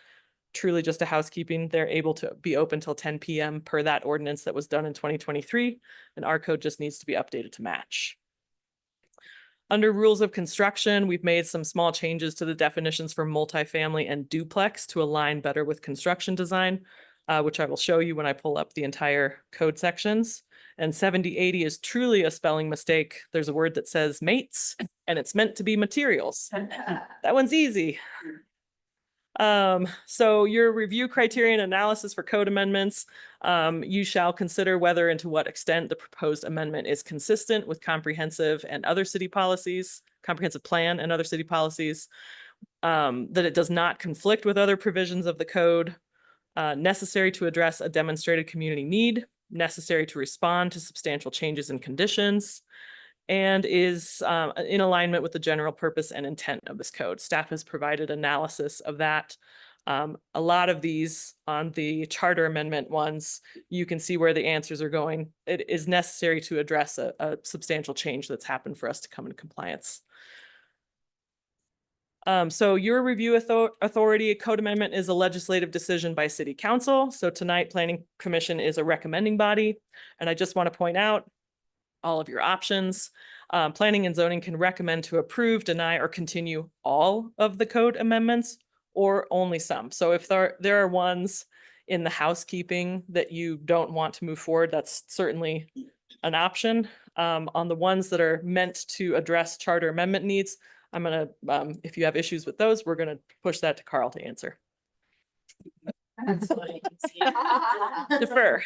Truly just a housekeeping. They're able to be open till 10 p.m. per that ordinance that was done in 2023. And our code just needs to be updated to match. Under rules of construction, we've made some small changes to the definitions for multifamily and duplex to align better with construction design, which I will show you when I pull up the entire code sections. And 7080 is truly a spelling mistake. There's a word that says mates, and it's meant to be materials. That one's easy. So your review criteria and analysis for code amendments, you shall consider whether and to what extent the proposed amendment is consistent with comprehensive and other city policies, comprehensive plan and other city policies, that it does not conflict with other provisions of the code, necessary to address a demonstrated community need, necessary to respond to substantial changes in conditions, and is in alignment with the general purpose and intent of this code. Staff has provided analysis of that. A lot of these on the charter amendment ones, you can see where the answers are going. It is necessary to address a substantial change that's happened for us to come into compliance. So your review authority code amendment is a legislative decision by City Council. So tonight, Planning Commission is a recommending body. And I just want to point out all of your options. Planning and zoning can recommend to approve, deny, or continue all of the code amendments or only some. So if there are ones in the housekeeping that you don't want to move forward, that's certainly an option. On the ones that are meant to address charter amendment needs, I'm gonna, if you have issues with those, we're gonna push that to Carl to answer. Defer.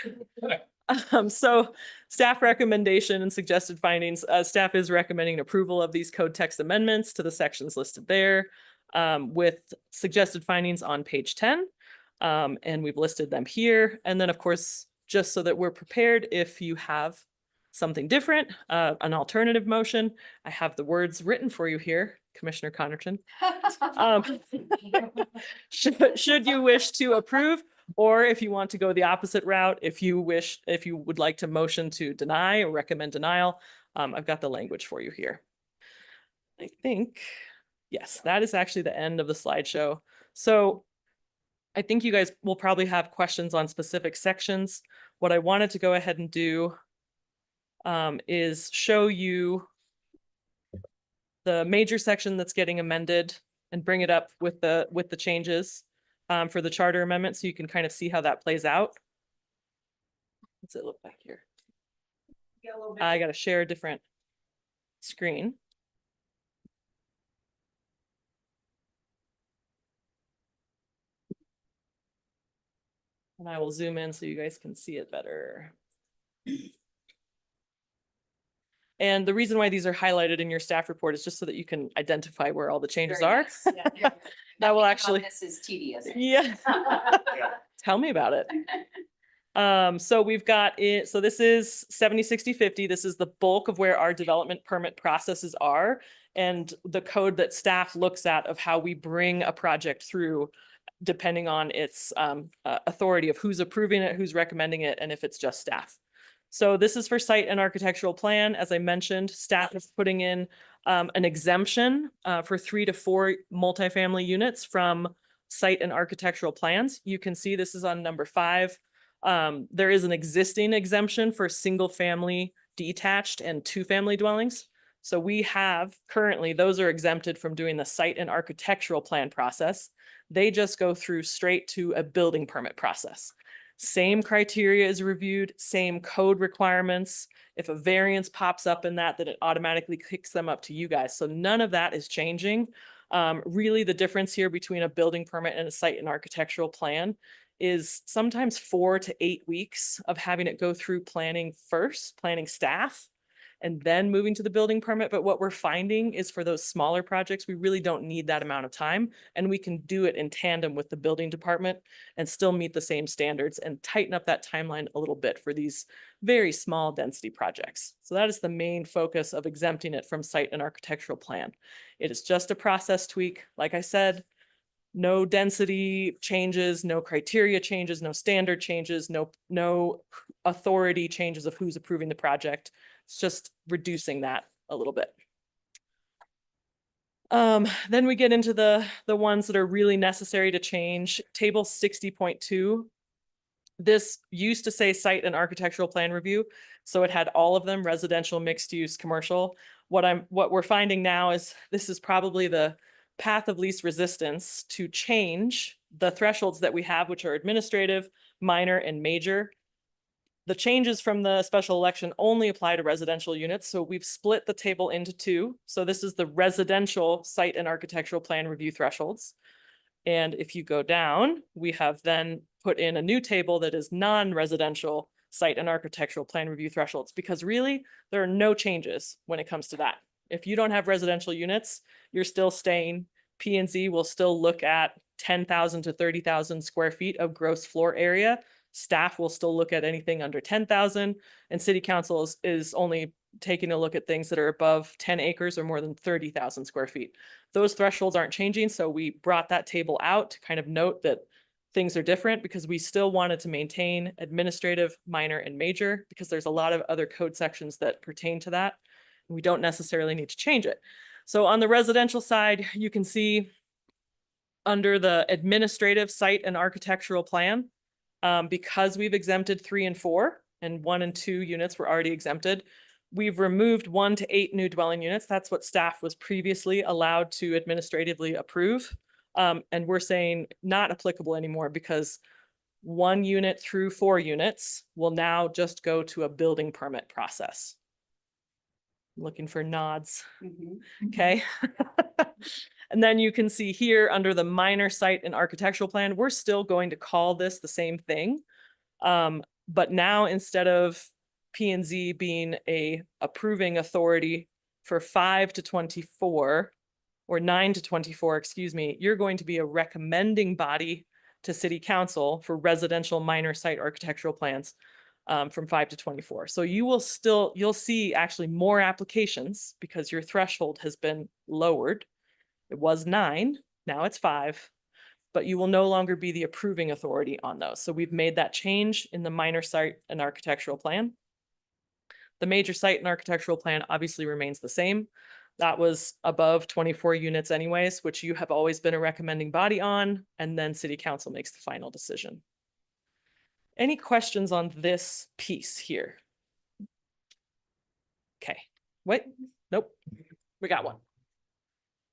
So staff recommendation and suggested findings, staff is recommending approval of these code text amendments to the sections listed there, with suggested findings on page 10. And we've listed them here. And then of course, just so that we're prepared, if you have something different, an alternative motion, I have the words written for you here, Commissioner Connerton. Should you wish to approve Or if you want to go the opposite route, if you would like to motion to deny or recommend denial, I've got the language for you here. I think, yes, that is actually the end of the slideshow. So I think you guys will probably have questions on specific sections. What I wanted to go ahead and do is show you the major section that's getting amended and bring it up with the changes for the charter amendment, so you can kind of see how that plays out. What's it look like here? I got to share a different screen. And I will zoom in so you guys can see it better. And the reason why these are highlighted in your staff report is just so that you can identify where all the changes
Very
are.
nice. Yeah, yeah.
That will
Nothing about
actually,
This is tedious.
yeah. Tell me about it. So we've got it. So this is 70, 60, 50. This is the bulk of where our development permit processes are, and the code that staff looks at of how we bring a project through, depending on its authority of who's approving it, who's recommending it, and if it's just staff. So this is for site and architectural plan. As I mentioned, staff is putting in an exemption for 3 to 4 multifamily units from site and architectural plans. You can see this is on number 5. There is an existing exemption for single family detached and 2-family dwellings. So we have currently, those are exempted from doing the site and architectural plan process. They just go through straight to a building permit process. Same criteria is reviewed, same code requirements. If a variance pops up in that, then it automatically kicks them up to you guys. So none of that is changing. Really, the difference here between a building permit and a site and architectural plan is sometimes 4 to 8 weeks of having it go through planning first, planning staff, and then moving to the building permit. But what we're finding is for those smaller projects, we really don't need that amount of time, and we can do it in tandem with the building department and still meet the same standards and tighten up that timeline a little bit for these very small density projects. So that is the main focus of exempting it from site and architectural plan. It is just a process tweak. Like I said, no density changes, no criteria changes, no standard changes, no authority changes of who's approving the project. It's just reducing that a little bit. Then we get into the ones that are really necessary to change. Table 60.2. This used to say site and architectural plan review. So it had all of them: residential, mixed use, commercial. What we're finding now is this is probably the path of least resistance to change the thresholds that we have, which are administrative, minor, and major. The changes from the special election only apply to residential units. So we've split the table into 2. So this is the residential site and architectural plan review thresholds. And if you go down, we have then put in a new table that is non-residential site and architectural plan review thresholds, because really there are no changes when it comes to that. If you don't have residential units, you're still staying. P&Z will still look at 10,000 to 30,000 square feet of gross floor area. Staff will still look at anything under 10,000, and city council is only taking a look at things that are above 10 acres or more than 30,000 square feet. Those thresholds aren't changing, so we brought that table out to kind of note that things are different, because we still wanted to maintain administrative, minor, and major, because there's a lot of other code sections that pertain to that. We don't necessarily need to change it. So on the residential side, you can see under the administrative site and architectural plan, because we've exempted 3 and 4, and 1 and 2 units were already exempted, we've removed 1 to 8 new dwelling units. That's what staff was previously allowed to administratively approve. And we're saying not applicable anymore, because 1 unit through 4 units will now just go to a building permit process. Looking for nods. Okay. And then you can see here under the minor site and architectural plan, we're still going to call this the same thing. But now, instead of P&Z being a approving authority for 5 to 24 or 9 to 24, excuse me, you're going to be a recommending body to city council for residential minor site architectural plans. From 5 to 24. So you'll see actually more applications, because your threshold has been lowered. It was 9, now it's 5. but you will no longer be the approving authority on those. So we've made that change in the minor site and architectural plan. The major site and architectural plan obviously remains the same. That was above 24 units anyways, which you have always been a recommending body on, and then city council makes the final decision. Any questions on this piece here? Okay, wait, nope, we got one.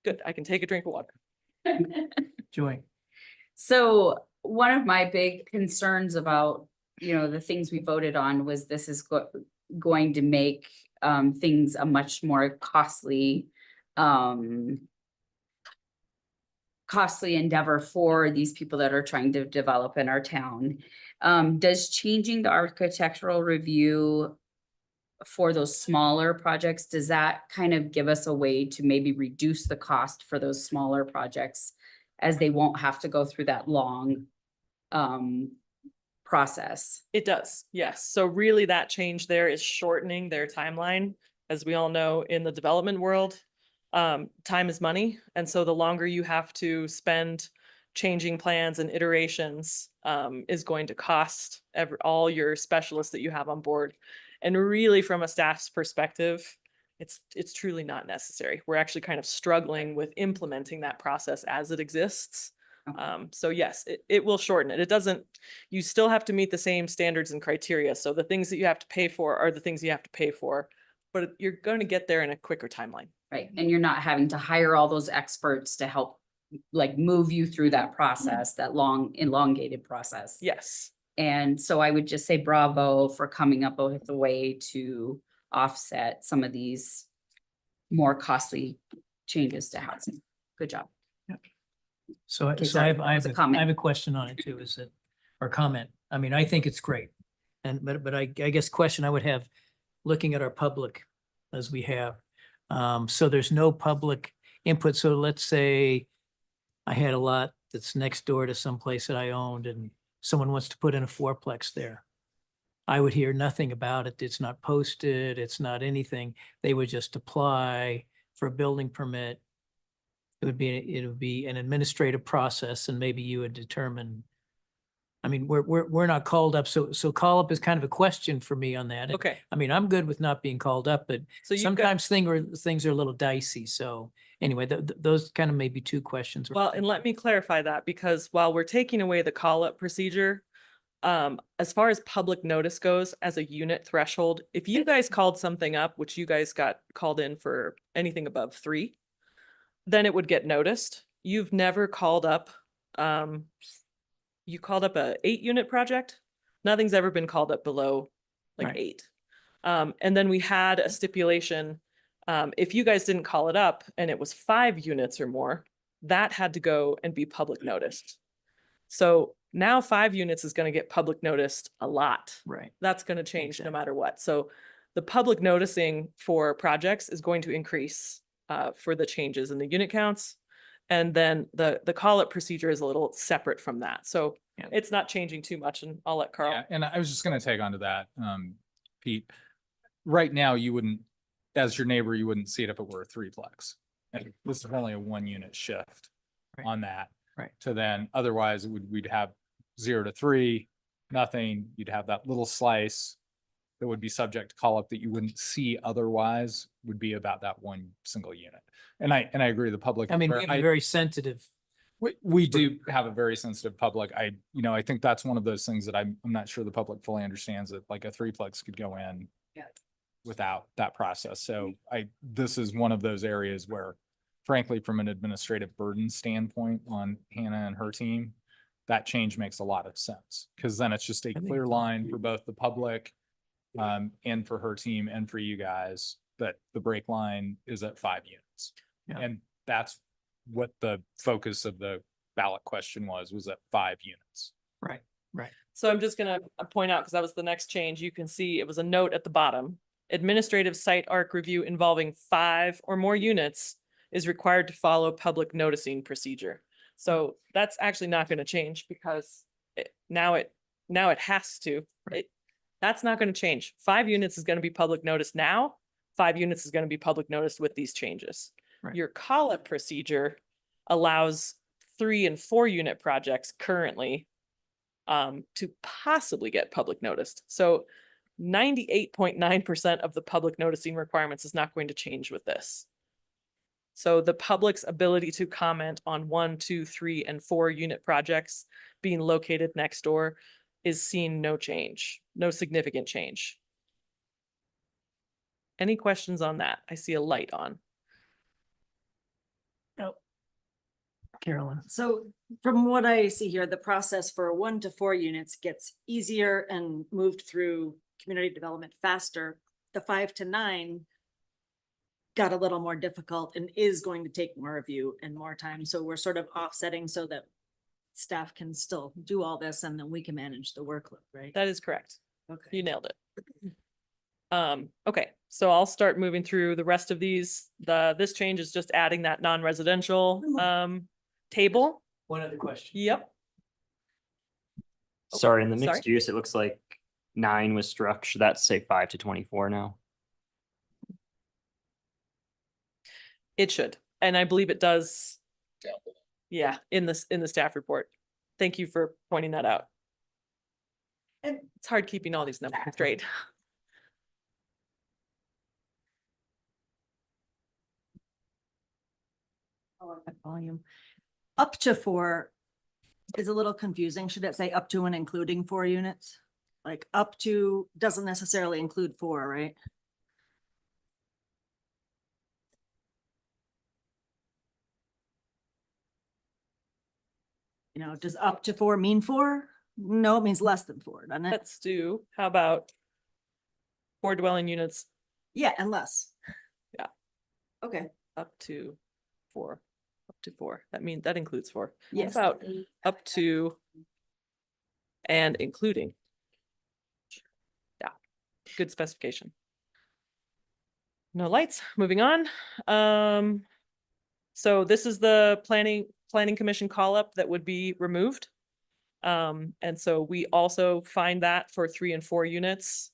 Good, I can take a drink of water.
Joy.
So one of my big concerns about, the things we voted on was this is going to make things a much more costly endeavor for these people that are trying to develop in our town. Does changing the architectural review for those smaller projects, does that kind of give us a way to maybe reduce the cost for those smaller projects, as they won't have to go through that long process?
It does, yes. So really that change there is shortening their timeline. As we all know, in the development world, time is money. And so the longer you have to spend changing plans and iterations is going to cost all your specialists that you have on board. And really from a staff's perspective, it's truly not necessary. We're actually kind of struggling with implementing that process as it exists. So yes, it will shorten it. It doesn't, you still have to meet the same standards and criteria. So the things that you have to pay for are the things you have to pay for, but you're going to get there in a quicker timeline.
Right, and you're not having to hire all those experts to help move you through that process, that long elongated process.
Yes.
And so I would just say bravo for coming up with a way to offset some of these more costly changes to housing. Good job.
So
Okay,
I
sorry,
have,
that
I
was
have,
a comment.
I have a question on it too, is it, or comment. I mean, I think it's great. And, but I guess question I would have, looking at our public as we have, so there's no public input. So let's say I had a lot that's next door to some place that I owned and someone wants to put in a fourplex there. I would hear nothing about it. It's not posted. It's not anything. They would just apply for a building permit. It would be an administrative process, and maybe you would determine. I mean, we're not called up, so call up is kind of a question for me on that.
Okay.
I mean, I'm good with not being called up, but
So you've got,
sometimes things are a little dicey. So anyway, those kind of maybe two questions.
well, and let me clarify that, because while we're taking away the call-up procedure, as far as public notice goes as a unit threshold, if you guys called something up, which you guys got called in for anything above 3, then it would get noticed. You've never called up, you called up a 8-unit project. Nothing's ever been called up below like
Right.
8. And then we had a stipulation, if you guys didn't call it up and it was 5 units or more, that had to go and be public noticed. So now 5 units is going to get public noticed a lot.
Right.
That's going to change
Exactly.
no matter what. So the public noticing for projects is going to increase for the changes in the unit counts. And then the call-up procedure is a little separate from that. So
Yeah.
it's not changing too much, and I'll let Carl.
Yeah, and I was just gonna take on to that, Pete. Right now, you wouldn't, as your neighbor, you wouldn't see it if it were a 3-plex. And this is only a 1-unit shift
Right.
on that.
Right.
To then, otherwise, we'd have 0 to 3, nothing. You'd have that little slice that would be subject to call up that you wouldn't see otherwise, would be about that 1 single unit. And I agree, the public.
I mean, we have a very sensitive.
We do have a very sensitive public. I think that's one of those things that I'm not sure the public fully understands, that like a 3-plex could go in without that process. So this is one of those areas where, frankly, from an administrative burden standpoint on Hannah and her team, that change makes a lot of sense, because then it's just a clear line for both the public and for her team and for you guys, that the break line is at 5 units.
Yeah.
And that's what the focus of the ballot question was at 5 units.
Right. Right.
So I'm just going to point out, because that was the next change. You can see it was a note at the bottom. Administrative site arc review involving 5 or more units is required to follow public noticing procedure. So that's actually not going to change, because now it has to. That's not going to change. 5 units is going to be public notice now. 5 units is going to be public notice with these changes.
Right.
Your call-up procedure allows 3 and 4 unit projects currently to possibly get public noticed. So 98.9% of the public noticing requirements is not going to change with this. So the public's ability to comment on 1, 2, 3, and 4 unit projects being located next door is seeing no change, no significant change. Any questions on that? I see a light on.
Carolyn.
So from what I see here, the process for 1 to 4 units gets easier and moved through community development faster. The 5 to 9 got a little more difficult and is going to take more of you and more time. So we're sort of offsetting so that staff can still do all this and then we can manage the workload, right?
That is correct.
Okay.
You nailed it. Okay, so I'll start moving through the rest of these. This change is just adding that non-residential table.
One other question.
Yep.
Sorry, in the
sorry.
mixed use, it looks like 9 was struck. Should that say 5 to 24 now?
It should, and I believe it does. Yeah, in the staff report. Thank you for pointing that out. And it's hard keeping all these numbers straight.
Volume. Up to 4 is a little confusing. Should it say up to and including 4 units? Like up to doesn't necessarily include 4, right? You know, does up to 4 mean 4? No, it means less than 4, doesn't it?
Let's do, how about 4 dwelling units
Yeah, and less.
Yeah.
Okay.
up to 4, up to 4. That means that includes 4.
Yes.
How about up to and including? Yeah, good specification. No lights, moving on. So this is the planning commission call up that would be removed. And so we also find that for 3 and 4 units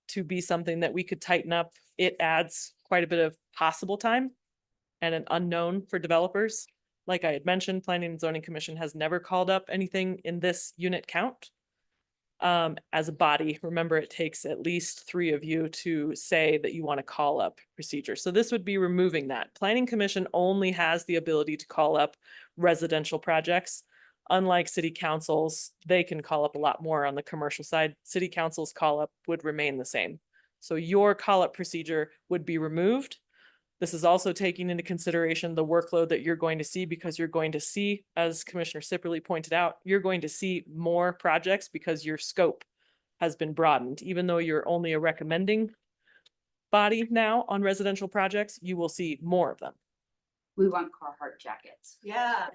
to be something that we could tighten up. It adds quite a bit of possible time and an unknown for developers. Like I had mentioned, Planning and Zoning Commission has never called up anything in this unit count. As a body, remember, it takes at least 3 of you to say that you want to call up procedure. So this would be removing that. Planning Commission only has the ability to call up residential projects. Unlike city councils, they can call up a lot more on the commercial side. City council's call up would remain the same. So your call up procedure would be removed. This is also taking into consideration the workload that you're going to see, because you're going to see, as Commissioner Sipperly pointed out, you're going to see more projects because your scope has been broadened. Even though you're only a recommending body now on residential projects, you will see more of them.
We want Carhartt jackets.
Yeah.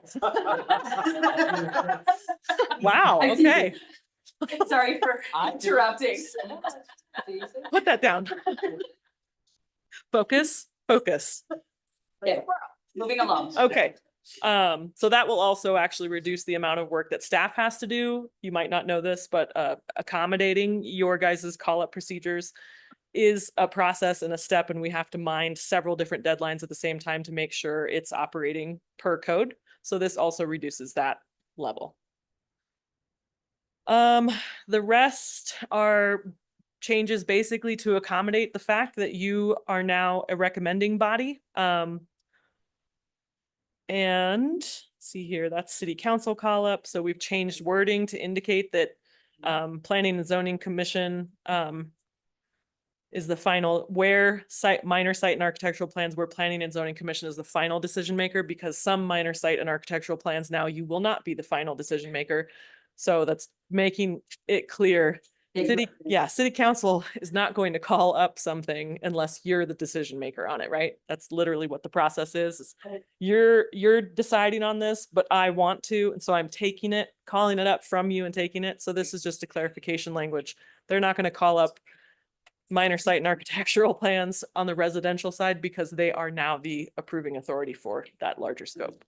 Wow, okay.
Sorry for interrupting.
Put that down. Focus, focus.
Okay, moving along.
Okay. So that will also actually reduce the amount of work that staff has to do. You might not know this, but accommodating your guys' call-up procedures is a process and a step, and we have to mind several different deadlines at the same time to make sure it's operating per code. So this also reduces that level. The rest are changes basically to accommodate the fact that you are now a recommending body. And let's see here, that's city council call up. So we've changed wording to indicate that Planning and Zoning Commission is the final, where minor site and architectural plans where Planning and Zoning Commission is the final decision maker, because some minor site and architectural plans now you will not be the final decision maker. So that's making it clear. City council is not going to call up something unless you're the decision maker on it, right? That's literally what the process is. You're deciding on this, but I want to, and so I'm taking it, calling it up from you and taking it. So this is just a clarification language. They're not going to call up minor site and architectural plans on the residential side because they are now the approving authority for that larger scope.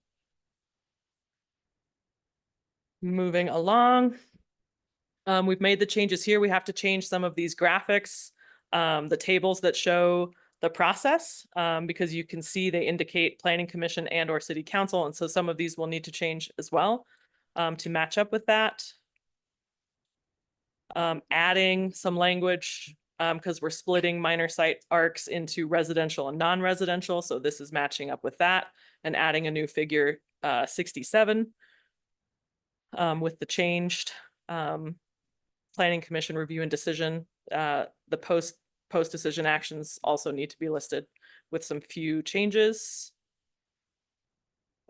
Moving along. We've made the changes here. We have to change some of these graphics. The tables that show the process, because you can see they indicate planning commission and or city council. And so some of these will need to change as well, to match up with that. Adding some language, because we're splitting minor site arcs into residential and non-residential. So this is matching up with that, and adding a new figure 67 with the changed planning commission review and decision. The post-decision actions also need to be listed with some few changes.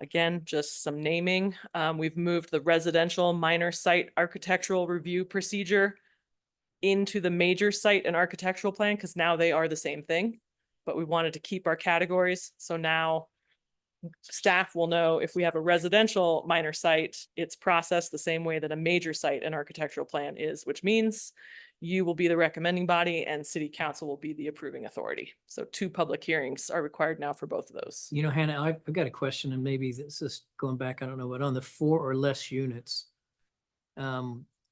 Again, just some naming. We've moved the residential minor site architectural review procedure into the major site and architectural plan, because now they are the same thing, but we wanted to keep our categories. So now staff will know if we have a residential minor site, it's processed the same way that a major site and architectural plan is, which means you will be the recommending body and city council will be the approving authority. So 2 public hearings are required now for both of those.
You know, Hannah, I've got a question, and maybe this is going back, I don't know, but on the 4 or less units,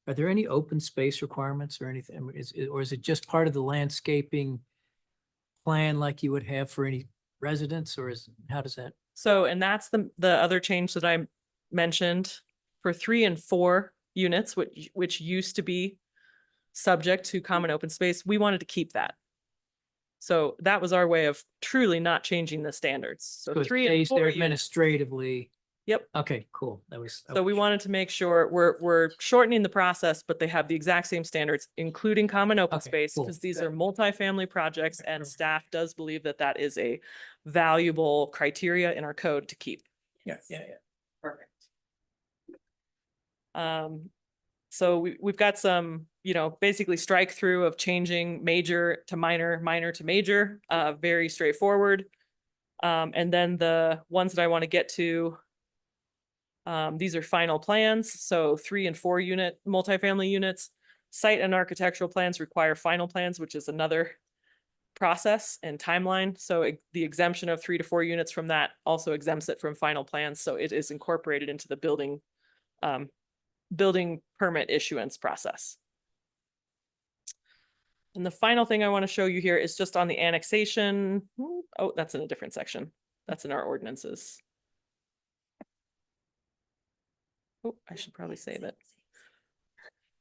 are there any open space requirements or anything? Or is it just part of the landscaping plan like you would have for any residents, or how does that?
So, and that's the other change that I mentioned for 3 and 4 units, which used to be subject to common open space. We wanted to keep that. So that was our way of truly not changing the standards. So
it
3 and
stays
4
there
units.
administratively.
Yep.
Okay, cool.
So we wanted to make sure we're shortening the process, but they have the exact same standards, including common open
Okay,
space,
cool.
because these are multifamily projects, and staff does believe that that is a valuable criteria in our code to keep.
Yeah.
Perfect. So we've got some, basically strike through of changing major to minor, minor to major, very straightforward. And then the ones that I want to get to, these are final plans. So 3 and 4 unit multifamily units, site and architectural plans require final plans, which is another process and timeline. So the exemption of 3 to 4 units from that also exempts it from final plans. So it is incorporated into the building permit issuance process. And the final thing I want to show you here is just on the annexation. Oh, that's in a different section. That's in our ordinances. Oh, I should probably save it.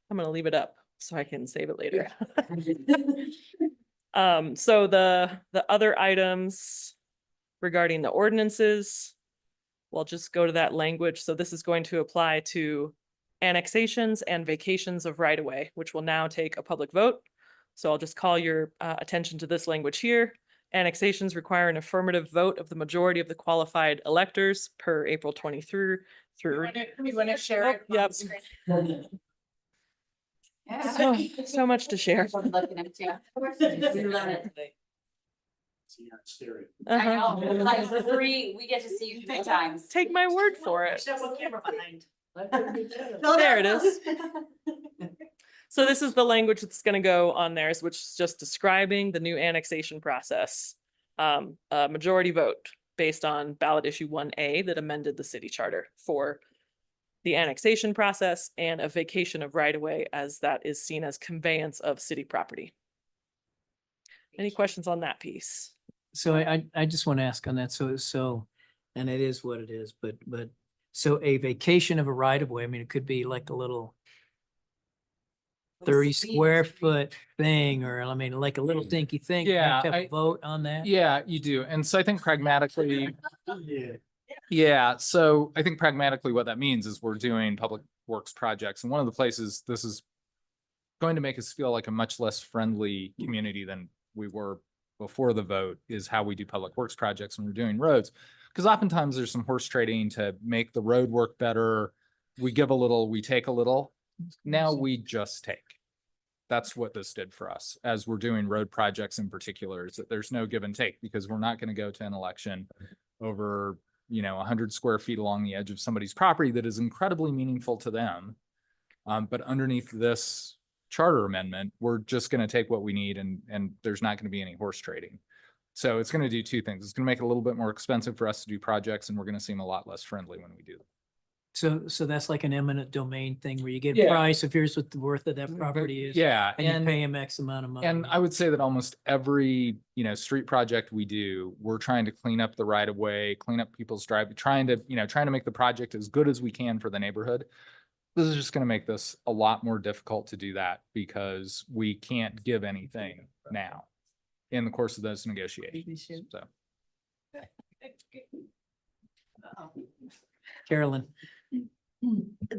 I'm going to leave it up so I can save it later. So the other items regarding the ordinances, we'll just go to that language. So this is going to apply to annexations and vacations of right-of-way, which will now take a public vote. So I'll just call your attention to this language here. Annexations require an affirmative vote of the majority of the qualified electors per April 23rd through.
We want to share it.
Oh, yep. So much to share.
I'm looking at you. We love it. I
Uh-huh.
know, like we get to see you 3 times.
Take my word for it. There it is. So this is the language that's going to go on there, which is just describing the new annexation process. A majority vote based on ballot issue 1A that amended the city charter for the annexation process, and a vacation of right-of-way as that is seen as conveyance of city property. Any questions on that piece?
So I just want to ask on that. So, and it is what it is, but so a vacation of a right of way, I mean, it could be like a little 30 square foot thing, or I mean, like a little dinky thing. You have to have a vote on that.
Yeah, you do. And so I think pragmatically, yeah, so I think pragmatically what that means is we're doing public works projects. And one of the places this is going to make us feel like a much less friendly community than we were before the vote is how we do public works projects when we're doing roads. Because oftentimes there's some horse trading to make the road work better. We give a little, we take a little. Now we just take. That's what this did for us as we're doing road projects in particular, is that there's no give and take, because we're not going to go to an election over 100 square feet along the edge of somebody's property that is incredibly meaningful to them. But underneath this charter amendment, we're just going to take what we need, and there's not going to be any horse trading. So it's going to do 2 things. It's going to make it a little bit more expensive for us to do projects, and we're going to seem a lot less friendly when we do them.
So that's like an eminent domain thing where you get
Yeah.
price, if here's what the worth of that property is.
Yeah,
And you pay him X amount of money.
and I would say that almost every, street project we do, we're trying to clean up the right of way, clean up people's drive, trying to make the project as good as we can for the neighborhood. This is just gonna make this a lot more difficult to do that because we can't give anything now in the course of those negotiations, so.
Carolyn,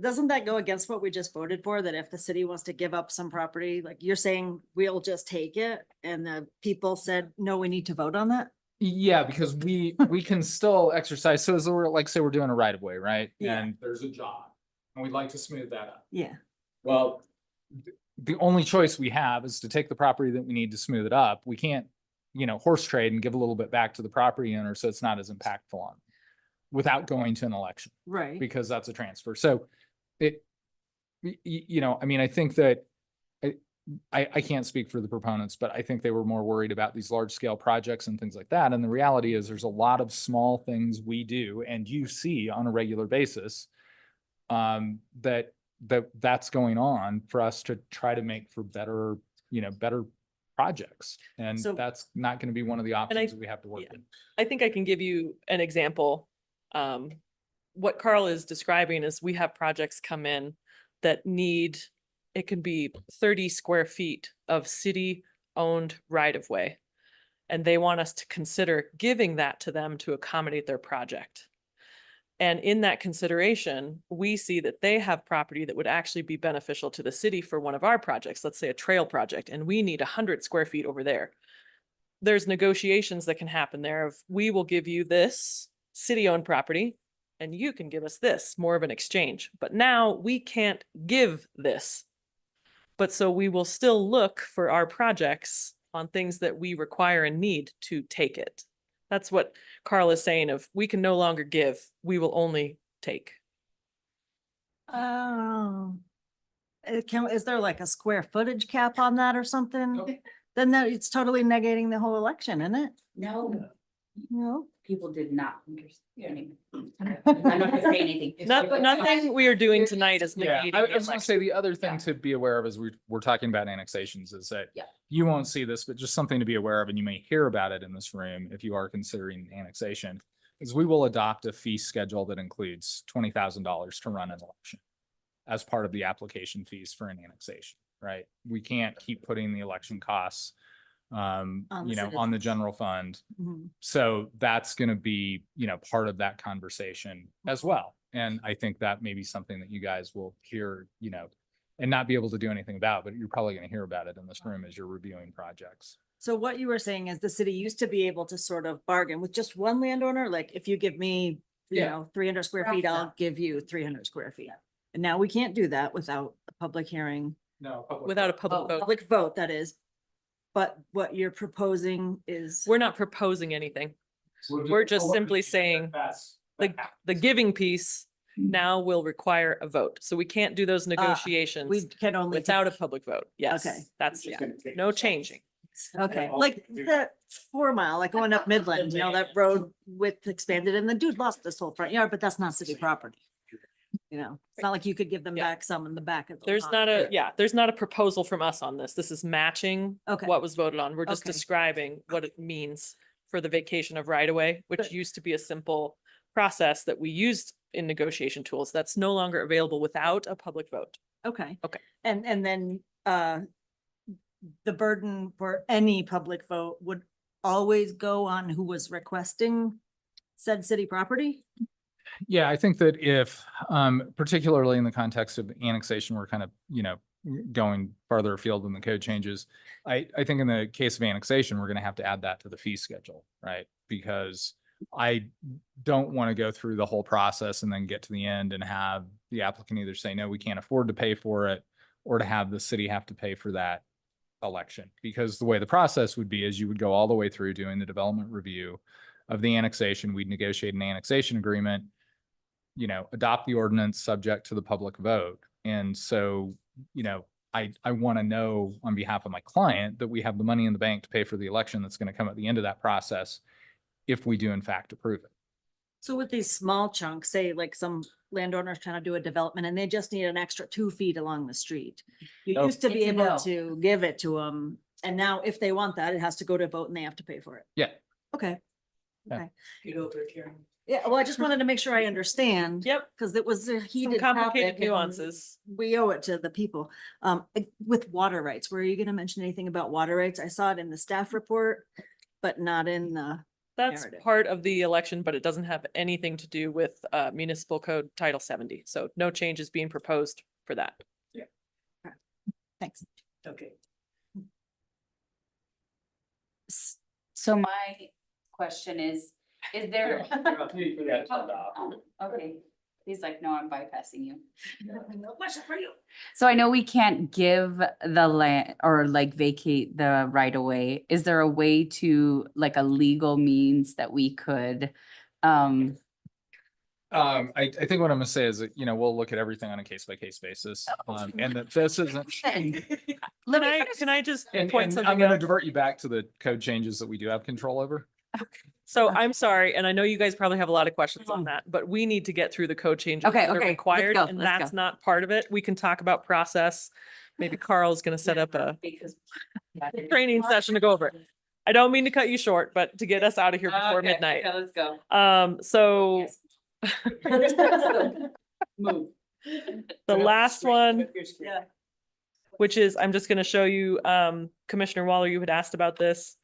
Doesn't that go against what we just voted for? That if the city wants to give up some property, like you're saying, we'll just take it, and the people said, no, we need to vote on that?
Yeah, because we can still exercise, so as we're like, say we're doing a right of way, right?
Yeah.
And there's a job, and we'd like to smooth that up.
Yeah.
Well, the only choice we have is to take the property that we need to smooth it up. We can't, horse trade and give a little bit back to the property owner, so it's not as impactful on without going to an election,
Right.
because that's a transfer. So I think that I can't speak for the proponents, but I think they were more worried about these large scale projects and things like that. And the reality is there's a lot of small things we do and you see on a regular basis that's going on for us to try to make for better projects. And
So-
that's not going to be one of the options that we have to work
yeah.
with.
I think I can give you an example. What Carl is describing is we have projects come in that need, it can be 30 square feet of city-owned right-of-way. And they want us to consider giving that to them to accommodate their project. And in that consideration, we see that they have property that would actually be beneficial to the city for one of our projects, let's say a trail project, and we need 100 square feet over there. There's negotiations that can happen there of, we will give you this city-owned property and you can give us this, more of an exchange. But now we can't give this. But so we will still look for our projects on things that we require and need to take it. That's what Carl is saying of, we can no longer give, we will only take.
Oh. Is there like a square footage cap on that or something? Then that it's totally negating the whole election, isn't it?
No,
No.
people did not understand. I'm not gonna say anything.
Nothing we are doing tonight is
Yeah,
negating
I
the
was gonna say
election.
the other thing to be aware of as we're talking about annexations is that
Yeah.
you won't see this, but just something to be aware of, and you may hear about it in this room if you are considering annexation, is we will adopt a fee schedule that includes $20,000 to run an election as part of the application fees for an annexation, right? We can't keep putting the election costs on the
citizens.
general fund.
Mhm.
So that's gonna be, part of that conversation as well. And I think that may be something that you guys will hear, and not be able to do anything about, but you're probably gonna hear about it in this room as you're reviewing projects.
So what you were saying is the city used to be able to sort of bargain with just one landowner, like if you give me,
Yeah.
300 square feet, I'll give you 300 square feet. And now we can't do that without a public hearing,
No.
Without a public vote.
public vote, that is. But what you're proposing is.
We're not proposing anything. We're just simply saying the giving piece now will require a vote. So we can't do those
We
negotiations
can only.
without a public vote. Yes,
Okay.
that's, no changing.
Okay, like the 4 mile, like going up Midland, that road width expanded and the dude lost this whole front yard, but that's not city property. It's not like you could give them
Yeah.
back some in the back of. the
There's
lot.
there's not a proposal from us on this. This is matching
Okay.
what was voted on. We're just
Okay.
describing what it means for the vacation of right of way, which
But-
used to be a simple process that we used in negotiation tools. That's no longer available without a public vote.
Okay.
Okay.
And then, the burden for any public vote would always go on who was requesting said city property?
Yeah, I think that if, particularly in the context of annexation, we're kind of, going farther afield than the code changes. I think in the case of annexation, we're gonna have to add that to the fee schedule, right? Because I don't want to go through the whole process and then get to the end and have the applicant either say, no, we can't afford to pay for it, or to have the city have to pay for that election. Because the way the process would be is you would go all the way through doing the development review of the annexation. We'd negotiate an annexation agreement, adopt the ordinance subject to the public vote. And so, I want to know on behalf of my client that we have the money in the bank to pay for the election that's going to come at the end of that process if we do in fact approve it.
So with these small chunks, say like some landowners trying to do a development and they just need an extra 2 feet along the street. You
Nope.
used to be
It's a
able
no.
to give it to them. And now if they want that, it has to go to a vote and they have to pay for it.
Yeah.
Okay.
Yeah.
Okay.
Get over it, Karen.
Yeah, well, I just wanted to make sure I understand.
Yep.
Because it was a
Some
heated
complicated
topic and
nuances.
we owe it to the people. With water rights, were you gonna mention anything about water rights? I saw it in the staff report, but not in the,
That's
narrative.
part of the election, but it doesn't have anything to do with municipal code Title 70. So no change is being proposed for that.
thanks.
Okay.
So my question is there? Okay, he's like, no, I'm bypassing you.
No question for you.
So I know we can't give the land or like vacate the right of way. Is there a way to, like a legal means that we could?
I think what I'm gonna say is that, you know, we'll look at everything on a case by case basis. And that this isn't.
Can I just
And
point
I'm
something
gonna
out?
divert you back to the code changes that we do have control over.
So I'm sorry, and I know you guys probably have a lot of questions on that, but we need to get through the code changes
Okay,
that are
okay, let's
required,
go,
and
let's
that's
go.
not part of it. We can talk about process. Maybe Carl's gonna set up a
Because.
training session to go over it. I don't mean to cut you short, but to get us out of here before midnight.
Let's go.
So
Move.
the last one, which is, I'm just gonna show you, Commissioner Waller, you had asked about this.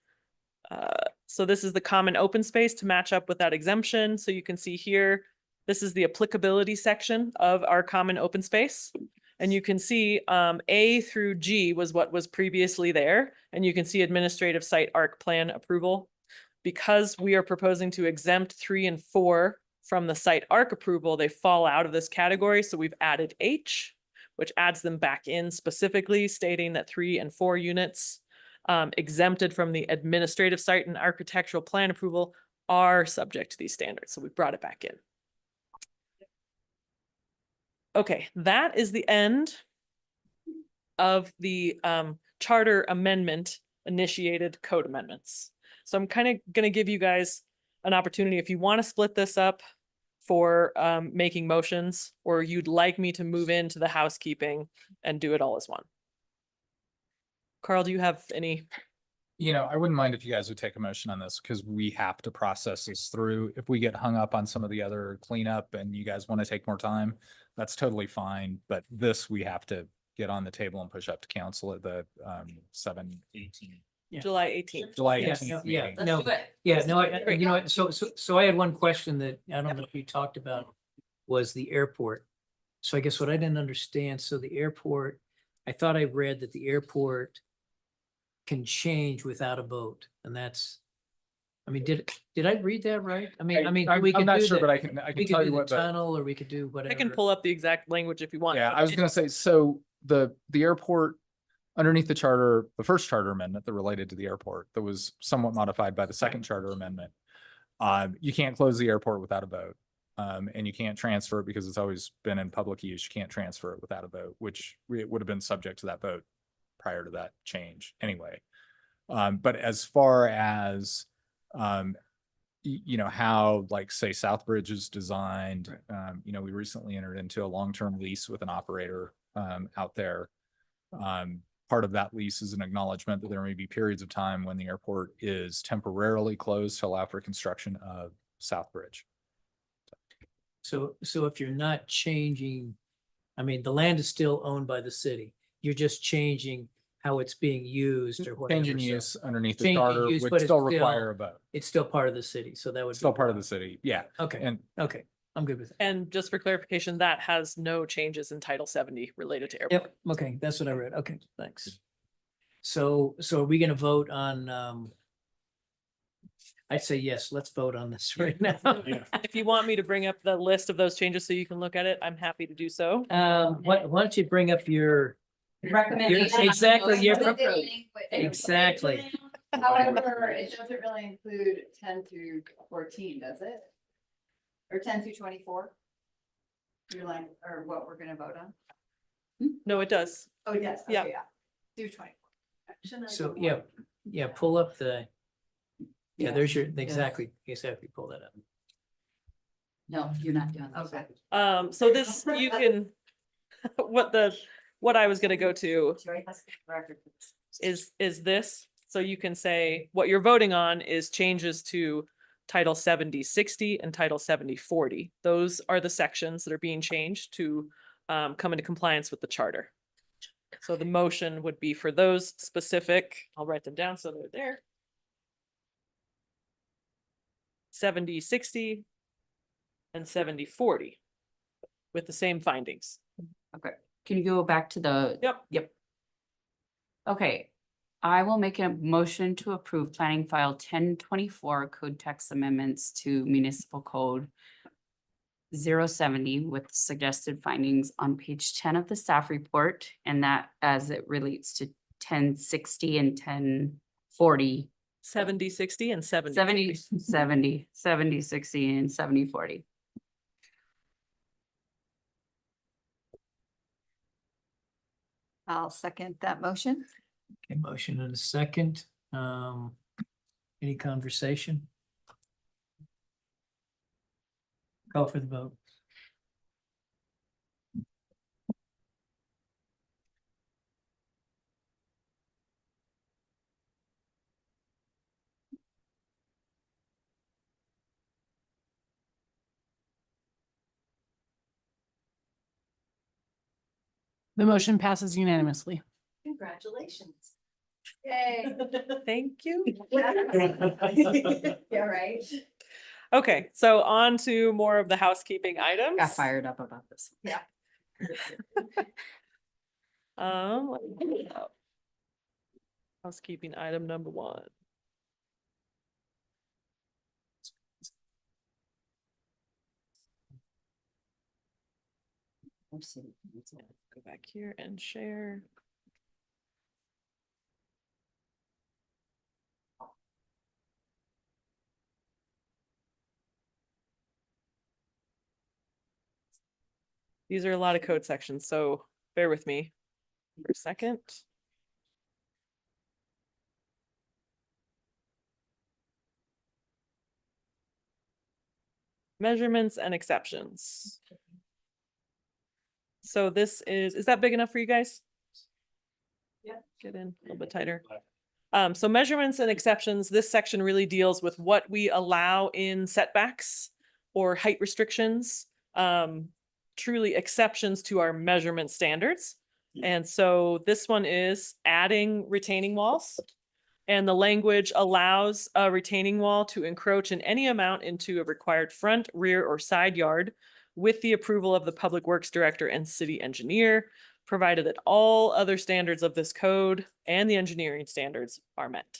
So this is the common open space to match up with that exemption. So you can see here, this is the applicability section of our common open space. And you can see A through G was what was previously there. And you can see administrative site arc plan approval. Because we are proposing to exempt 3 and 4 from the site arc approval, they fall out of this category. So we've added H, which adds them back in specifically stating that 3 and 4 units exempted from the administrative site and architectural plan approval are subject to these standards. So we brought it back in. Okay, that is the end of the charter amendment initiated code amendments. So I'm kind of going to give you guys an opportunity if you want to split this up for making motions, or you'd like me to move into the housekeeping and do it all as one. Carl, do you have any?
You know, I wouldn't mind if you guys would take a motion on this because we have to process this through. If we get hung up on some of the other cleanup and you guys want to take more time, that's totally fine. But this, we have to get on the table and push up to council at the 7/18.
Yeah.
July 18th.
July
Yeah,
18th
yeah,
meeting.
no, yeah, no, you know what, so I had one question that I don't know if you talked about was the airport. So I guess what I didn't understand, so the airport, I thought I read that the airport can change without a vote, and that's, I mean, did I read that right? I mean, we
I'm
could
not
do
sure,
the,
but I can
we
tell
could
you
do the
what. the-
tunnel, or we could do whatever.
I can pull up the exact language if you want.
Yeah,
but
I was
it-
gonna say, so the airport, underneath the charter, the first charter amendment that related to the airport, that was somewhat modified by the second charter amendment. You can't close the airport without a vote. And you can't transfer it because it's always been in public use. You can't transfer it without a vote, which it would have been subject to that vote prior to that change anyway. But as far as, you know, how like say Southbridge is designed, you know, we recently entered into a long-term lease with an operator out there. Part of that lease is an acknowledgement that there may be periods of time when the airport is temporarily closed to allow for construction of Southbridge.
So if you're not changing, I mean, the land is still owned by the city. You're just changing how it's being used or whatever.
Change in
so
use underneath the
Change in
charter
use,
would
but it's
still
still-
require a vote.
It's still part of the city, so that would. be
Still part of
fine.
the city, yeah.
Okay,
And
okay, I'm good with it.
And just for clarification, that has no changes in Title 70 related to airport.
Yep, okay, that's what I read. Okay, thanks. So are we gonna vote on, I'd say yes, let's vote on this right now.
If you want me to bring up the list of those changes so you can look at it, I'm happy to do so.
Why don't you bring up your,
Recommendation.
exactly, your,
Exactly.
exactly.
However, it doesn't really include 10 through 14, does it? Or 10 through 24? Your line, or what we're gonna vote on?
No, it does.
Oh, yes,
Yeah.
okay, yeah, through 24.
So, yeah, pull up the, yeah, there's your, exactly, pull that up.
No, you're not doing that.
Okay.
So this, you can, what I was gonna go to is this. So you can say what you're voting on is changes to Title 70-60 and Title 70-40. Those are the sections that are being changed to come into compliance with the charter. So the motion would be for those specific, I'll write them down so they're there. 70-60 and 70-40 with the same findings.
Okay, can you go back to the?
Yep.
Okay, I will make a motion to approve planning file 1024 code text amendments to municipal code 070 with suggested findings on page 10 of the staff report, and that as it relates to 1060 and 1040.
70-60 and 70.
60 and 70-40.
I'll second that motion.
Okay, motion and a second. Any conversation? Call for the vote.
The motion passes unanimously.
Congratulations. Yay.
Thank you.
Yeah, right.
Okay, so on to more of the housekeeping items.
Got fired up about this.
Yeah.
Let me pull it up. Housekeeping item number 1. Go back here and share. These are a lot of code sections, so bear with me for a second. Measurements and exceptions. So this is that big enough for you guys? Yeah, get in a little bit tighter. So measurements and exceptions, this section really deals with what we allow in setbacks or height restrictions, truly exceptions to our measurement standards. And so this one is adding retaining walls. And the language allows a retaining wall to encroach in any amount into a required front, rear, or side yard with the approval of the Public Works Director and City Engineer, provided that all other standards of this code and the engineering standards are met.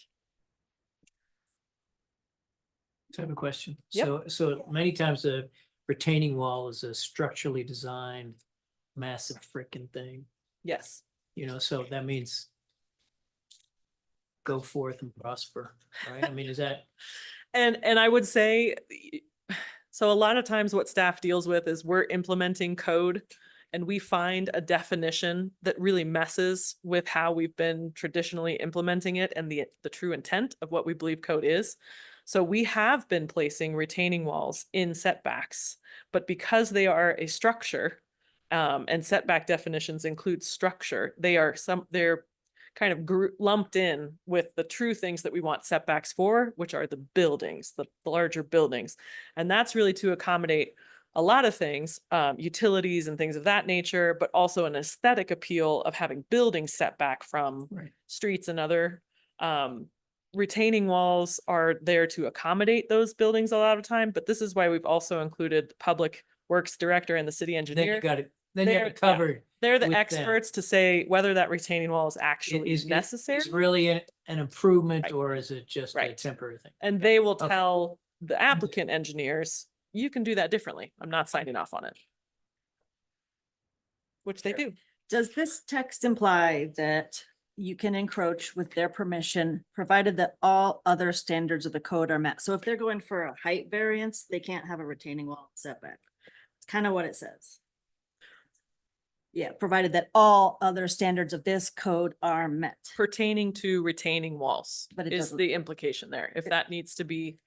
So I have a question.
Yep.
So many times a retaining wall is a structurally designed massive freaking thing,
Yes.
you know, so that means go forth and prosper, right? I mean, is that?
And I would say, so a lot of times what staff deals with is we're implementing code and we find a definition that really messes with how we've been traditionally implementing it and the true intent of what we believe code is. So we have been placing retaining walls in setbacks, but because they are a structure, and setback definitions include structure, they're kind of lumped in with the true things that we want setbacks for, which are the buildings, the larger buildings. And that's really to accommodate a lot of things, utilities and things of that nature, but also an aesthetic appeal of having buildings set back from streets and other retaining walls are there to accommodate those buildings a lot of time. But this is why we've also included the Public Works Director and the city
Then
engineer.
you got it, then you have
They're-
it covered.
They're the
with them.
experts to say whether that retaining wall is actually
Is
necessary.
Is really an improvement
Right.
or is it just a
Right.
temporary thing?
And they will
Okay.
tell the applicant engineers, you can do that differently. I'm not signing off on it. Which they do.
Does this text imply that you can encroach with their permission, provided that all other standards of the code are met? So if they're going for a height variance, they can't have a retaining wall setback. It's kind of what it says. Yeah, provided that all other standards of this code are met.
Pertaining to retaining walls
But it
is
doesn't-
the implication there. If that needs to be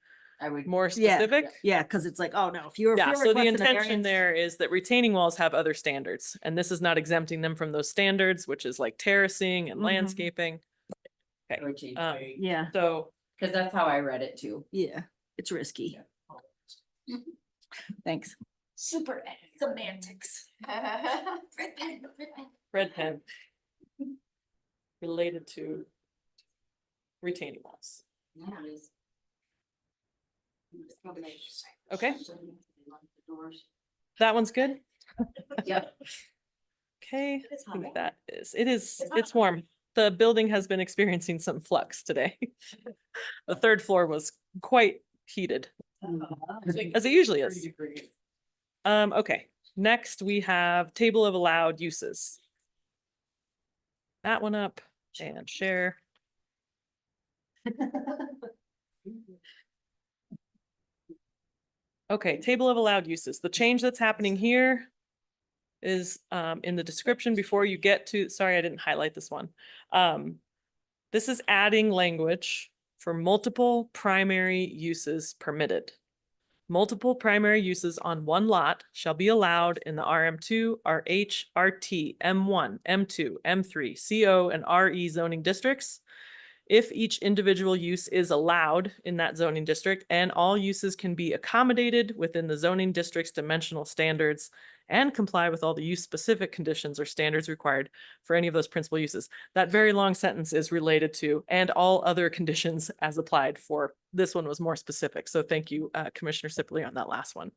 I would.
more
Yeah,
specific.
Yeah, because it's like, oh no, if you're.
Yeah, so the intention there is that retaining walls have other standards, and this is not exempting them from those standards, which is like terracing and
Mhm.
landscaping.
I would change
Um,
it,
Yeah,
So,
Cause that's how I read it too.
yeah, it's risky.
thanks.
Super semantics. Red pen, red pen.
Red pen. Related to retaining walls. Okay. That one's good?
Yep.
Okay, I think it's warm. The building has been experiencing some flux today. The third floor was quite heated, as it usually is. Okay, next we have table of allowed uses. That one up and share. Okay, table of allowed uses. The change that's happening here is in the description before you get to, sorry, I didn't highlight this one. This is adding language for multiple primary uses permitted. Multiple primary uses on one lot shall be allowed in the RM2, RH, RT, M1, M2, M3, CO, and RE zoning districts. If each individual use is allowed in that zoning district, and all uses can be accommodated within the zoning district's dimensional standards and comply with all the use-specific conditions or standards required for any of those principal uses. That very long sentence is related to, and all other conditions as applied for. This one was more specific. So thank you, Commissioner Sipley, on that last one.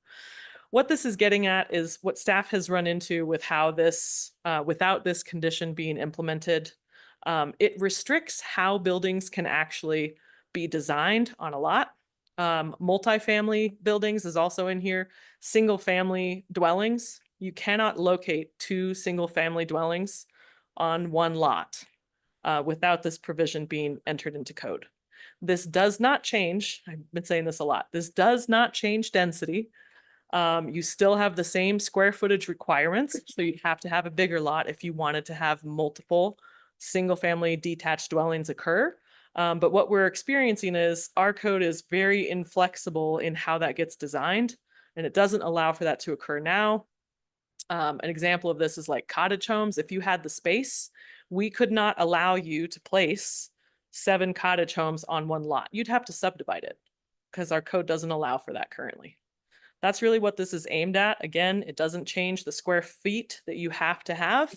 What this is getting at is what staff has run into with how this, without this condition being implemented, it restricts how buildings can actually be designed on a lot. Multifamily buildings is also in here. Single family dwellings. You cannot locate two single family dwellings on one lot without this provision being entered into code. This does not change, I've been saying this a lot, this does not change density. You still have the same square footage requirements. So you'd have to have a bigger lot if you wanted to have multiple single family detached dwellings occur. But what we're experiencing is our code is very inflexible in how that gets designed, and it doesn't allow for that to occur now. An example of this is like cottage homes. If you had the space, we could not allow you to place 7 cottage homes on one lot. You'd have to subdivide it because our code doesn't allow for that currently. That's really what this is aimed at. Again, it doesn't change the square feet that you have to have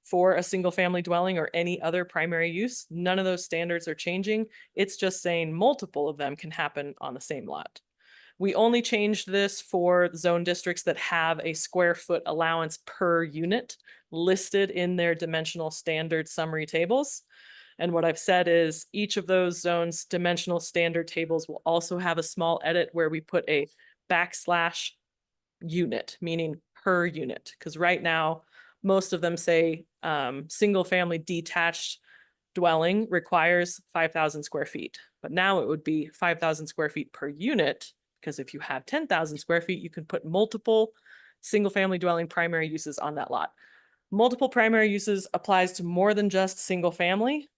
for a single family dwelling or any other primary use. None of those standards are changing. It's just saying multiple of them can happen on the same lot. We only changed this for zone districts that have a square foot allowance per unit listed in their dimensional standard summary tables. And what I've said is each of those zones dimensional standard tables will also have a small edit where we put a / unit, meaning per unit. Because right now, most of them say single family detached dwelling requires 5,000 square feet. But now it would be 5,000 square feet per unit, because if you have 10,000 square feet, you can put multiple single family dwelling primary uses on that lot. Multiple primary uses applies to more than just single family.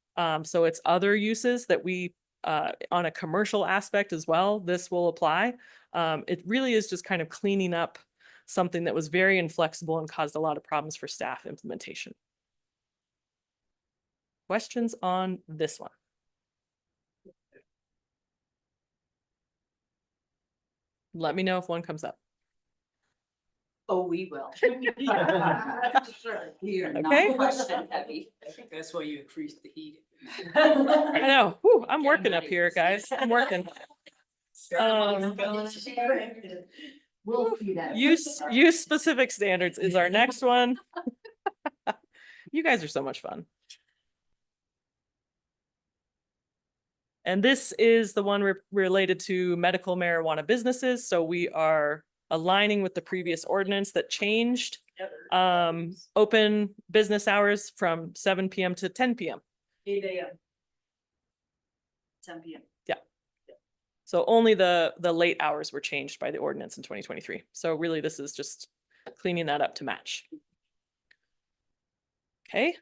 So it's other uses that we, on a commercial aspect as well, this will apply. It really is just kind of cleaning up something that was very inflexible and caused a lot of problems for staff implementation. Questions on this one? Let me know if one comes up.
Oh, we will. You're
Okay.
not question heavy.
I think that's why you increased the heat.
I know. Whew, I'm working up here, guys. I'm working.
We'll see that.
Use specific standards is our next one. You guys are so much fun. And this is the one related to medical marijuana businesses. So we are aligning with the previous ordinance that changed open business hours from 7 p.m. to 10 p.m.
8 a.m. 10 p.m.
Yeah. So only the late hours were changed by the ordinance in 2023. So really this is just cleaning that up to match. Okay.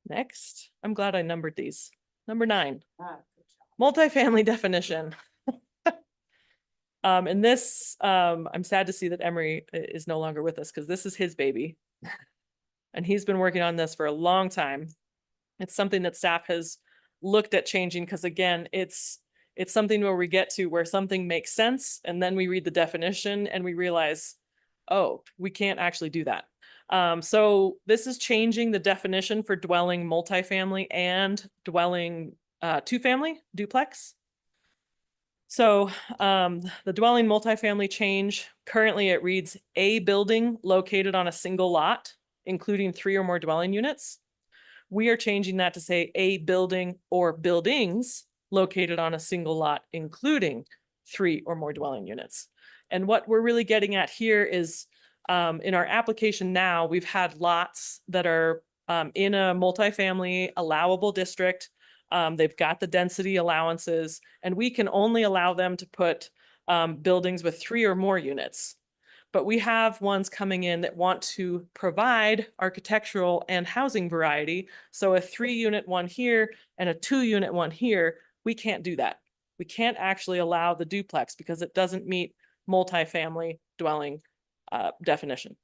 Next, I'm glad I numbered these. Number 9. multifamily definition. And this, I'm sad to see that Emery is no longer with us because this is his baby. And he's been working on this for a long time. It's something that staff has looked at changing because again, it's something where we get to where something makes sense and then we read the definition and we realize, oh, we can't actually do that. So this is changing the definition for dwelling multifamily and dwelling two-family duplex. So the dwelling multifamily change, currently it reads a building located on a single lot, including 3 or more dwelling units. We are changing that to say a building or buildings located on a single lot, including 3 or more dwelling units. And what we're really getting at here is in our application now, we've had lots that are in a multifamily allowable district. They've got the density allowances, and we can only allow them to put buildings with 3 or more units. But we have ones coming in that want to provide architectural and housing variety. So a 3-unit one here and a 2-unit one here, we can't do that. We can't actually allow the duplex because it doesn't meet multifamily dwelling definition.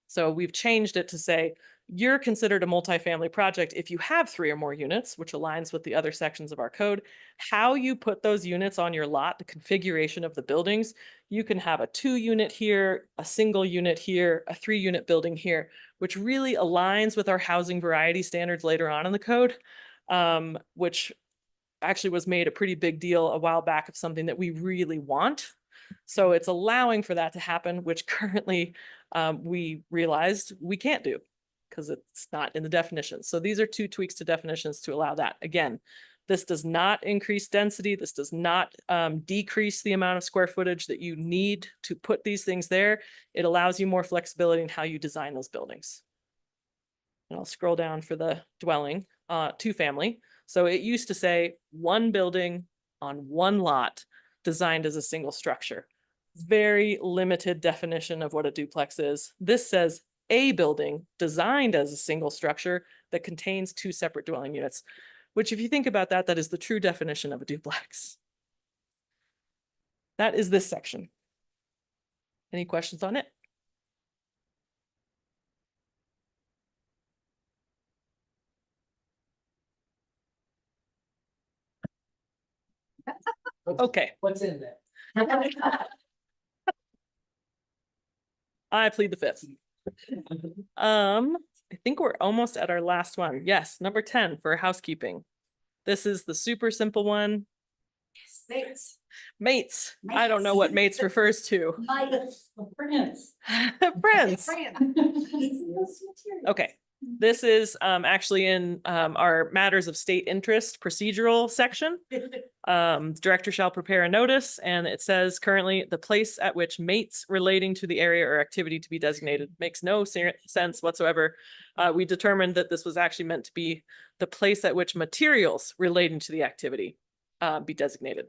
So we've changed it to say you're considered a multifamily project if you have 3 or more units, which aligns with the other sections of our code. How you put those units on your lot, the configuration of the buildings, you can have a 2-unit here, a single unit here, a 3-unit building here, which really aligns with our housing variety standards later on in the code, which actually was made a pretty big deal a while back of something that we really want. So it's allowing for that to happen, which currently we realized we can't do because it's not in the definition. So these are 2 tweaks to definitions to allow that. Again, this does not increase density. This does not decrease the amount of square footage that you need to put these things there. It allows you more flexibility in how you design those buildings. And I'll scroll down for the dwelling, 2-family. So it used to say 1 building on 1 lot designed as a single structure. Very limited definition of what a duplex is. This says a building designed as a single structure that contains 2 separate dwelling units, which if you think about that, that is the true definition of a duplex. That is this section. Any questions on it? Okay.
What's in there?
I plead the 5th. I think we're almost at our last one. Yes, number 10 for housekeeping. This is the super simple one.
Mates.
Mates. I don't know what mates refers to.
Friends.
Friends. Okay. This is actually in our matters of state interest procedural section. Director shall prepare a notice, and it says currently the place at which mates relating to the area or activity to be designated makes no sense whatsoever. We determined that this was actually meant to be the place at which materials relating to the activity be designated.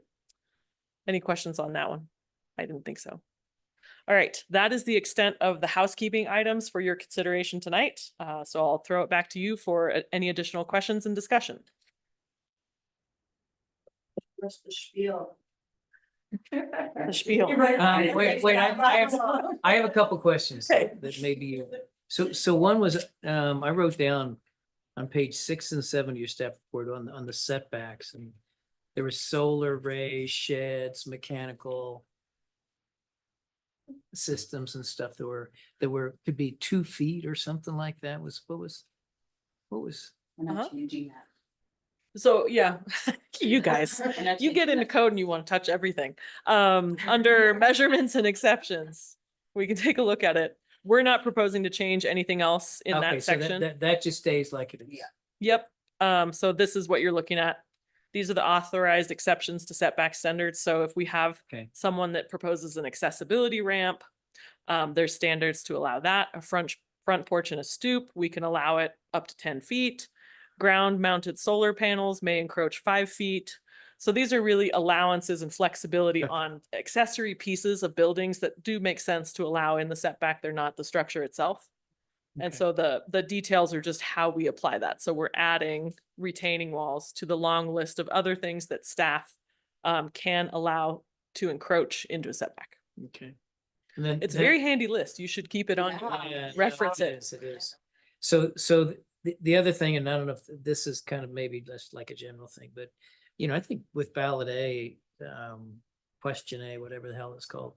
Any questions on that one? I didn't think so. All right, that is the extent of the housekeeping items for your consideration tonight. So I'll throw it back to you for any additional questions and discussion.
Where's the spiel?
The spiel.
Wait, I have a couple questions
Okay.
that maybe, so one was, I wrote down on page 6 and 7 of your staff report on the setbacks, and there was solar arrays, sheds, mechanical systems and stuff that were could be 2 feet or something like that. What was?
We're not changing that.
So yeah, you guys, you get into code and you want to touch everything. Under measurements and exceptions, we can take a look at it. We're not proposing to change anything else in
Okay,
that
so
section.
that just stays like it is.
Yep. So this is what you're looking at. These are the authorized exceptions to setback standards. So if we have
Okay.
someone that proposes an accessibility ramp, there's standards to allow that. A front porch and a stoop, we can allow it up to 10 feet. Ground mounted solar panels may encroach 5 feet. So these are really allowances and flexibility on accessory pieces of buildings that do make sense to allow in the setback. They're not the structure itself. And
Okay.
so the details are just how we apply that. So we're adding retaining walls to the long list of other things that staff can allow to encroach into a setback.
Okay. And then
It's a
then-
very handy list. You should keep it on,
Yeah,
reference
no,
it.
It is. So the other thing, and I don't know if this is kind of maybe just like a general thing, but I think with ballot A, question A, whatever the hell it's called,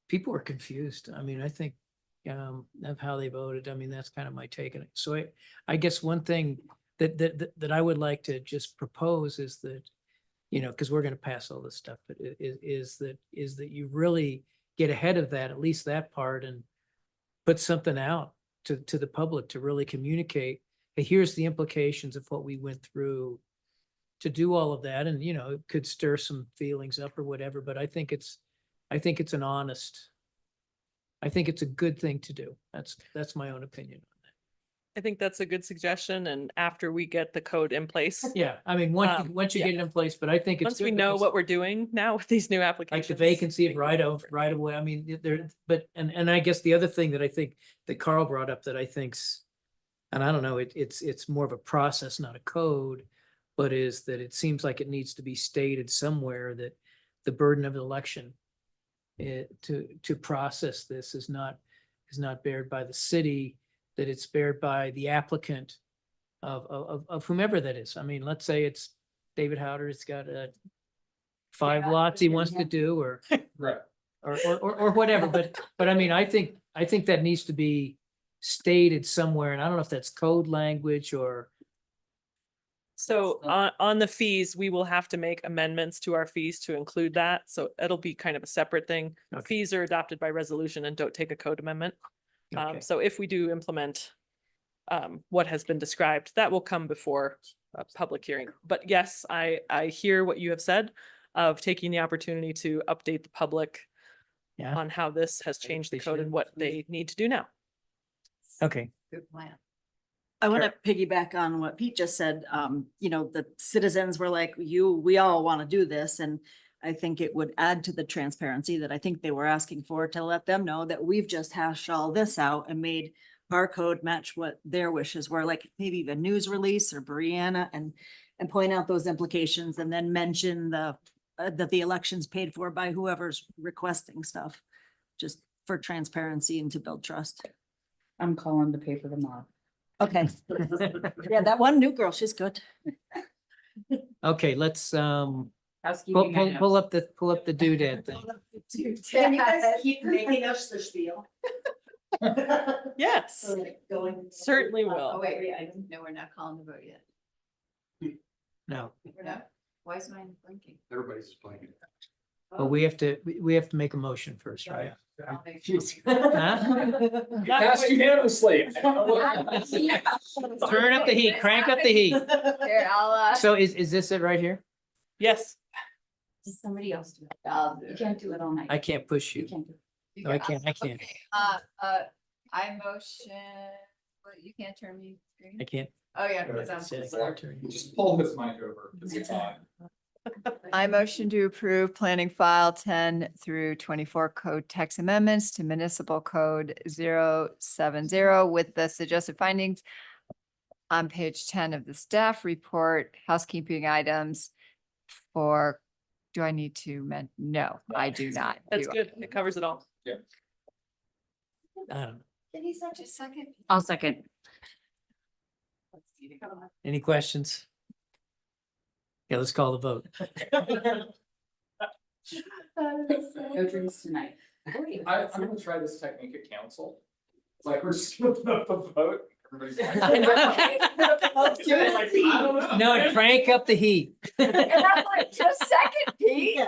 people are confused. I mean, I think of how they voted. I mean, that's kind of my take on it. So I guess one thing that I would like to just propose is that, because we're going to pass all this stuff, but is that you really get ahead of that, at least that part, and put something out to the public to really communicate, hey, here's the implications of what we went through to do all of that. And, it could stir some feelings up or whatever, but I think it's an honest, I think it's a good thing to do. That's my own opinion.
I think that's a good suggestion. And after we get the code in place,
Yeah, I mean, once you
yeah.
get it in place, but I think it's.
once we
good
know
because,
what we're doing now with these new
like
applications.
the vacancy of
make it
right away. I mean, but I guess the other thing that I think that Carl brought up that I think's, and I don't know, it's more of a process, not a code, but is that it seems like it needs to be stated somewhere that the burden of election to process this is not bared by the city, that it's bared by the applicant of whomever that is. I mean, let's say it's David Howder, it's got 5 lots he wants to do, or
Right.
or whatever, but I mean, I think that needs to be stated somewhere, and I don't know if that's code language or.
So on the fees, we will have to make amendments to our fees to include that. So it'll be kind of a separate thing.
Okay.
Fees are adopted by resolution and don't take a code amendment.
Okay.
So if we do implement what has been described, that will come before a public hearing. But yes, I hear what you have said of taking the opportunity to update the public
Yeah.
on how this has changed the
they
code
should.
and what they need to do now.
Okay.
Good plan.
I want to piggyback on what Pete just said. The citizens were like, we all want to do this. And I think it would add to the transparency that I think they were asking for, to let them know that we've just hashed all this out and made our code match what their wishes were, like maybe the news release or Brianna, and point out those implications, and then mention that the election's paid for by whoever's requesting stuff, just for transparency and to build trust.
I'm calling the paper tomorrow.
Okay. Yeah, that one new girl, she's good.
Okay, let's pull
Housekeeping items.
pull up the doodad thing.
Can you guys keep making us the spiel?
Yes, certainly
Oh,
will.
wait, I didn't know we're not calling the vote yet.
No,
We're not? Why is mine blinking?
Everybody's just playing it.
but we have to make a motion first, right?
I'll make sure.
Passed unanimously.
Turn up the heat, crank up the heat.
Here, I'll,
So is this it right here?
Yes.
Somebody else do it.
I'll do
You
it.
can't do it all night.
I can't push
You
you.
can't do it.
You
No, I
got-
can't.
okay. I motion, well, you can't turn me green?
I can't.
Oh, yeah.
Right.
it's on.
Say I can't turn you.
Just pull his mic over, because it's on.
I motion to approve planning file 10 through 24 code text amendments to municipal code 070 with the suggested findings on page 10 of the staff report, housekeeping items for, do I need to no, I do not.
That's
do I?
good. It covers it all.
I don't know.
Can you such a second?
I'll second.
Any questions? Yeah, let's call the vote.
No drinks tonight.
I'm gonna try this technique at council. It's like we're just gonna put up a vote. Everybody's like,
No, crank up the heat.
And I'm like, just second, Pete.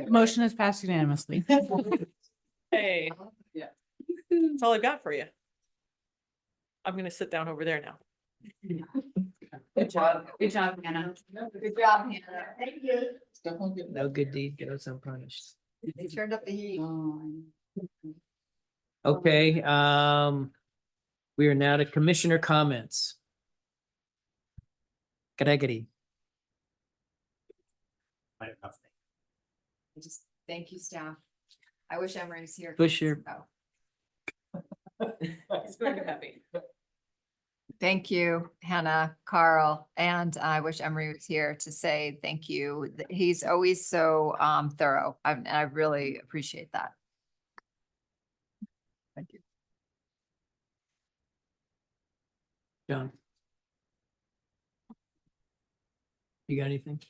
Motion is passed unanimously.
Hey.
Yeah.
That's all I've got for you. I'm gonna sit down over there now.
Good job. Good job, Hannah.
Good job, Hannah. Thank you.
No good deed goes unpunished.
They turned up the heat.
Okay, we are now to commissioner comments. Gregory.
I just, thank you, staff. I wish Emery was here.
Push your-
Oh.
He's going to be happy.
Thank you, Hannah, Carl, and I wish Emery was here to say thank you. He's always so thorough. I really appreciate that.
Thank you. John? You got anything?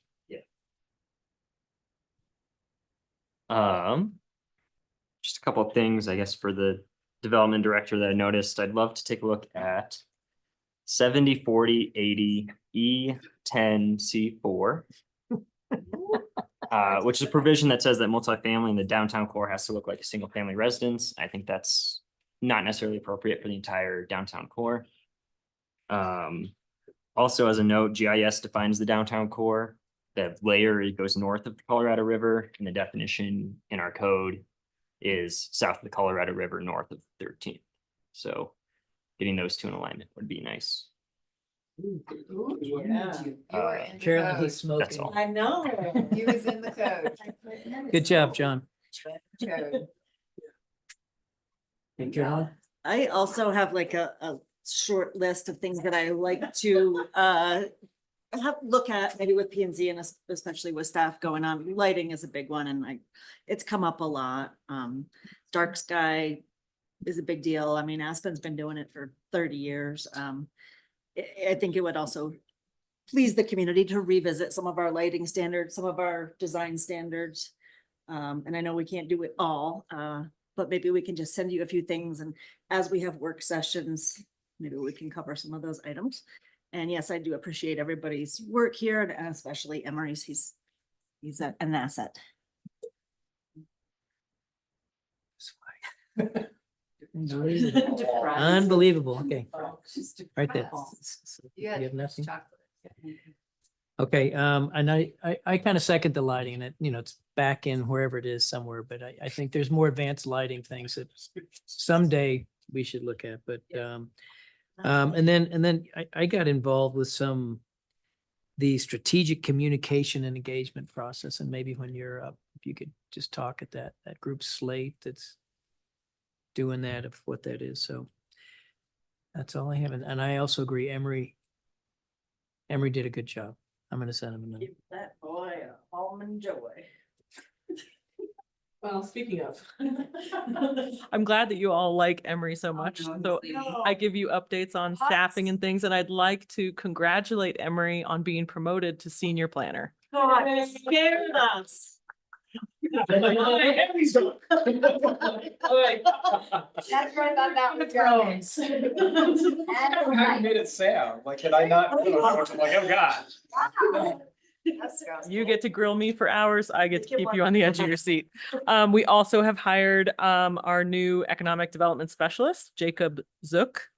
Just a couple of things, I guess, for the development director that I noticed. I'd love to take a look at 70-40-80 E10C4. Which is a provision that says that multifamily in the downtown core has to look like a single family residence. I think that's not necessarily appropriate for the entire downtown core. Also, as a note, GIS defines the downtown core. The layer goes north of the Colorado River, and the definition in our code is south of the Colorado River, north of 13th. So getting those two in alignment would be nice.
Carolyn, he's smoking.
That's all.
I know.
He was in the code.
Good job, John.
Code.
Hey, Carolyn?
I also have like a short list of things that I like to look at, maybe with P and Z and especially with staff going on. Lighting is a big one, and it's come up a lot. Dark sky is a big deal. I mean, Aspen's been doing it for 30 years. I think it would also please the community to revisit some of our lighting standards, some of our design standards. And I know we can't do it all, but maybe we can just send you a few things, and as we have work sessions, maybe we can cover some of those items. And yes, I do appreciate everybody's work here, and especially Emery's. He's an asset.
Unbelievable. Okay. Right there.
You
You have nothing?
chocolate.
Okay, and I kind of second the lighting, and it's back in wherever it is somewhere, but I think there's more advanced lighting things that someday we should look at, but and then I got involved with the strategic communication and engagement process, and maybe when you're up, if you could just talk at that group slate that's doing that, of what that is. So that's all I have. And I also agree, Emery did a good job. I'm going to send him a note.
Give that boy a almond joy.
Well, speaking of, I'm glad that you all like Emery so much. So I give you updates on staffing and things, and I'd like to congratulate Emery on being promoted to senior planner.
God, scared us.
That's where I thought that would go.
How you made it sound? Like, did I not? I'm like, oh God.
You get to grill me for hours. I get to keep you on the edge of your seat. We also have hired our new economic development specialist, Jacob Zook.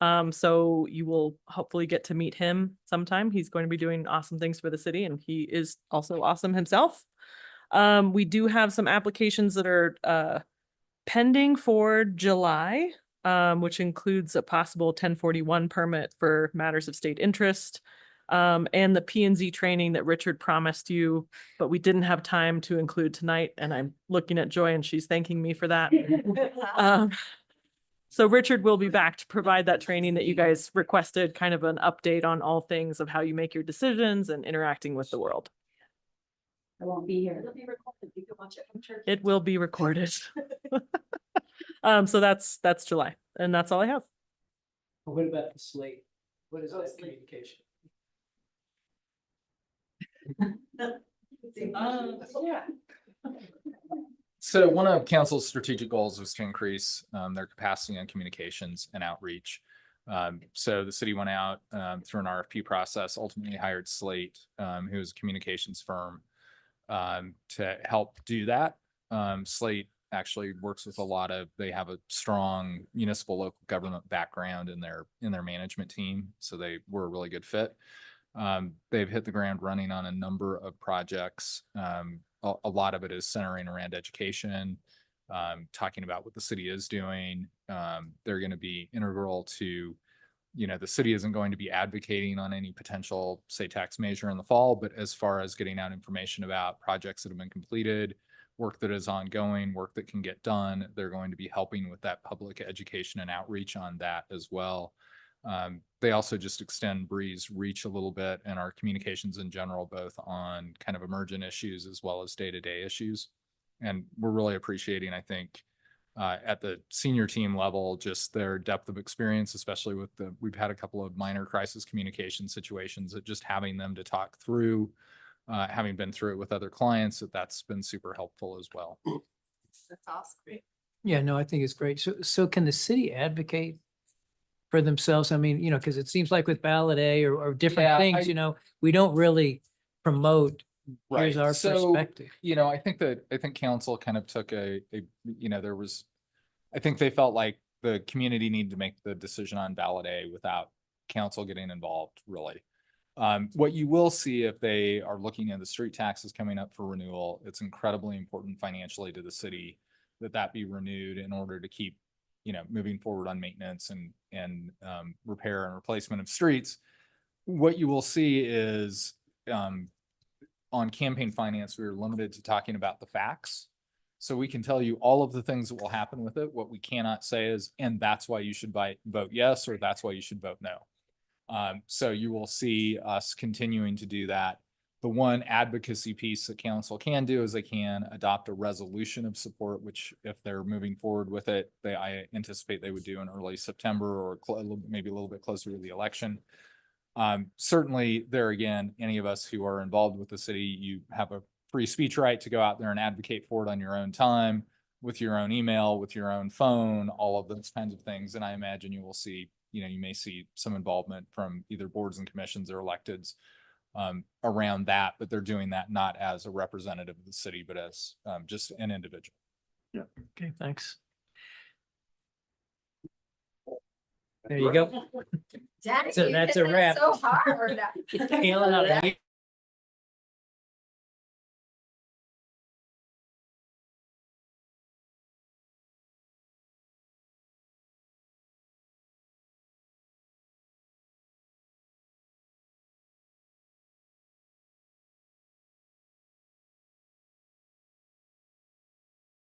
So you will hopefully get to meet him sometime. He's going to be doing awesome things for the city, and he is also awesome himself. We do have some applications that are pending for July, which includes a possible 1041 permit for matters of state interest, and the P&Z training that Richard promised you, but we didn't have time to include tonight. And I'm looking at Joy, and she's thanking me for that. So Richard will be back to provide that training that you guys requested, kind of an update on all things of how you make your decisions and interacting with the world.
I won't be here. It'll be recorded. You can watch it from church.
It will be recorded. So that's July, and that's all I have.
What about the slate? What is that communication?
So one of council's strategic goals was to increase their capacity on communications and outreach. So the city went out through an RFP process, ultimately hired Slate, who is a communications firm, to help do that. Slate actually works with they have a strong municipal local government background in their management team. So they were a really good fit. They've hit the ground running on a number of projects. A lot of it is centering around education, talking about what the city is doing. They're going to be integral to, the city isn't going to be advocating on any potential, say, tax measure in the fall, but as far as getting out information about projects that have been completed, work that is ongoing, work that can get done, they're going to be helping with that public education and outreach on that as well. They also just extend Breeze reach a little bit and our communications in general, both on kind of emergent issues as well as day-to-day issues. And we're really appreciating, I think, at the senior team level, just their depth of experience, especially with we've had a couple of minor crisis communication situations that just having them to talk through, having been through it with other clients, that's been super helpful as well.
That's awesome.
Yeah, no, I think it's great. So can the city advocate for themselves? I mean, you know, because it seems like with ballot A or different
Yeah,
things, you know, we don't really promote, here's our
So,
perspective.
you know, I think council kind of took you know, I think they felt like the community needed to make the decision on ballot A without council getting involved, really. What you will see if they are looking at the street taxes coming up for renewal, it's incredibly important financially to the city that be renewed in order to keep, you know, moving forward on maintenance and repair and replacement of streets. What you will see is, on campaign finance, we were limited to talking about the facts. So we can tell you all of the things that will happen with it. What we cannot say is, and that's why you should vote yes, or that's why you should vote no. So you will see us continuing to do that. The one advocacy piece that council can do is they can adopt a resolution of support, which if they're moving forward with it, I anticipate they would do in early September or maybe a little bit closer to the election. Certainly there again, any of us who are involved with the city, you have a free speech right to go out there and advocate for it on your own time, with your own email, with your own phone, all of those kinds of things. And I imagine you will see, you know, you may see some involvement from either boards and commissions or electeds around that, but they're doing that not as a representative of the city, but as just an individual.
Yeah. Okay, thanks. There you go.
Daddy,
So that's a wrap.
So hard.
Feeling up.